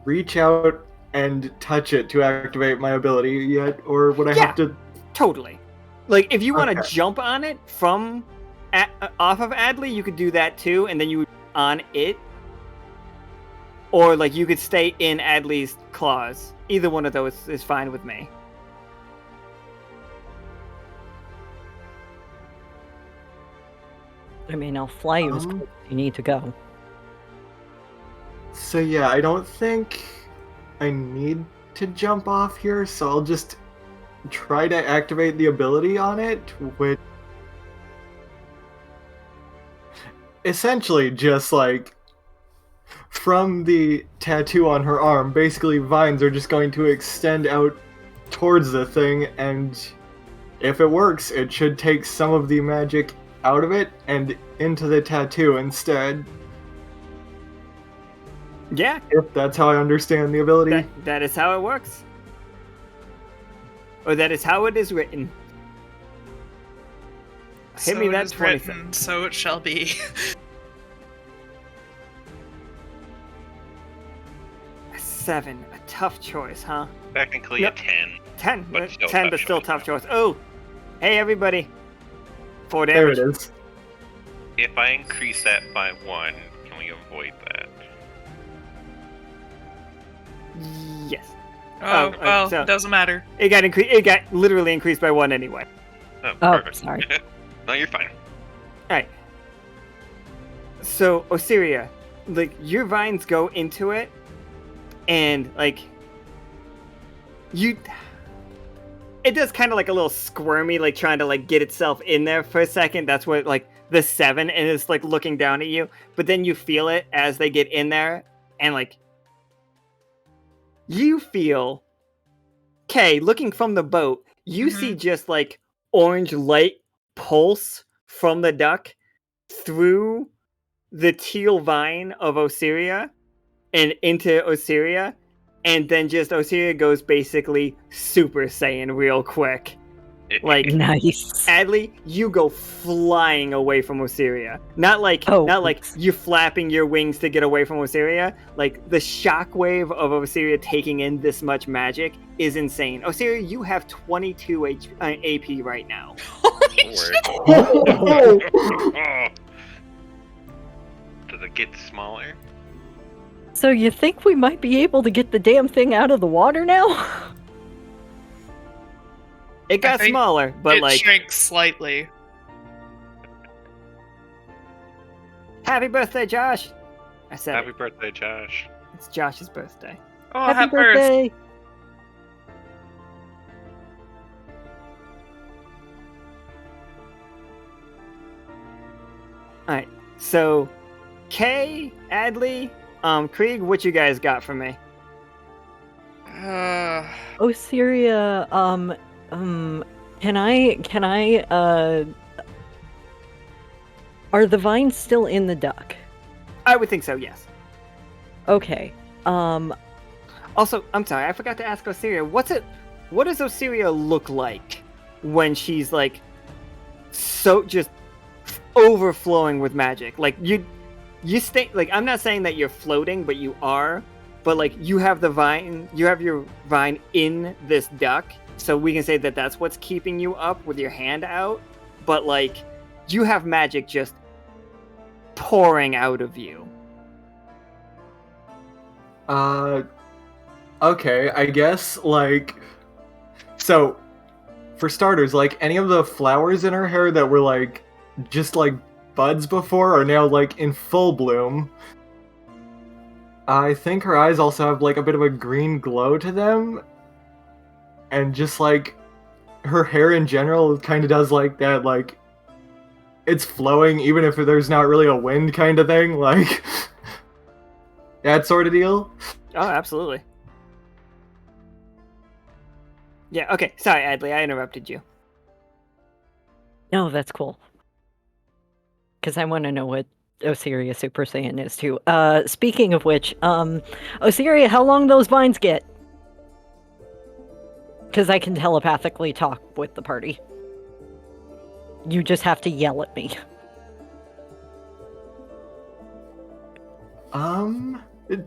reach out and touch it to activate my ability yet? Or would I have to... Totally. Like, if you want to Okay. jump on it from... off of Adli, you could do that too, and then you would on it. Or, like, you could stay in Adli's claws. Either one of those is fine with me. I mean, I'll fly you as close as you need to go. So yeah, I don't think I need to jump off here, so I'll just try to activate the ability on it, which... essentially just, like, from the tattoo on her arm, basically vines are just going to extend out towards the thing, and if it works, it should take some of the magic out of it and into the tattoo instead. Yeah, If that's how I understand the ability. that is how it works. Or that is how it is written. Hit me So it that is 27. written, so it shall be. A 7, a tough choice, huh? Technically Yep. a 10. 10, But still 10, tough but still choice. tough choice. Oh, hey everybody. 4 There damage. it is. If I increase that by 1, can we avoid that? Yes. Oh, well, so- doesn't matter. It got It got literally increased by 1 anyway. Oh, Oh, perfect. sorry. No, you're fine. Alright. So, Osiria, like, your vines go into it, and, like, it does kind of like a little squirmy, like, trying to, like, get itself in there for a second. That's what, like, the 7, and it's, like, looking down at you. But then you feel it as they get in there, and, like, you feel... Okay, looking from the boat, you see just, like, orange light pulse from the duck through the teal vine of Osiria and into Osiria, and then just Osiria goes basically Super Saiyan real quick. Like, Nice. Adli, you go flying away from Osiria. Not like you flapping your wings to get away from Osiria. Like, the shockwave of Osiria taking in this much magic is insane. Osiria, you have 22 AP right now. Holy shit! Oh. Does it get smaller? So you think we might be able to get the damn thing out of the water now? It got think smaller, but it like, shrinks slightly. happy birthday, Josh! I said Happy it. birthday, Josh. It's Josh's birthday. Oh, Happy birth. birthday! Alright, so Kay, Adli, Krieg, what you guys got for me? Osiria, can I, are the vines still in the duck? I would think so, yes. Okay. Also, I'm sorry, I forgot to ask Osiria, what does Osiria look like when she's like so just overflowing with magic? Like you stay, like, I'm not saying that you're floating, but you are, but like you have your vine in this duck, so we can say that that's what's keeping you up with your hand out, but like you have magic just pouring out of you. Okay, I guess, like, so, for starters, like, any of the flowers in her hair that were, like, just, like, buds before are now, like, in full bloom. I think her eyes also have, like, a bit of a green glow to them, and just, like, her hair in general kind of does, like, that, like, it's flowing even if there's not really a wind kind of thing, like, that sort of deal. Oh, absolutely. Yeah, okay. Sorry, Adli, I interrupted you. No, that's cool. Because I want to know what Osiria Super Saiyan is too. Speaking of which, Osiria, how long those vines get? Because I can telepathically talk with the party. You just have to yell at me.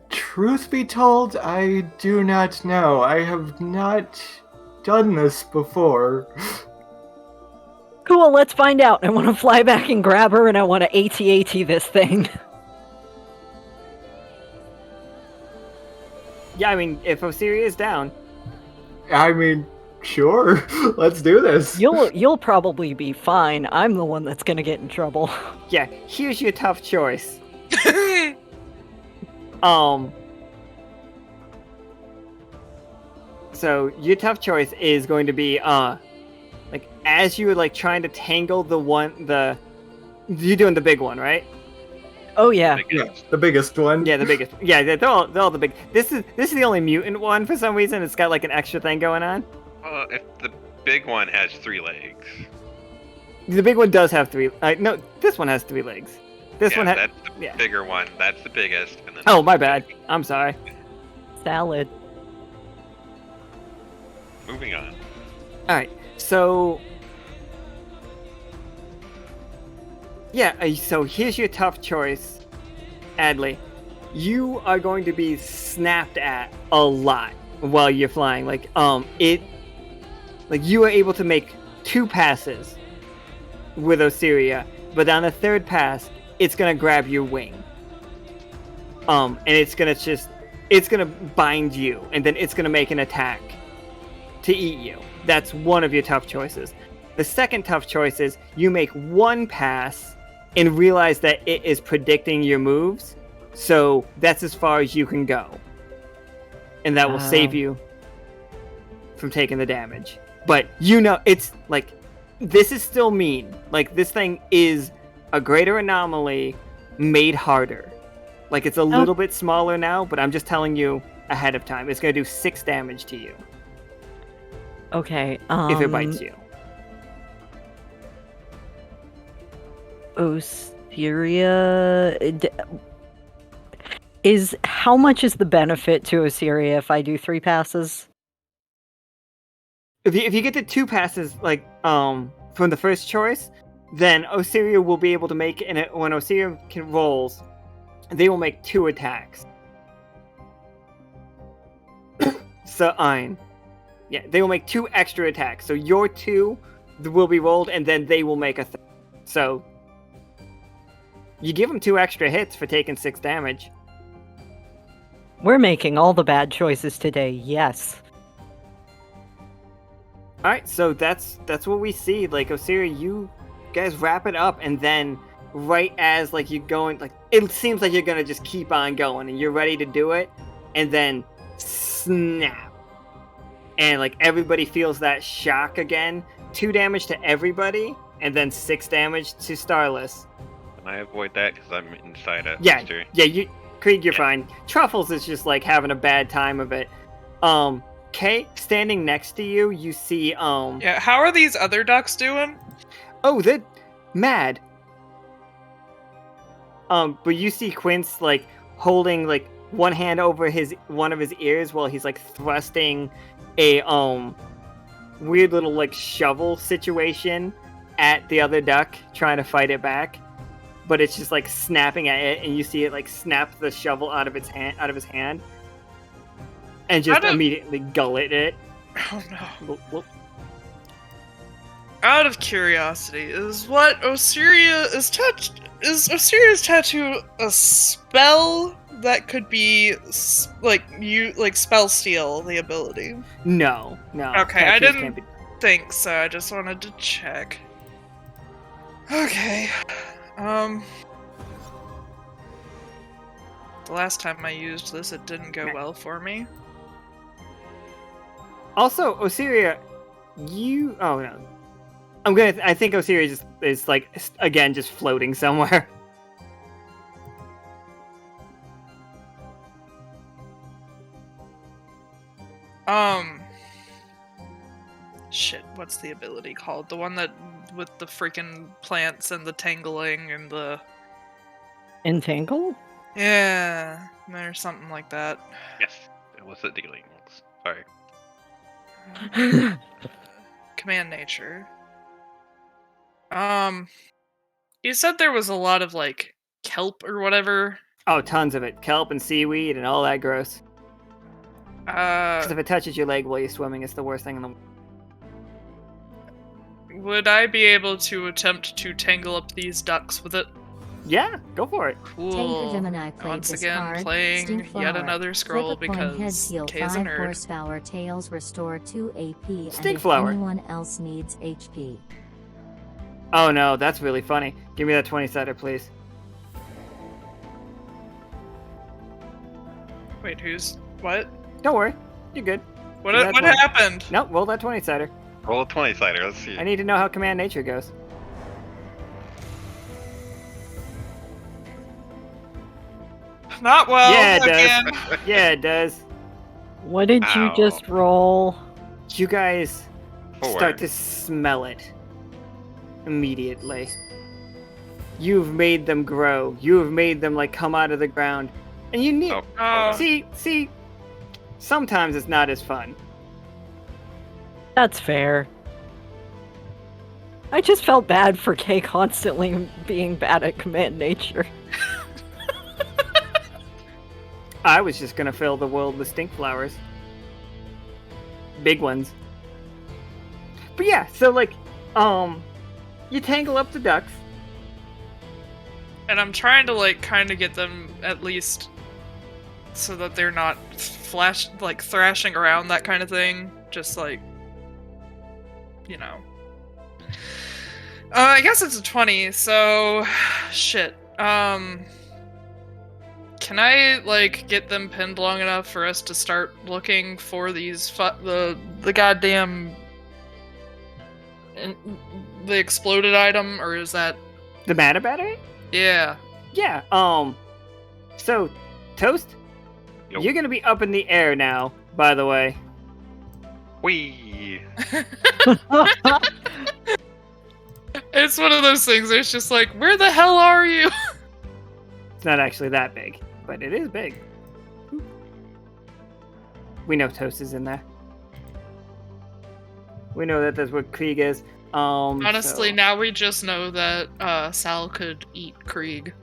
Truth be told, I do not know. I have not done this before. Cool, let's find out. I want to fly back and grab her, and I want to AT-AT this thing. Yeah, I mean, if Osiria is down. I mean, sure. Let's do this. You'll probably be fine. I'm the one that's gonna get in trouble. Yeah, here's your tough choice. So your tough choice is going to be like as you're like trying to tangle you're doing the big one, right? Oh yeah. Yeah, the biggest one. Yeah, the biggest. Yeah, they're all the big. This is the only mutant one for some reason. It's got like an extra thing going on. If the big one has 3 legs. The big one does have 3. No, this one has 3 legs. This one has. That's the bigger one. That's the biggest. And then Oh, my bad. I'm sorry. Salad. Moving on. All right. So. Yeah. So here's your tough choice, Adli. You are going to be snapped at a lot while you're flying. Like you are able to make 2 passes with Osiria, but on the 3rd pass, it's gonna grab your wing. And it's gonna bind you, and then it's gonna make an attack to eat you. That's one of your tough choices. The second tough choice is you make 1 pass and realize that it is predicting your moves, so that's as far as you can go. And that will save you from taking the damage. But it's like, this is still mean. Like, this thing is a greater anomaly made harder. Like, it's a little bit smaller now, but I'm just telling you ahead of time. It's going to do 6 damage to you. Okay, if it bites you. Osiria... How much is the benefit to Osiria if I do 3 passes? If you get to 2 passes, like, from the first choice, then Osiria will be able to make, when Osiria rolls, they will make 2 attacks. So, yeah, they will make 2 extra attacks. So your 2 will be rolled, and then they will make a 3rd. So, you give them 2 extra hits for taking 6 damage. We're making all the bad choices today, yes. Alright, so that's what we see. Like, Osiria, you guys wrap it up, and then right as like you're going, like, it seems like you're gonna just keep on going, and you're ready to do it, and then snap. And like everybody feels that shock again. 2 damage to everybody, and then 6 damage to Starless. Can I avoid that because I'm inside a mystery? Yeah, Krieg, you're fine. Truffles is just like having a bad time of it. Kay, standing next to you, you see Yeah, how are these other ducks doing? Oh, they're mad. But you see Quince like holding like one hand over one of his ears while he's like thrusting a weird little like shovel situation at the other duck, trying to fight it back. But it's just like snapping at it, and you see it like snap the shovel out of his hand, and just immediately gullet it. Oh no. Whoop, whoop. Out of curiosity, is Osiria's tattoo a spell that could be spell steal the ability? No. Okay, I Tattoos didn't can't be- think so. I just wanted to check. Okay. The last time I used this, it didn't go well for me. Also, Osiria, oh no. I think Osiria is like, again, just floating somewhere. Shit, what's the ability called? The one that, with the freaking plants and the tangling and the... Entangle? Yeah, or something like that. Yes, it was the dealing. Sorry. Command nature. You said there was a lot of, like, kelp or whatever. Oh, tons of it. Kelp and seaweed and all that gross. Because if it touches your leg while you're swimming, it's the worst thing in the world. Would I be able to attempt to tangle up these ducks with it? Yeah, go for it. Cool. Gemini played Once this again, card. playing Stink yet flower. another scroll Flip a coin, heads because heal Kay's a 5 nerd. horsepower, tails restore 2 AP, and Stink if flower. anyone else needs HP. Oh no, that's really funny. Give me that 20-sider, please. Wait, what? Don't worry, you're good. What That's one. happened? Nope, roll that 20-sider. Roll a 20-sider. Let's see. I need to know how command nature goes. Not well. Yeah, it again. does. Yeah, it does. What did you Ow. just roll? You guys 4. start to smell it immediately. You've made them grow. You have made them like come out of the ground, and you need. Oh. See. Sometimes it's not as fun. That's fair. I just felt bad for Kay constantly being bad at command nature. I was just gonna fill the world with stink flowers. Big ones. But yeah, so like, you tangle up the ducks. And I'm trying to like kind of get them at least so that they're not thrashing around, that kind of thing. Just like, you know. I guess it's a 20, so shit. Can I like get them pinned long enough for us to start looking for these the goddamn the exploded item, or is that The matter battery? yeah? Yeah. So, Toast, Yo. you're gonna be up in the air now. By the way. Whee! It's one of those things. It's just like, where the hell are you? It's not actually that big, but it is big. We know Toast is in there. We know that that's what Krieg is. Honestly, so- now we just know that Sal could eat Krieg.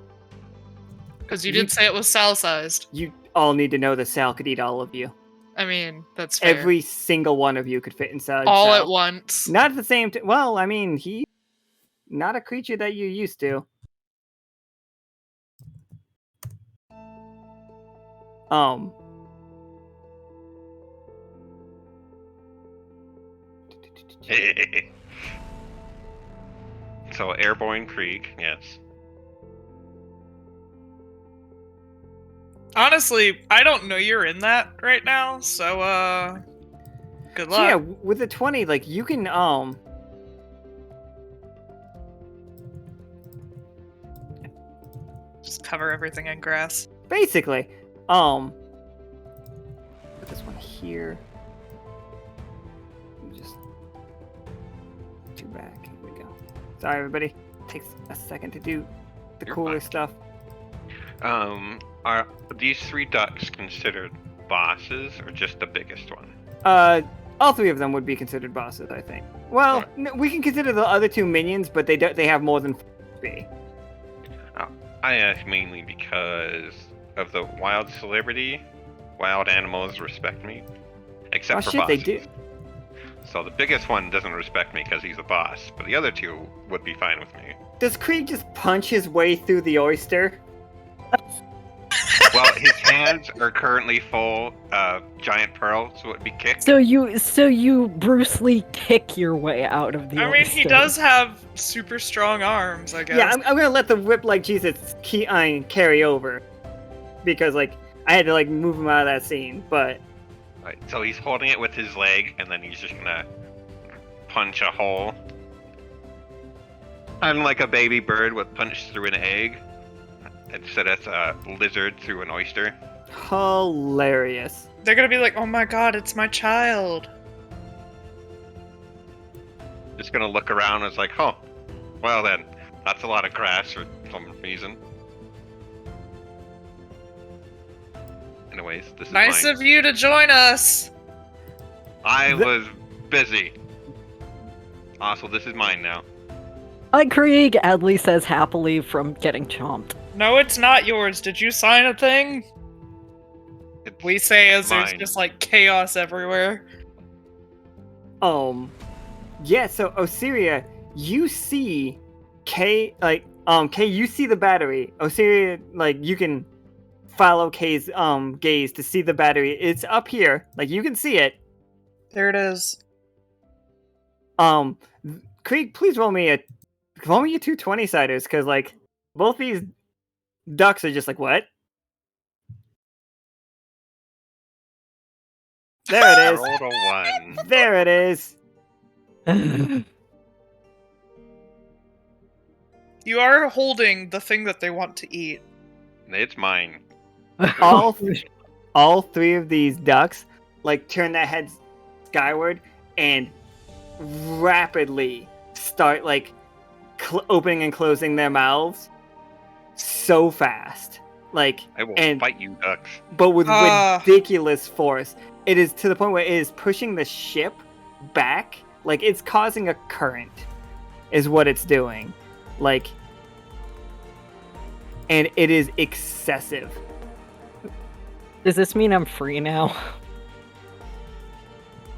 Because you did say it was Sal-sized. You all need to know that Sal could eat all of you. I mean, that's fair. Every single one of you could fit inside all Sal. at once. Not at the same time. Well, I mean, he's not a creature that you're used to. So, airborne Krieg, yes. Honestly, I don't know you're in that right now, so good So yeah, luck. with the 20, like you can Just cover everything in grass. basically put this one here. Just back. Here we go. Sorry, everybody. Takes a second to do the You're cooler fine. stuff. Are these 3 ducks considered bosses or just the biggest one? All 3 of them would be considered bosses, I think. Well, we can consider the other 2 minions, but they have more than 4 HP. I ask mainly because of the wild celebrity. Wild animals respect me, except for shit, bosses. they do. So the biggest one doesn't respect me because he's a boss, but the other 2 would be fine with me. Does Krieg just punch his way through the oyster? Well, his hands are currently full of giant pearls, so it'd be kicked. So you Bruce Lee kick your way out of the I mean, he oyster. does have super strong arms, I guess. Yeah, I'm gonna let the whip like Jesus carry over, because like I had to like move him out of that scene. But Right, so he's holding it with his leg, and then he's just gonna punch a hole. Unlike a baby bird would punch through an egg, instead it's a lizard through an oyster. hilarious. They're gonna be like, oh my god, it's my child. Just gonna look around and it's like, oh, well then, that's a lot of grass for some reason. Anyways, this is Nice mine. of you to join us. I was busy. Also, this is mine now. Hi, Krieg, Adli says happily from getting chomped. No, it's not yours. Did you sign a thing? It's We say as there's mine. just like chaos everywhere. Yeah. So Osiria, you see K you see the battery. Osiria, like you can follow K's gaze to see the battery. It's up here, like you can see it. There it is. Krieg, please roll me your 2 20-siders, because like both these ducks are just like, what? There I it is. rolled a 1. There it is. You are holding the thing that they want to eat. It's mine. All 3 of these ducks like turn their heads skyward and rapidly start like opening and closing their mouths so fast, like, I will and fight you, ducks. but with Ah. ridiculous force. It is to the point where it is pushing the ship back, like it's causing a current, is what it's doing, like, and it is excessive. Does this mean I'm free now?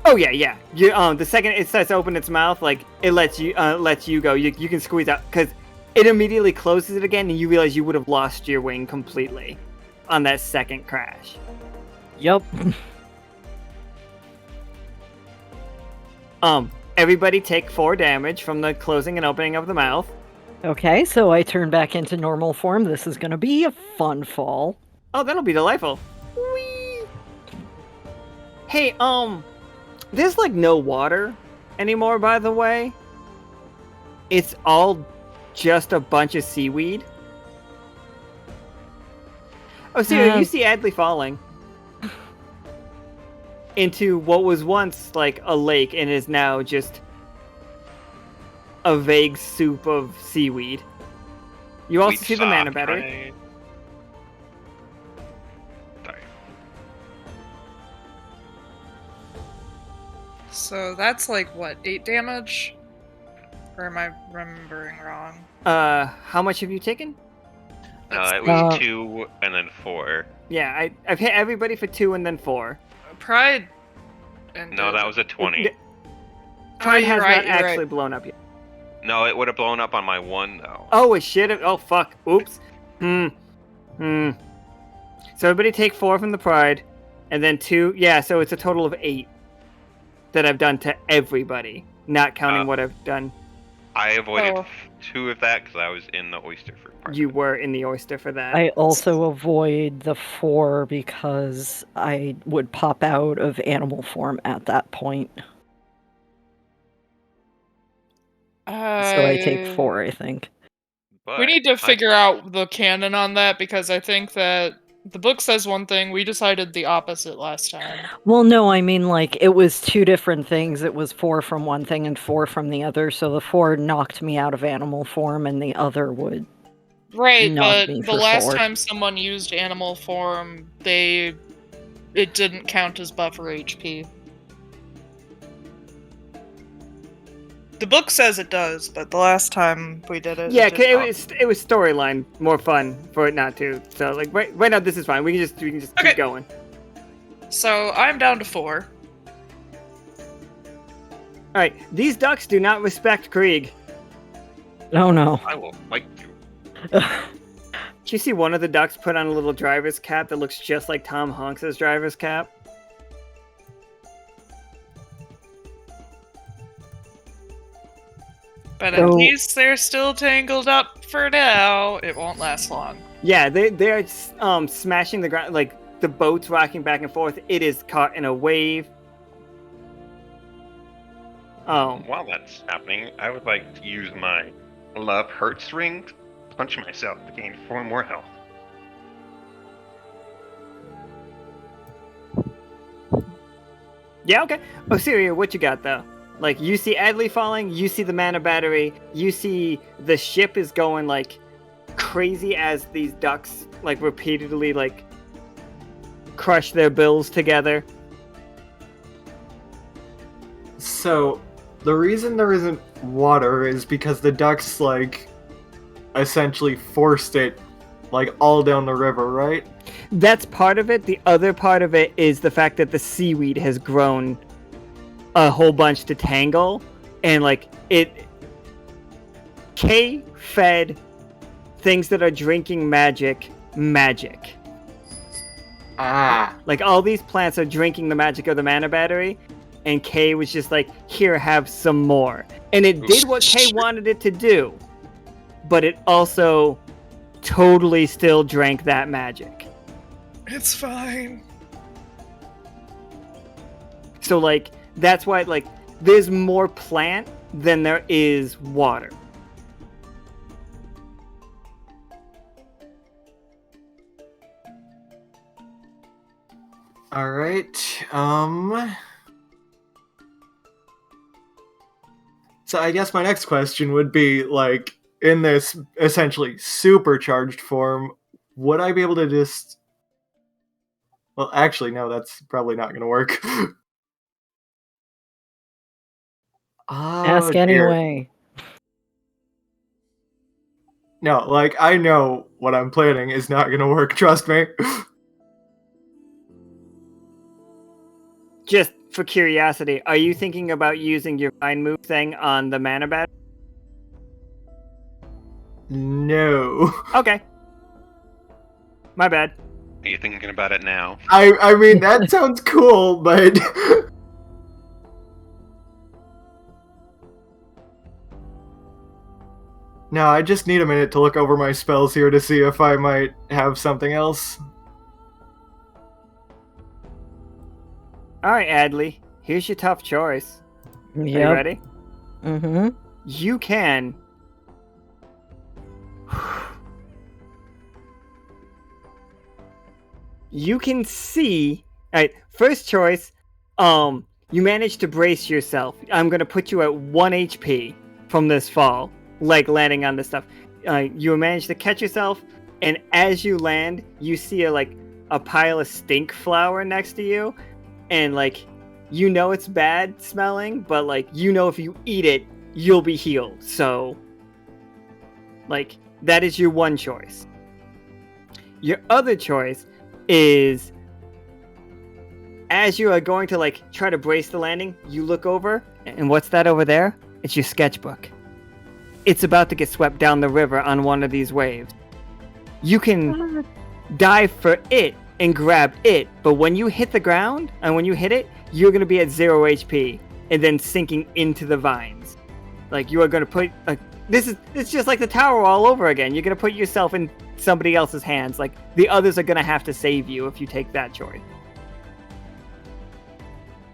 Oh yeah. You the second it starts to open its mouth, like it lets you go. You can squeeze out because it immediately closes it again, and you realize you would have lost your wing completely on that second crash. Yup. Everybody take 4 damage from the closing and opening of the mouth. Okay, so I turn back into normal form. This is gonna be a fun fall. Oh, that'll be delightful. Whee! Hey, there's like no water anymore, by the way. It's all just a bunch of seaweed. Oh, Sarah, you see Adli falling into what was once like a lake and is now just a vague soup of seaweed. You also see the mana battery. Sorry. So that's like what, 8 damage? Or am I remembering wrong? How much have you taken? It was 2 and then 4. Yeah, I've hit everybody for 2 and then 4. Pride. And No, that was a 20. Pride you're has right, not you're actually right. blown up yet. No, it would have blown up on my 1 though. Oh, it should have. Oh, fuck. Oops. So everybody take 4 from the Pride, and then 2. Yeah, so it's a total of 8 that I've done to everybody, not counting what I've done. I avoided Oh. 2 of that because I was in the oyster for part. You were in the oyster for that. I also avoid the 4 because I would pop out of animal form at that point. So I take 4, I think. But We need to figure out the canon on that because I think that the book says one thing, we decided the opposite last time. Well, no, I mean, like, it was 2 different things. It was 4 from one thing and 4 from the other, so the 4 knocked me out of animal form, and the other would Right, Not but me the for last forward. time someone used animal form, it didn't count as buffer HP. The book says it does, but the last time we did it, Yeah, it did not. it was storyline more fun for it not to. So like right now this is fine. We can just Okay. keep going. So I'm down to 4. All right, these ducks do not respect Krieg. Oh no. I will fight you. Did you see one of the ducks put on a little driver's cap that looks just like Tom Hanks's driver's cap? But at least they're still tangled up for now. It won't last long. Yeah, they're smashing the ground, like the boat's rocking back and forth. It is caught in a wave. Oh, While that's happening, I would like to use my love hurts ring to punch myself to gain 4 more health. yeah, okay. Osiria, what you got though? Like, you see Adli falling, you see the mana battery, you see the ship is going like crazy as these ducks like repeatedly like crush their bills together. So, the reason there isn't water is because the ducks, like, essentially forced it, like, all down the river, right? That's part of it. The other part of it is the fact that the seaweed has grown a whole bunch to tangle, and like K fed things that are drinking magic. Ah. Like, all these plants are drinking the magic of the mana battery, and K was just like, here, have some more. And it did what K wanted it to do, but it also totally still drank that magic. It's fine. So, like, that's why, like, there's more plant than there is water. Alright, so I guess my next question would be, like, in this essentially supercharged form, would I be able to just... Well, actually, no, that's probably not gonna work. Ask dear. anyway. No, like, I know what I'm planning is not gonna work, trust me. Just for curiosity, are you thinking about using your Vine Move thing on the mana battery? No. Okay. My bad. Are you thinking about it now? I mean, that sounds cool, but... No, I just need a minute to look over my spells here to see if I might have something else. Alright, Adli. Here's your tough choice. Are you Yep. ready? Mm-hmm. You can... You can see... Alright, first choice, you managed to brace yourself. I'm gonna put you at 1 HP from this fall, like landing on this stuff. You managed to catch yourself, and as you land, you see a pile of stink flower next to you, and like, you know it's bad smelling, but like, you know if you eat it, you'll be healed. So, like, that is your one choice. Your other choice is, as you are going to like try to brace the landing, you look over, and what's that over there? It's your sketchbook. It's about to get swept down the river on one of these waves. You can dive for it and grab it, but when you hit the ground, and when you hit it, you're going to be at 0 HP, and then sinking into the vines. Like, you are going to put, like, it's just like the tower all over again. You're going to put yourself in somebody else's hands. Like, the others are going to have to save you if you take that choice.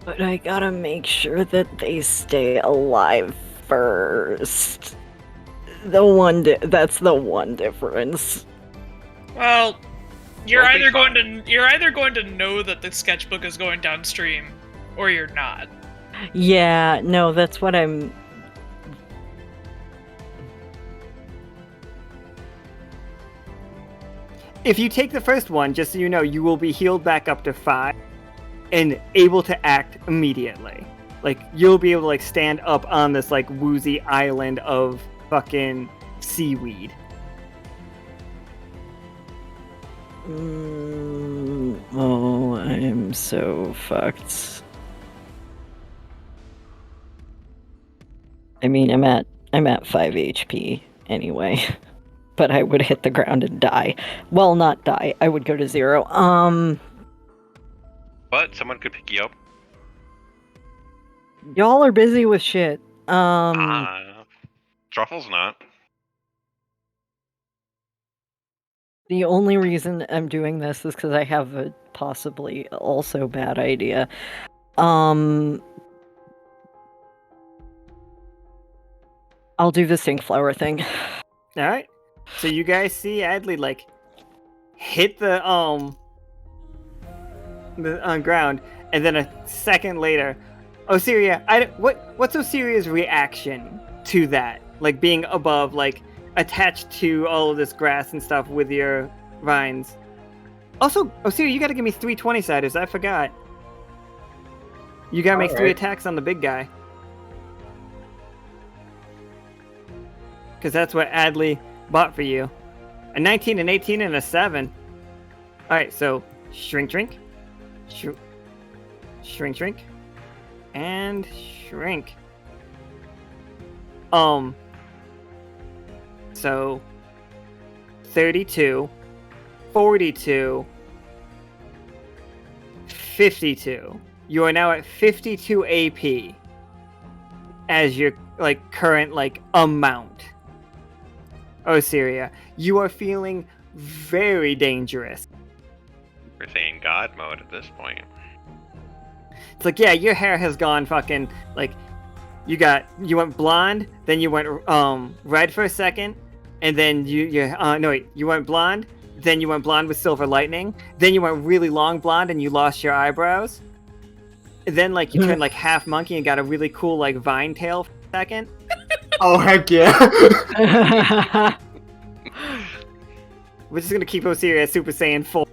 But I gotta make sure that they stay alive first. That's the one difference. Well, you're Well, either going to know that the sketchbook is going downstream, or you're not. Yeah, no, that's what I'm... If you take the first one, just so you know, you will be healed back up to 5 and able to act immediately. Like, you'll be able to, like, stand up on this, like, woozy island of fucking seaweed. Oh, I'm so fucked. I mean, I'm at 5 HP anyway, but I would hit the ground and die. Well, not die. I would go to 0. But someone could pick you up. Y'all are busy with shit. Truffle's not. The only reason I'm doing this is because I have a possibly also bad idea. I'll do the stink flower thing. Alright. So you guys see Adli, like, hit the ground, and then a second later, Osiria, what's Osiria's reaction to that? Like, being above, like, attached to all of this grass and stuff with your vines. Also, Osiria, you gotta give me 3 20-siders, I forgot. You gotta make 3 attacks on the big guy. Because that's what Adli bought for you. A 19, an 18, and a 7. Alright, so shrink, and shrink. So 32, 42, 52. You are now at 52 AP as your, like, current, like, amount. Osiria, you are feeling very dangerous. We're saying God mode at this point. It's like, yeah, your hair has gone fucking, like, you went blonde, then you went red for a second, and then you went blonde, then you went blonde with silver lightning, then you went really long blonde and you lost your eyebrows. And then, like, you turned, like, half monkey and got a really cool, like, vine tail for a second. Oh, heck yeah. We're just gonna keep Osiria Super Saiyan 4.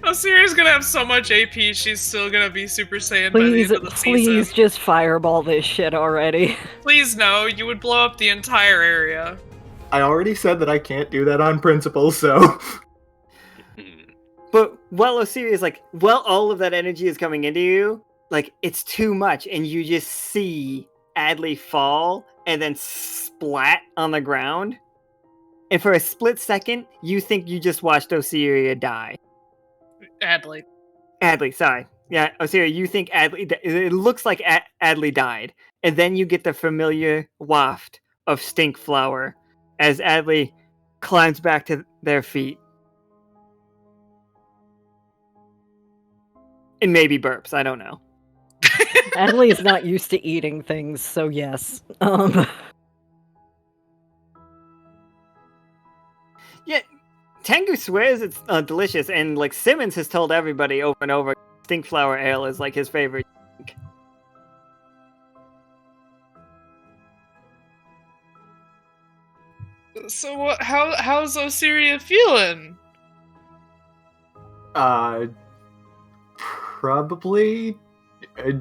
Osiria's gonna have so much AP, she's still gonna be Super Saiyan by the Please, end of the season. please just fireball this shit already. Please no, you would blow up the entire area. I already said that I can't do that on principle, so... But while Osiria is like, well, all of that energy is coming into you, like, it's too much, and you just see Adli fall and then splat on the ground. And for a split second, you think you just watched Osiria die. Adli, sorry. Yeah, Osiria, you think Adli... It looks like Adli died. And then you get the familiar waft of stink flower as Adli climbs back to their feet. And maybe burps, I don't know. Adli is not used to eating things, so yes. Yeah, Tengu swears it's delicious, and, like, Simmons has told everybody over and over, stink flower ale is, like, his favorite drink. So how's Osiria feeling? Probably a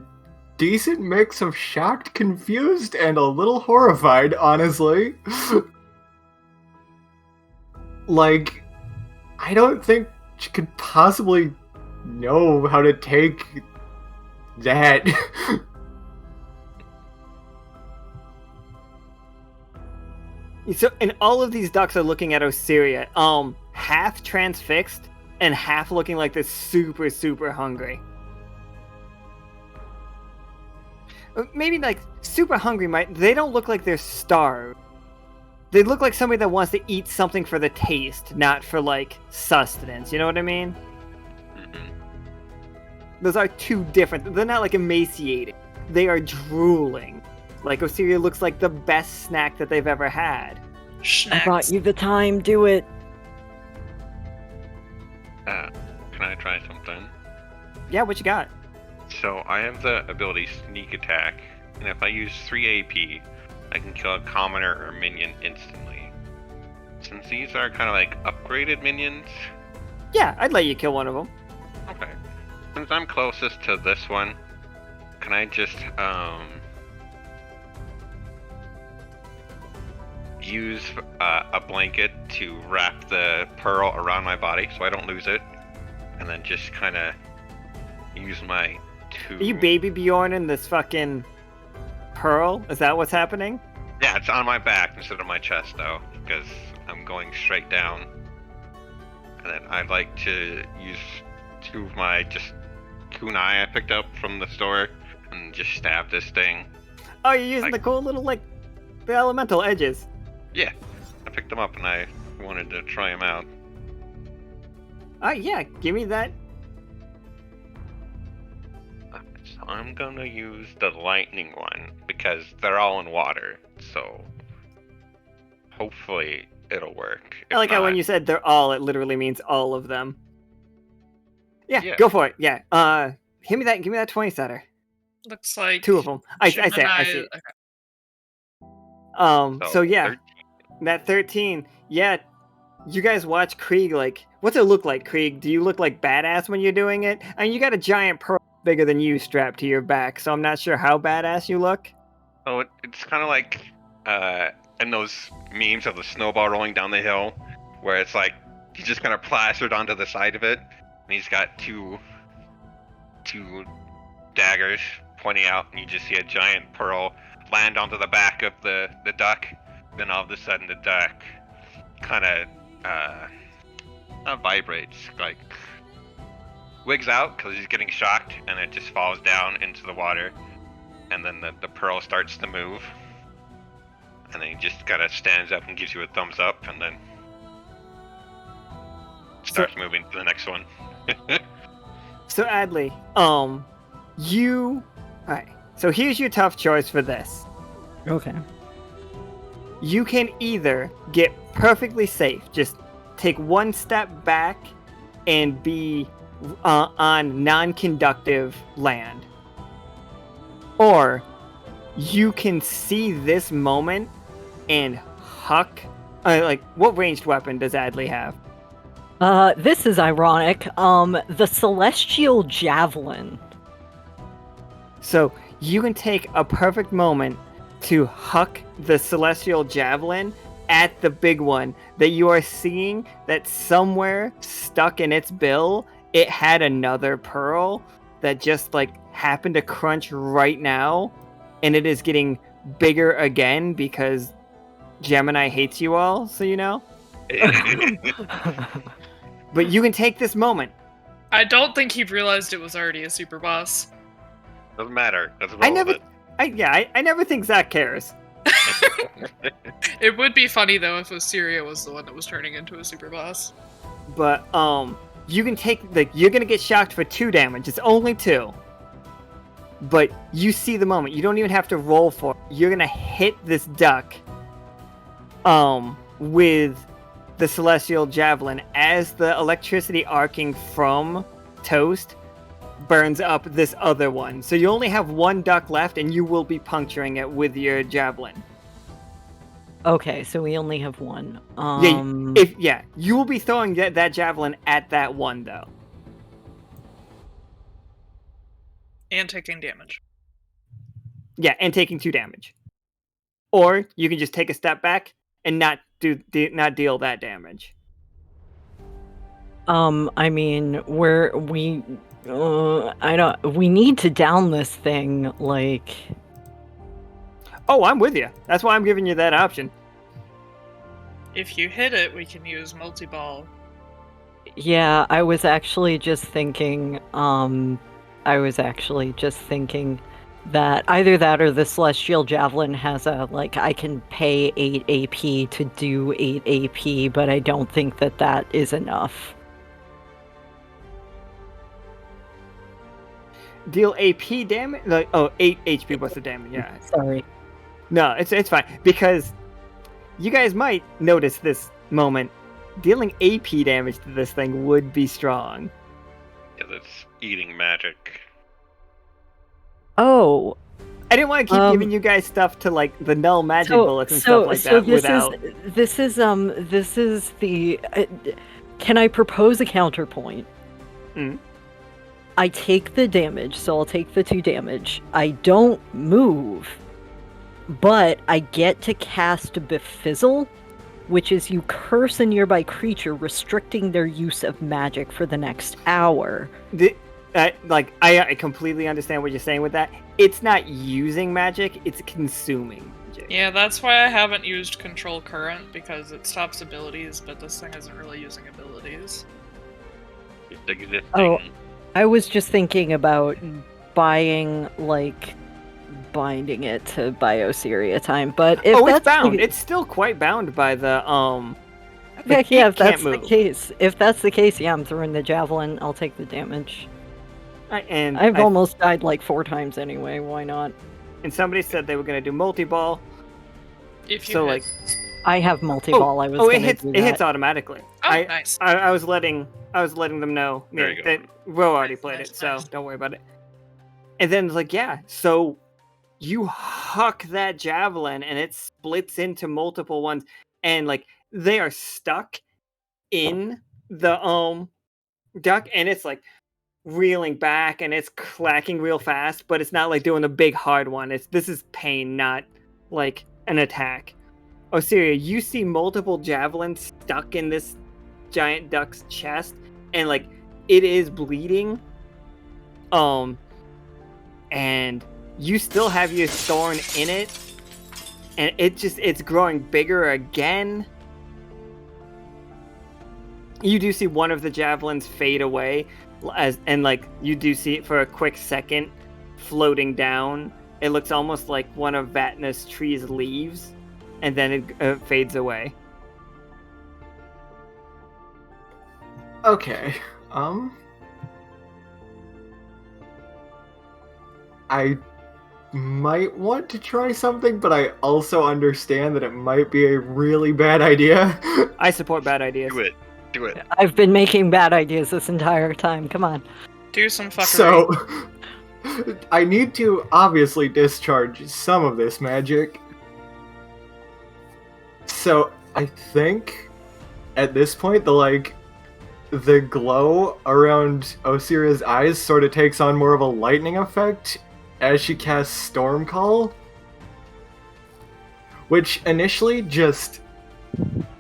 decent mix of shocked, confused, and a little horrified, honestly. Like, I don't think she could possibly know how to take that. So, and all of these ducks are looking at Osiria, half transfixed and half looking like they're super, super hungry. Maybe, like, super hungry they don't look like they're starved. They look like somebody that wants to eat something for the taste, not for, like, sustenance. You know what I mean? Those are two different... They're not, like, emaciated. They are drooling. Like, Osiria looks like the best snack that they've ever had. I bought you the time, do it. Can I try something? Yeah, what you got? So I have the ability Sneak Attack, and if I use 3 AP, I can kill a commoner or minion instantly. since these are kind of like upgraded minions, Yeah, I'd let you kill one of them. okay. Since I'm closest to this one, can I just use a blanket to wrap the pearl around my body so I don't lose it, and then just kind of use my two. Are you baby Bjorn in this fucking pearl? Is that what's happening? Yeah, it's on my back instead of my chest though, because I'm going straight down. And then I'd like to use two of my just kunai I picked up from the store and just stab this thing. Oh, you're using the cool little, like, the elemental edges. Yeah, I picked them up and I wanted to try them out. Yeah, give me that. So I'm gonna use the lightning one because they're all in water, so hopefully it'll work. I like how when you said they're all, it literally means all of them. Yeah, go for it. Yeah. Give me that 20 setter. Looks like Two of them. I see it. Okay. So yeah, 13. that 13. Yeah, you guys watch Krieg. Like, what's it look like, Krieg? Do you look like badass when you're doing it? I mean, you got a giant pearl bigger than you strapped to your back, so I'm not sure how badass you look. Oh, it's kind of like in those memes of the snowball rolling down the hill, where it's like he's just kind of plastered onto the side of it, and he's got two daggers pointing out, and you just see a giant pearl land onto the back of the duck. Then all of a sudden the duck kind of vibrates, like wigs out because he's getting shocked, and it just falls down into the water, and then the pearl starts to move, and then he just kind of stands up and gives you a thumbs up, and then starts moving to the next one. So Adli, alright, so here's your tough choice for this. Okay. You can either get perfectly safe, just take one step back and be on non-conductive land. Or you can see this moment and huck. What ranged weapon does Adli have? This is ironic. The Celestial Javelin. So you can take a perfect moment to huck the Celestial Javelin at the big one that you are seeing that somewhere stuck in its bill, it had another pearl that just happened to crunch right now, and it is getting bigger again because Gemini hates you all, so you know. But you can take this moment. I don't think he realized it was already a super boss. Doesn't matter. That's I never think Zach cares. It would be funny though if Osiria was the one that was turning into a super boss. But you can take you're gonna get shocked for 2 damage. It's only 2. But you see the moment. You don't even have to roll for it. You're gonna hit this duck with the Celestial Javelin as the electricity arcing from Toast burns up this other one. So you only have 1 duck left, and you will be puncturing it with your javelin. Okay, so we only have 1. You will be throwing that javelin at that one, though. And taking damage. Yeah, and taking 2 damage. Or you can just take a step back and not deal that damage. I mean, we need to down this thing, like. Oh, I'm with you. That's why I'm giving you that option. If you hit it, we can use multi-ball. Yeah, I was actually just thinking, that either that or the Celestial Javelin has I can pay 8 AP to do 8 AP, but I don't think that is enough. Deal AP damage? 8 HP worth of damage, yeah. Sorry. No, it's fine. Because you guys might notice this moment. Dealing AP damage to this thing would be strong. Yeah, that's eating magic. Oh. I didn't want to keep giving you guys stuff to like the null magic bullets and stuff like that without. This is the. Can I propose a counterpoint? Mm. I take the damage, so I'll take the 2 damage. I don't move, but I get to cast Befizzle, which is you curse a nearby creature, restricting their use of magic for the next hour. I completely understand what you're saying with that. It's not using magic, it's consuming magic. Yeah, that's why I haven't used Control Current, because it stops abilities, but this thing isn't really using abilities. It's existing. Oh, I was just thinking about buying, like, binding it to buy Osiria time, but if it's that's bound. It's still quite bound by the Heck yeah, if that's can't the case. If that's the case, yeah, I'm throwing the javelin. I'll take the damage. I've almost died like 4 times anyway. Why not? And somebody said they were gonna do multi-ball. If you So hit. like, I have multi-ball. I was gonna it hits. do It that. hits automatically. Nice. I was letting them know There you go. that Ro already Nice, played nice, it, so nice. don't worry about it. And then it's like, yeah, so you huck that javelin and it splits into multiple ones, and like they are stuck in the duck, and it's like reeling back and it's clacking real fast, but it's not like doing a big hard one. This is pain, not like an attack. Osiria, you see multiple javelins stuck in this giant duck's chest, and like it is bleeding. And you still have your thorn in it, and it's growing bigger again. You do see one of the javelins fade away, and like you do see it for a quick second floating down. It looks almost like one of Vatna's tree's leaves, and then it fades away. Okay. I might want to try something, but I also understand that it might be a really bad idea. I support bad ideas. Do it. I've been making bad ideas this entire time. Come on. Do some fuckery. So, I need to obviously discharge some of this magic. So, I think at this point, the glow around Osiria's eyes sort of takes on more of a lightning effect as she casts Storm Call, which initially just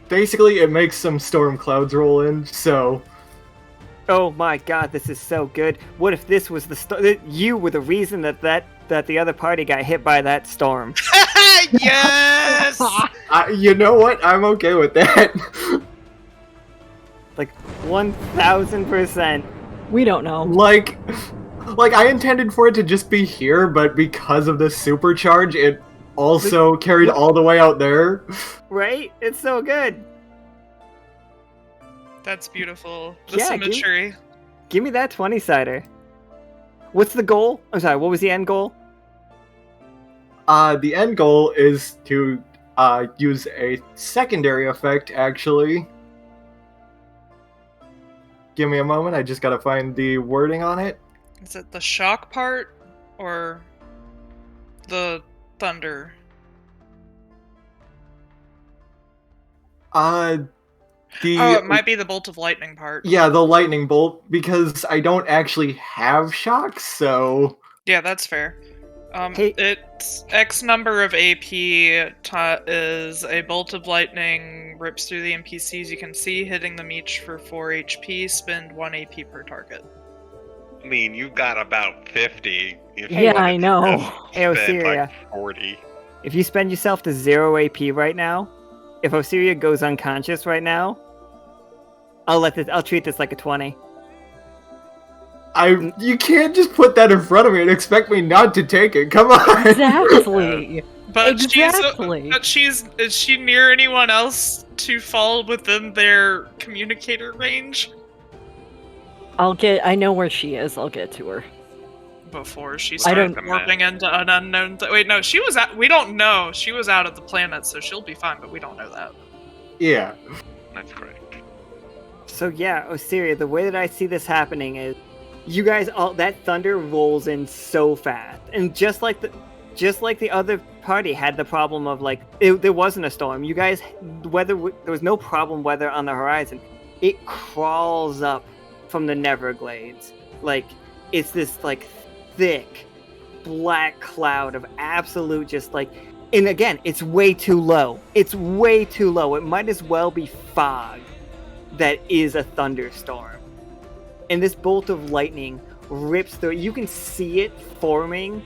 basically it makes some storm clouds roll in. So, oh my god, this is so good. What if this was you were the reason that the other party got hit by that storm? Yes! you know what? I'm okay with that. Like 1000%. We don't know. Like I intended for it to just be here, but because of the supercharge, it also carried all the way out there. Right? It's so good. That's beautiful. The Yeah, symmetry. Give me that 20-sider. What's the goal? I'm sorry, what was the end goal? The end goal is to use a secondary effect, actually. Give me a moment, I just gotta find the wording on it. Is it the shock part or the thunder? It might be the bolt of lightning part. Yeah, the lightning bolt, because I don't actually have shocks, so... Yeah, that's fair. Hey. It's X number of AP is a bolt of lightning, rips through the NPCs you can see, hitting them each for 4 HP, spend 1 AP per target. I mean, you've got about 50. If you Yeah, wanted I to know. just Hey, spend, Osiria. like 40. If you spend yourself to 0 AP right now, if Osiria goes unconscious right now, I'll treat this like a 20. You can't just put that in front of me and expect me not to take it. Come on. Exactly. But Exactly. is she near anyone else to fall within their communicator range? I know where she is. I'll get to her. Before she I started don't- warping into an unknown... Wait, no, she was we don't know. She was out of the planet, so she'll be fine, but we don't know that. Yeah. That's correct. So yeah, Osiria, the way that I see this happening is, you guys that thunder rolls in so fast, and just like just like the other party had the problem of there wasn't a storm. You guys, there was no problem weather on the horizon. It crawls up from the Neverglades. It's this thick black cloud of absolute and again, it's way too low. It's way too low. It might as well be fog that is a thunderstorm. And this bolt of lightning rips through. You can see it forming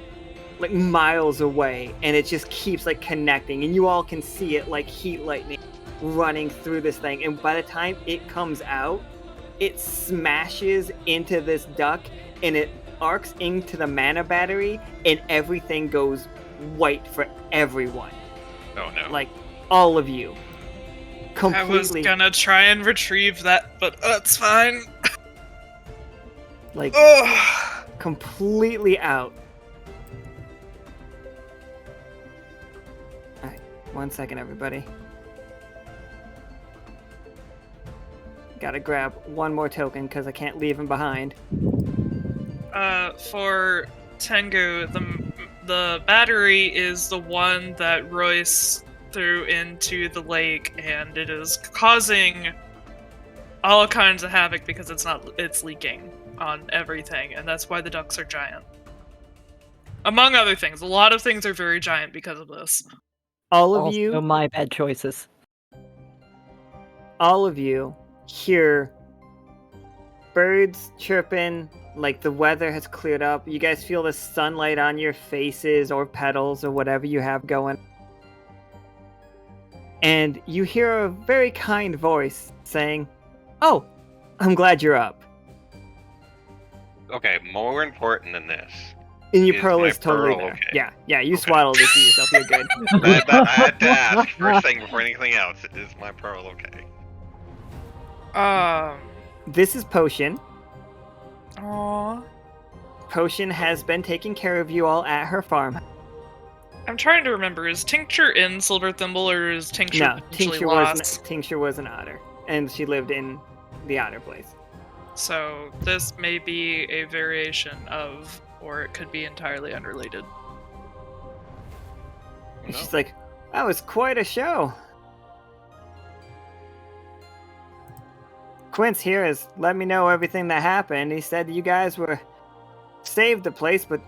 miles away, and it just keeps connecting, and you all can see it like heat lightning running through this thing. And by the time it comes out, it smashes into this duck, and it arcs into the mana battery, and everything goes white for everyone. Oh no! All of you. Completely. I was gonna try and retrieve that, but that's fine. Completely out. Alright, 1 second, everybody. Gotta grab one more token because I can't leave him behind. For Tengu, the battery is the one that Royce threw into the lake, and it is causing all kinds of havoc because it's leaking on everything, and that's why the ducks are giant. Among other things, a lot of things are very giant because of this. All of Also, you, my bad choices. all of you hear birds chirping, the weather has cleared up. You guys feel the sunlight on your faces or petals or whatever you have going. And you hear a very kind voice saying, "Oh, I'm glad you're up." Okay, more important than this. And your Is pearl my is totally pearl there. okay? Yeah, you Okay. swaddled it to yourself. You're good. I had to ask first thing before anything else. Is my pearl okay? This is Potion. Aww. Potion has been taking care of you all at her farm. I'm trying to remember, is Tincture in Silver Thimble, or is Tincture No, actually Tincture was an otter, and she lived in the otter place. So this may be a variation of, or it could be entirely unrelated. And No. she's like, "That was quite a show." Quince here has let me know everything that happened. He said you guys saved the place, but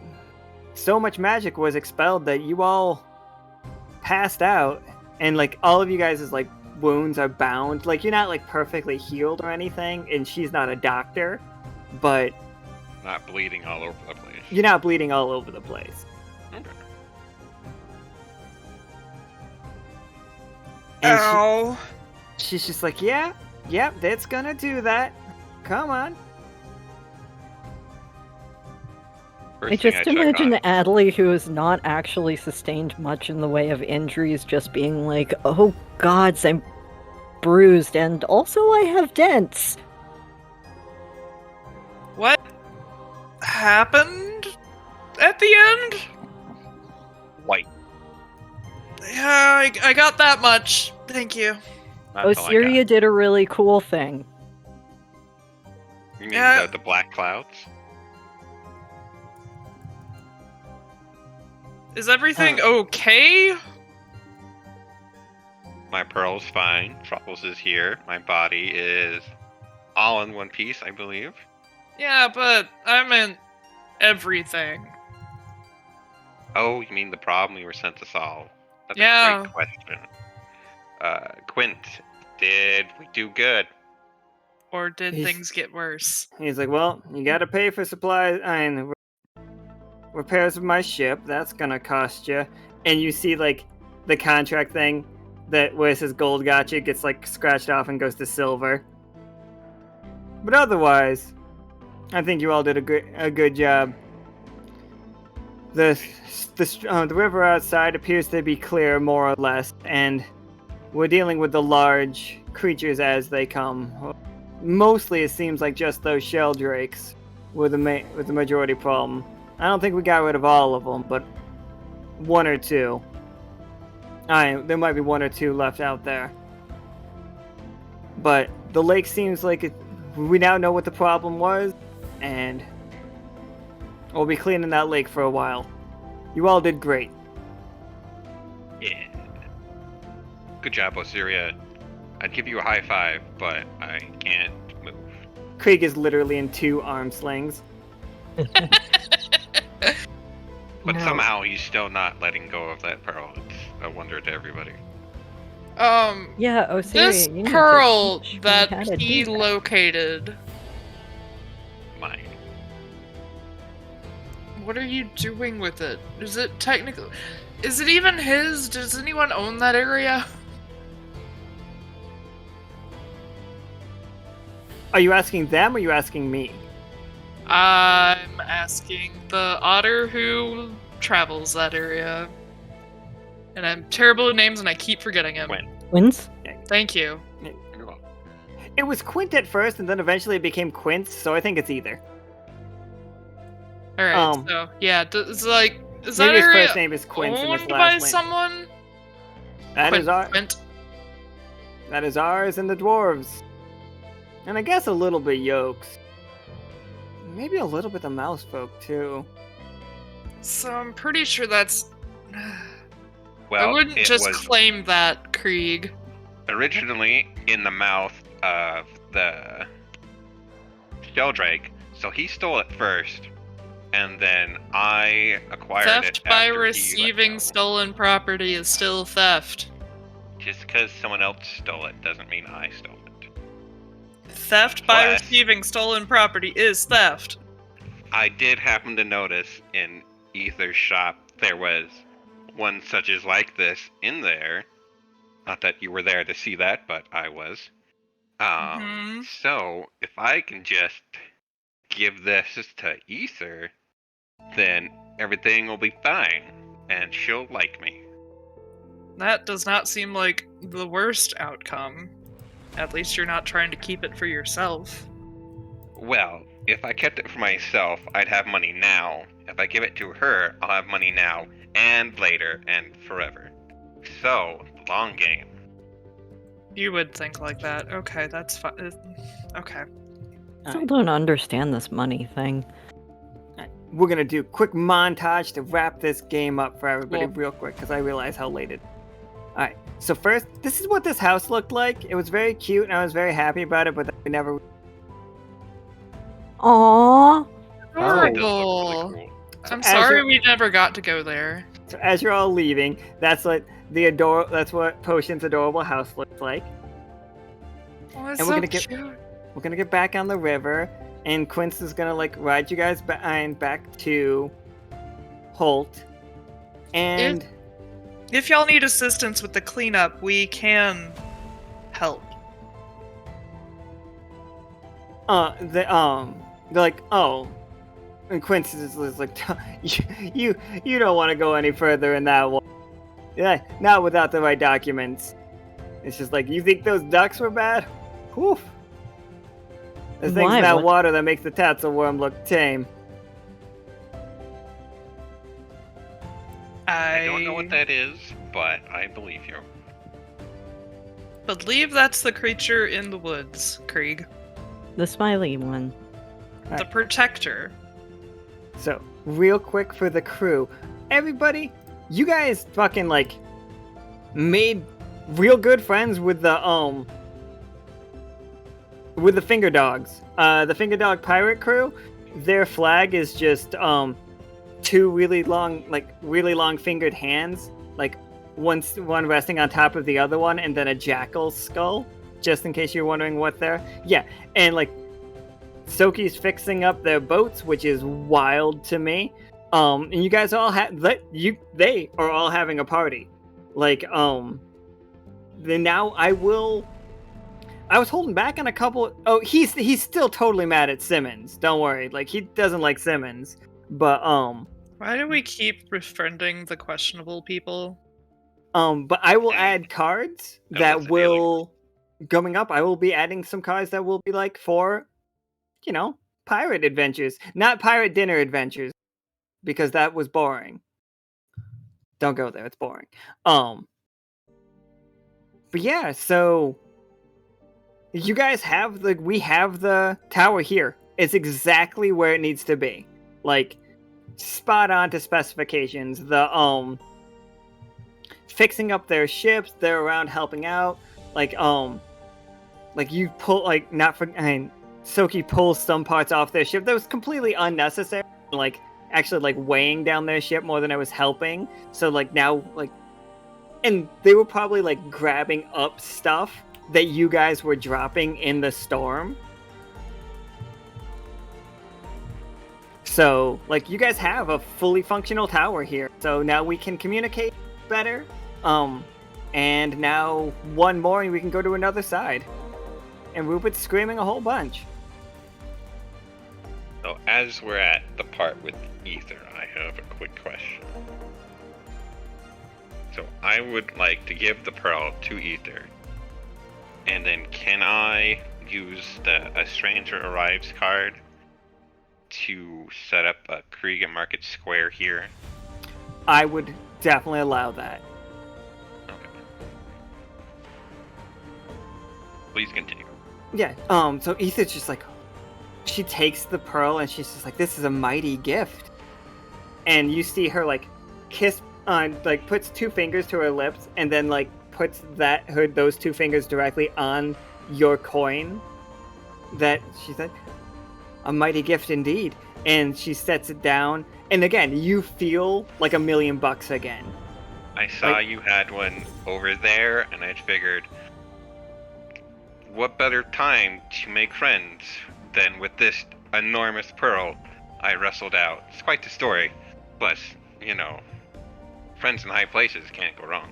so much magic was expelled that you all passed out, and all of you guys' wounds are bound. You're not perfectly healed or anything, and she's not a doctor, but Not bleeding all over the place. you're not bleeding all over the place. Okay. And Ow! she's just like, yep, that's gonna do that. Come on. First I thing just check imagine on- Adli, who has not actually sustained much in the way of injuries, just being like, "Oh gods, I'm bruised, and also I have dents." What happened at the end? White. Yeah, I got that much. Thank you. That's all I Osiria got. did a really cool thing. You mean Yeah. the black clouds? Is everything okay? My pearl's fine. Truffles is here. My body is all in one piece, I believe. Yeah, but I meant everything. Oh, you mean the problem we were sent to solve? That's Yeah. a great question. Quint, did we do good? Or did He's- things get worse? He's like, "Well, you gotta pay for supplies and repairs of my ship. That's gonna cost you." And you see the contract thing where it says gold gotcha gets scratched off and goes to silver. But otherwise, I think you all did a good job. The river outside appears to be clear, more or less, and we're dealing with the large creatures as they come. Mostly, it seems like just those shell drakes were the majority problem. I don't think we got rid of all of them, but one or two. There might be one or two left out there. But the lake seems like we now know what the problem was, and we'll be cleaning that lake for a while. You all did great. Yeah. Good job, Osiria. I'd give you a high five, but I can't move. Krieg is literally in 2 arm slings. But No. somehow he's still not letting go of that pearl. It's a wonder to everybody. Yeah, Osiria, This you need to pearl teach me that how to he do that. located, Mine. what are you doing with it? Is it technically... Is it even his? Does anyone own that area? Are you asking them or are you asking me? I'm asking the otter who travels that area. And I'm terrible at names and I keep forgetting him. Quet. Twins? Thank you. You're welcome. It was Quint at first, and then eventually it became Quince, so I think it's either. Alright, so, yeah, is Maybe that his area first name is Quince and his owned last by name. someone? That is Quint. that is ours and the dwarves. And I guess a little bit Yolks. Maybe a little bit the mouse folk too. So I'm pretty sure that's... Well, I wouldn't it just was claim that, Krieg. originally in the mouth of the Sheldrake, so he stole it first, and then I acquired it Theft by after he let receiving go. stolen property is still theft. Just because someone else stole it doesn't mean I stole it. Theft by Plus- receiving stolen property is theft. I did happen to notice in Ether's shop there was one such as like this in there. Not that you were there to see that, but I was. Mhm. So if I can just give this to Ether, then everything will be fine, and she'll like me. That does not seem like the worst outcome. At least you're not trying to keep it for yourself. Well, if I kept it for myself, I'd have money now. If I give it to her, I'll have money now, and later, and forever. So, long game. You would think like that. Okay, that's fine. Okay. Still don't understand this money thing. We're gonna do a quick montage to wrap this game up for everybody Cool. real quick, because I realize how late it. Alright, so first, this is what this house looked like. It was very cute, and I was very happy about it, but then we never... Aww. Oh. It does look Horrible. really cool. I'm As sorry you're- we never got to go there. So as you're all leaving, that's what that's what Potion's adorable house looks like. Oh, it's And we're so gonna get- cute. We're gonna get back on the river, and Quince is gonna like ride you guys back to Holt. And If y'all need assistance with the cleanup, we can help. they're like, oh, and Quince is like, you don't want to go any further in that one. Yeah, not without the right documents. It's just like, you think those ducks were bad? Whew. There's things Why? in that What- water that makes the tassel worm look tame. I don't know what that is, but I believe you. believe that's the creature in the woods, Krieg. The smiley one. The protector. So, real quick for the crew, everybody, you guys fucking like made real good friends with the finger dogs. The finger dog pirate crew, their flag is just two really long fingered hands, like one resting on top of the other one, and then a jackal's skull, just in case you're wondering what they're. Yeah, and like Soki's fixing up their boats, which is wild to me. And you guys all they are all having a party. Like, then now I was holding back on a couple. Oh, he's still totally mad at Simmons. Don't worry. Like, he doesn't like Simmons. But, Why do we keep befriending the questionable people? but I will add cards That that was the dealing. will, coming up, I will be adding some cards that will be like for, pirate adventures. Not pirate dinner adventures. Because that was boring. Don't go there, it's boring. But yeah, so you guys have we have the tower here. It's exactly where it needs to be. Like, spot on to specifications. The fixing up their ships, they're around helping out. Like you pull Soki pulls some parts off their ship that was completely unnecessary. Like actually like weighing down their ship more than it was helping. So like now like, and they were probably like grabbing up stuff that you guys were dropping in the storm. So, like, you guys have a fully functional tower here. So now we can communicate better. And now one more and we can go to another side. And Rupert's screaming a whole bunch. So as we're at the part with Ether, I have a quick question. So I would like to give the pearl to Ether. And then can I use a Stranger Arrives card to set up a Krieg at Market Square here? I would definitely allow that. Okay. Please continue. Yeah, so Ether's just like, she takes the pearl and she's just like, this is a mighty gift. And you see her like kiss on, like puts two fingers to her lips and then like puts those two fingers directly on your coin. That she said, a mighty gift indeed. And she sets it down. And again, you feel like $1 million again. I saw you had one over there, and I figured, what better time to make friends than with this enormous pearl I wrestled out? It's quite the story. Plus, you know, friends in high places can't go wrong.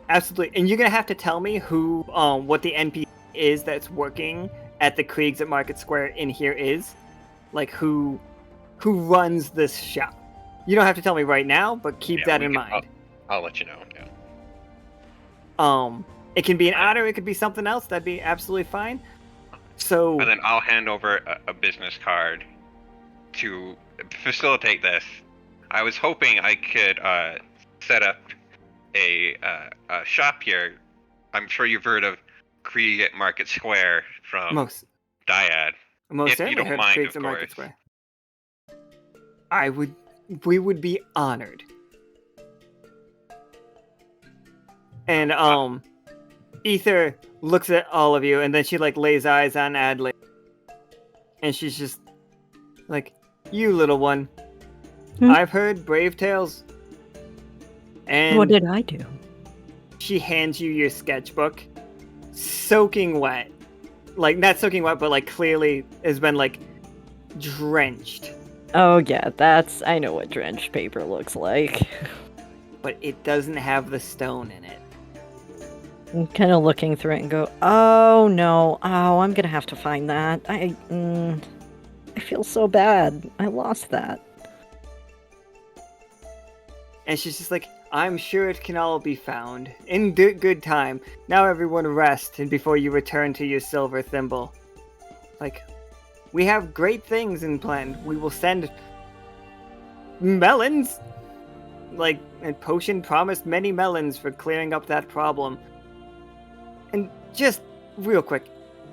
Absolutely. And you're going to have to tell me who, what the NPC is that's working at the Kriegs at Market Square in here is. Like, who runs this shop. You don't have to tell me right now, but keep that in mind. I'll let you know, yeah. It can be an honor, it could be something else, that'd be absolutely fine. So... And then I'll hand over a business card to facilitate this. I was hoping I could set up a shop here. I'm sure you've heard of Krieg at Market Square from Dyad. Most if certainly you don't heard mind, Krieg's of at Market course. Square. We would be honored. And Ether looks at all of you and then she like lays eyes on Adli. And she's just like, you little one. I've heard brave tales. And what did I do? She hands you your sketchbook, soaking wet. Like, not soaking wet, but like clearly has been like drenched. Oh yeah, I know what drenched paper looks like. But it doesn't have the stone in it. I'm kind of looking through it and go, oh no, I'm gonna have to find that. I feel so bad. I lost that. And she's just like, I'm sure it can all be found. In good time. Now everyone rest and before you return to your Silver Thimble. Like, we have great things in plan. We will send melons. Like, and Potion promised many melons for clearing up that problem. And just real quick,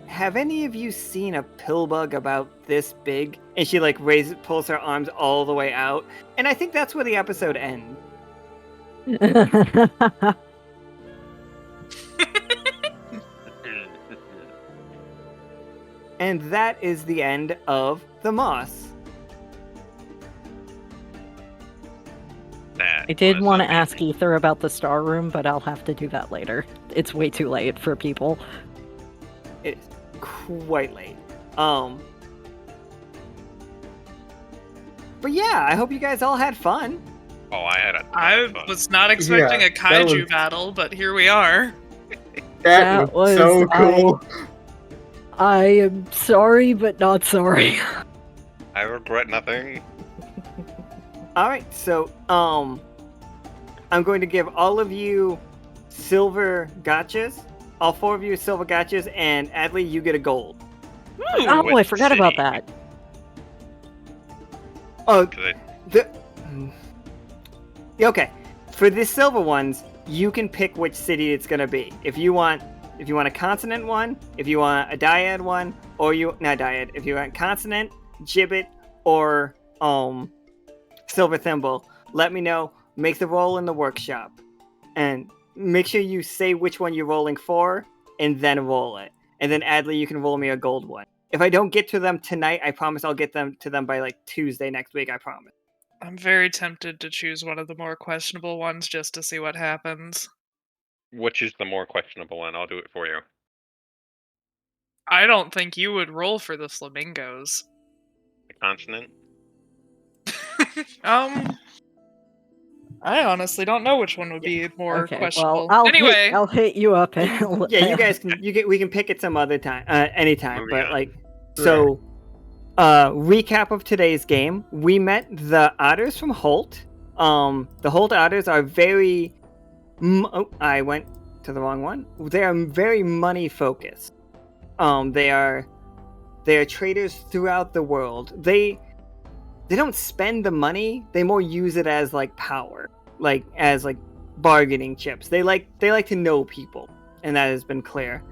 have any of you seen a pill bug about this big? And she like pulls her arms all the way out. And I think that's where the episode ends. And that is the end of the Moss. I did want to ask Ether about the star room, but I'll have to do that later. It's way too late for people. It is quite late. But yeah, I hope you guys all had fun. Oh, I had a ton of I fun. was not expecting a kaiju was- battle, but here we are. That was so cool. I am sorry, but not sorry. I regret nothing. Alright, so, I'm going to give all of you silver gotchas. All 4 of you silver gotchas, and Adli, you get a gold. Oh, I forgot about that. Oh, Good. okay. For the silver ones, you can pick which city it's gonna be. If you want a consonant one, if you want a dyad one, or not dyad, if you want consonant, gibbet, or Silver Thimble, let me know. Make the roll in the workshop. And make sure you say which one you're rolling for, and then roll it. And then Adli, you can roll me a gold one. If I don't get to them tonight, I promise I'll get them to them by like Tuesday next week, I promise. I'm very tempted to choose one of the more questionable ones just to see what happens. Which is the more questionable one? I'll do it for you. I don't think you would roll for the flamingos. The consonant? I honestly don't know which one would be more questionable. Well, anyway, I'll hit you up. And Yeah, you guys can. We can pick it some other time, anytime. Moving But on. like, so, recap of today's game. We met the otters from Holt. The Holt otters are very. I went to the wrong one. They are very money focused. They are traders throughout the world. They don't spend the money. They more use it as like power, like as like bargaining chips. They like to know people, and that has been clear.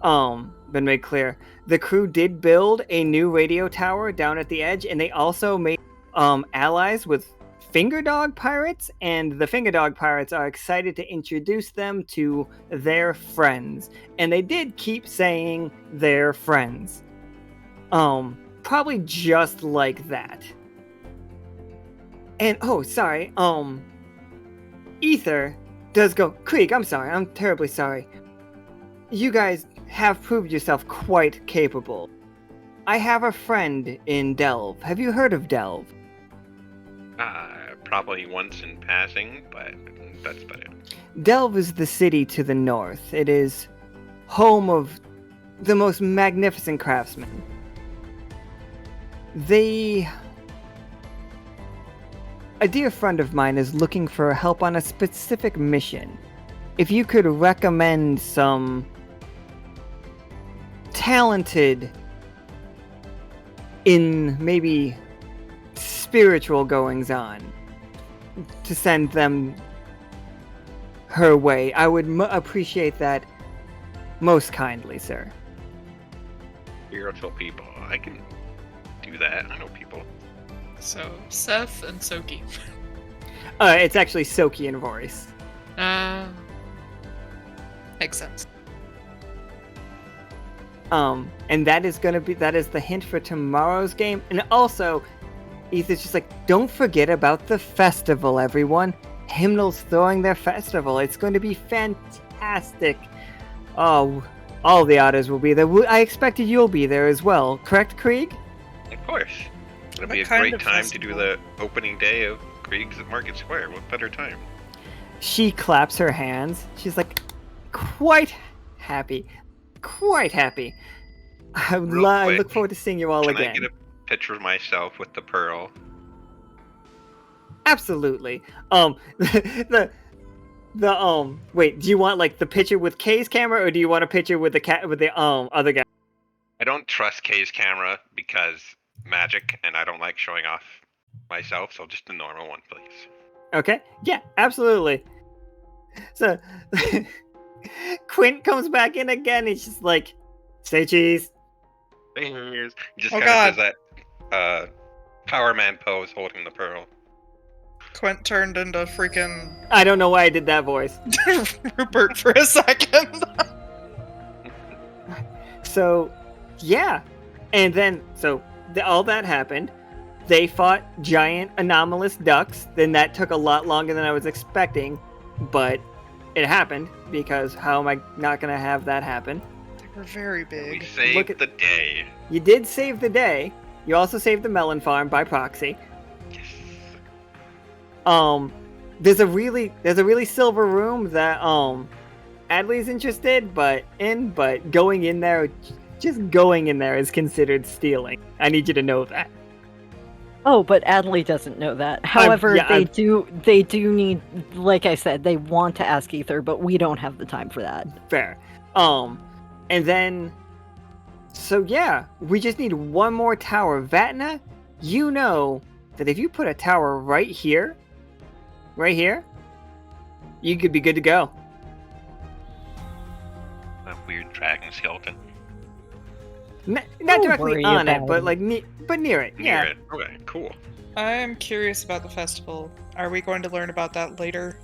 Been made clear. The crew did build a new radio tower down at the edge, and they also made allies with Finger Dog pirates, and the Finger Dog pirates are excited to introduce them to their friends. And they did keep saying their friends. Probably just like that. And sorry, Ether does go. Krieg, I'm sorry, I'm terribly sorry. You guys have proved yourself quite capable. I have a friend in Delve. Have you heard of Delve? Probably once in passing, but that's about it. Delve is the city to the north. It is home of the most magnificent craftsmen. A dear friend of mine is looking for help on a specific mission. If you could recommend some talented in maybe spiritual goings on to send them her way, I would appreciate that most kindly, sir. Spiritual people. I can do that. I know people. so Seth and Soki. It's actually Soki and Voris. Makes sense. And that is the hint for tomorrow's game. And also, Ethan's just like, don't forget about the festival, everyone. Hymnal's throwing their festival. It's going to be fantastic. Oh, all the otters will be there. I expected you'll be there as well. Correct, Krieg? Of course. It'll be a What kind great of time to do festival? the opening day of Krieg's at Market Square. What better time? She claps her hands. She's like, quite happy. Quite happy. I quick, look forward to seeing you all Can again. I get a picture of myself with the pearl? Absolutely. Wait, do you want like the picture with Kay's camera, or do you want a picture with the other guy? I don't trust Kay's camera because magic, and I don't like showing off myself, so just the normal one, please. Okay. Yeah, absolutely. So Quint comes back in again. He's just like, say cheese. Fingers. Just Oh, kind of does that Power Man pose holding the pearl. Quent turned into freaking I don't know why I did that voice. Rupert for a second. So, yeah. And then, all that happened. They fought giant anomalous ducks. Then that took a lot longer than I was expecting. But it happened, because how am I not going to have that happen? They were very We big. saved the day. You did save the day. You also saved the melon farm by proxy. Yes. There's a really silver room that Adli's interested, but going in there, just going in there is considered stealing. I need you to know that. Oh, but Adli doesn't know that. However, they do need, like I said, they want to ask Ether, but we don't have the time for that. Fair. And then, so yeah, we just need one more tower. Vatna, you know that if you put a tower right here, you could be good to go. That weird dragon skeleton. Not Don't directly worry on it, about but it. like but near it. Near Yeah. it. Okay, cool. I'm curious about the festival. Are we going to learn about that later?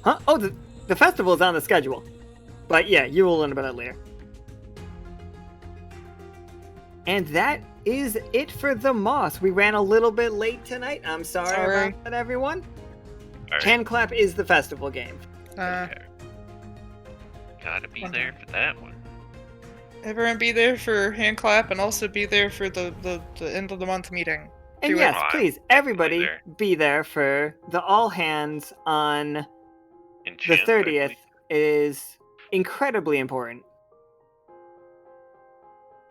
Huh? Oh, the festival is on the schedule. But yeah, you will learn about it later. And that is it for the Moss. We ran a little bit late tonight. I'm sorry about that, everyone. Alright. Hand Clap is the festival game. Okay. Gotta be there for that one. Everyone be there for hand clap and also be there for the end of the month meeting. And Do it. yes, please, everybody there. be there for the all hands on the Enchant, 30th is incredibly important.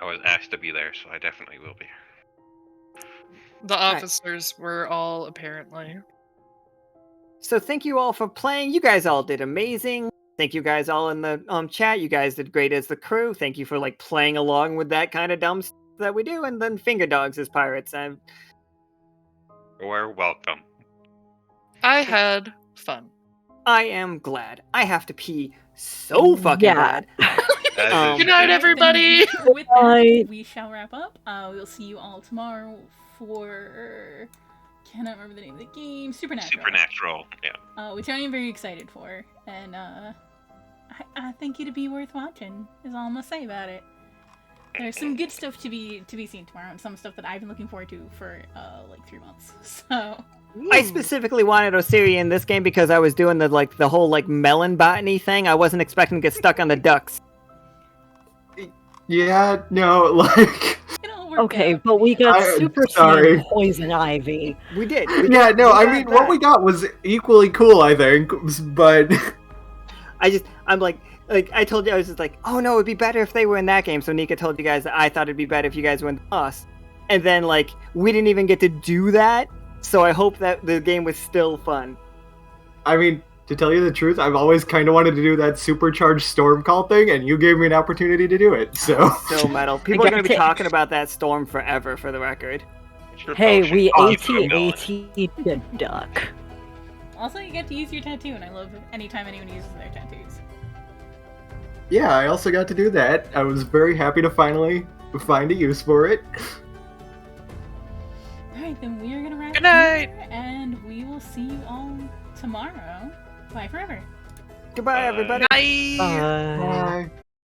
I was asked to be there, so I definitely will be. The officers were all apparently. So thank you all for playing. You guys all did amazing. Thank you guys all in the chat. You guys did great as the crew. Thank you for like playing along with that kind of dumb stuff that we do. And then Finger Dogs as pirates. You're welcome. I had fun. I am glad. I have to pee so fucking bad. Good night, everybody. With that, we shall wrap up. We'll see you all tomorrow for... Cannot remember the name of the game. Supernatural, yeah. Which I am very excited for. And I think it'd be worth watching, is all I'm gonna say about it. There's some good stuff to be seen tomorrow, and some stuff that I've been looking forward to for like 3 months. So I specifically wanted Osiria in this game because I was doing the whole like melon botany thing. I wasn't expecting to get stuck on the ducks. Yeah, no, like... Okay, but we got super sand poison ivy. We did. Yeah, no, I mean, what we got was equally cool, I think, but... I'm like, I told you, I was just like, oh no, it'd be better if they were in that game. So Nika told you guys that I thought it'd be better if you guys were in us. And then, like, we didn't even get to do that. So I hope that the game was still fun. I mean, to tell you the truth, I've always kind of wanted to do that supercharged storm call thing, and you gave me an opportunity to do it, so... So metal. People are going to be talking about that storm forever, for the record. Hey, we AT-AT the duck. Also, you get to use your tattoo, and I love anytime anyone uses their tattoos. Yeah, I also got to do that. I was very happy to finally find a use for it. Alright, then we are going to wrap Good night! here, and we will see you all tomorrow. Bye forever. Goodbye, everybody. Bye! Bye. Bye.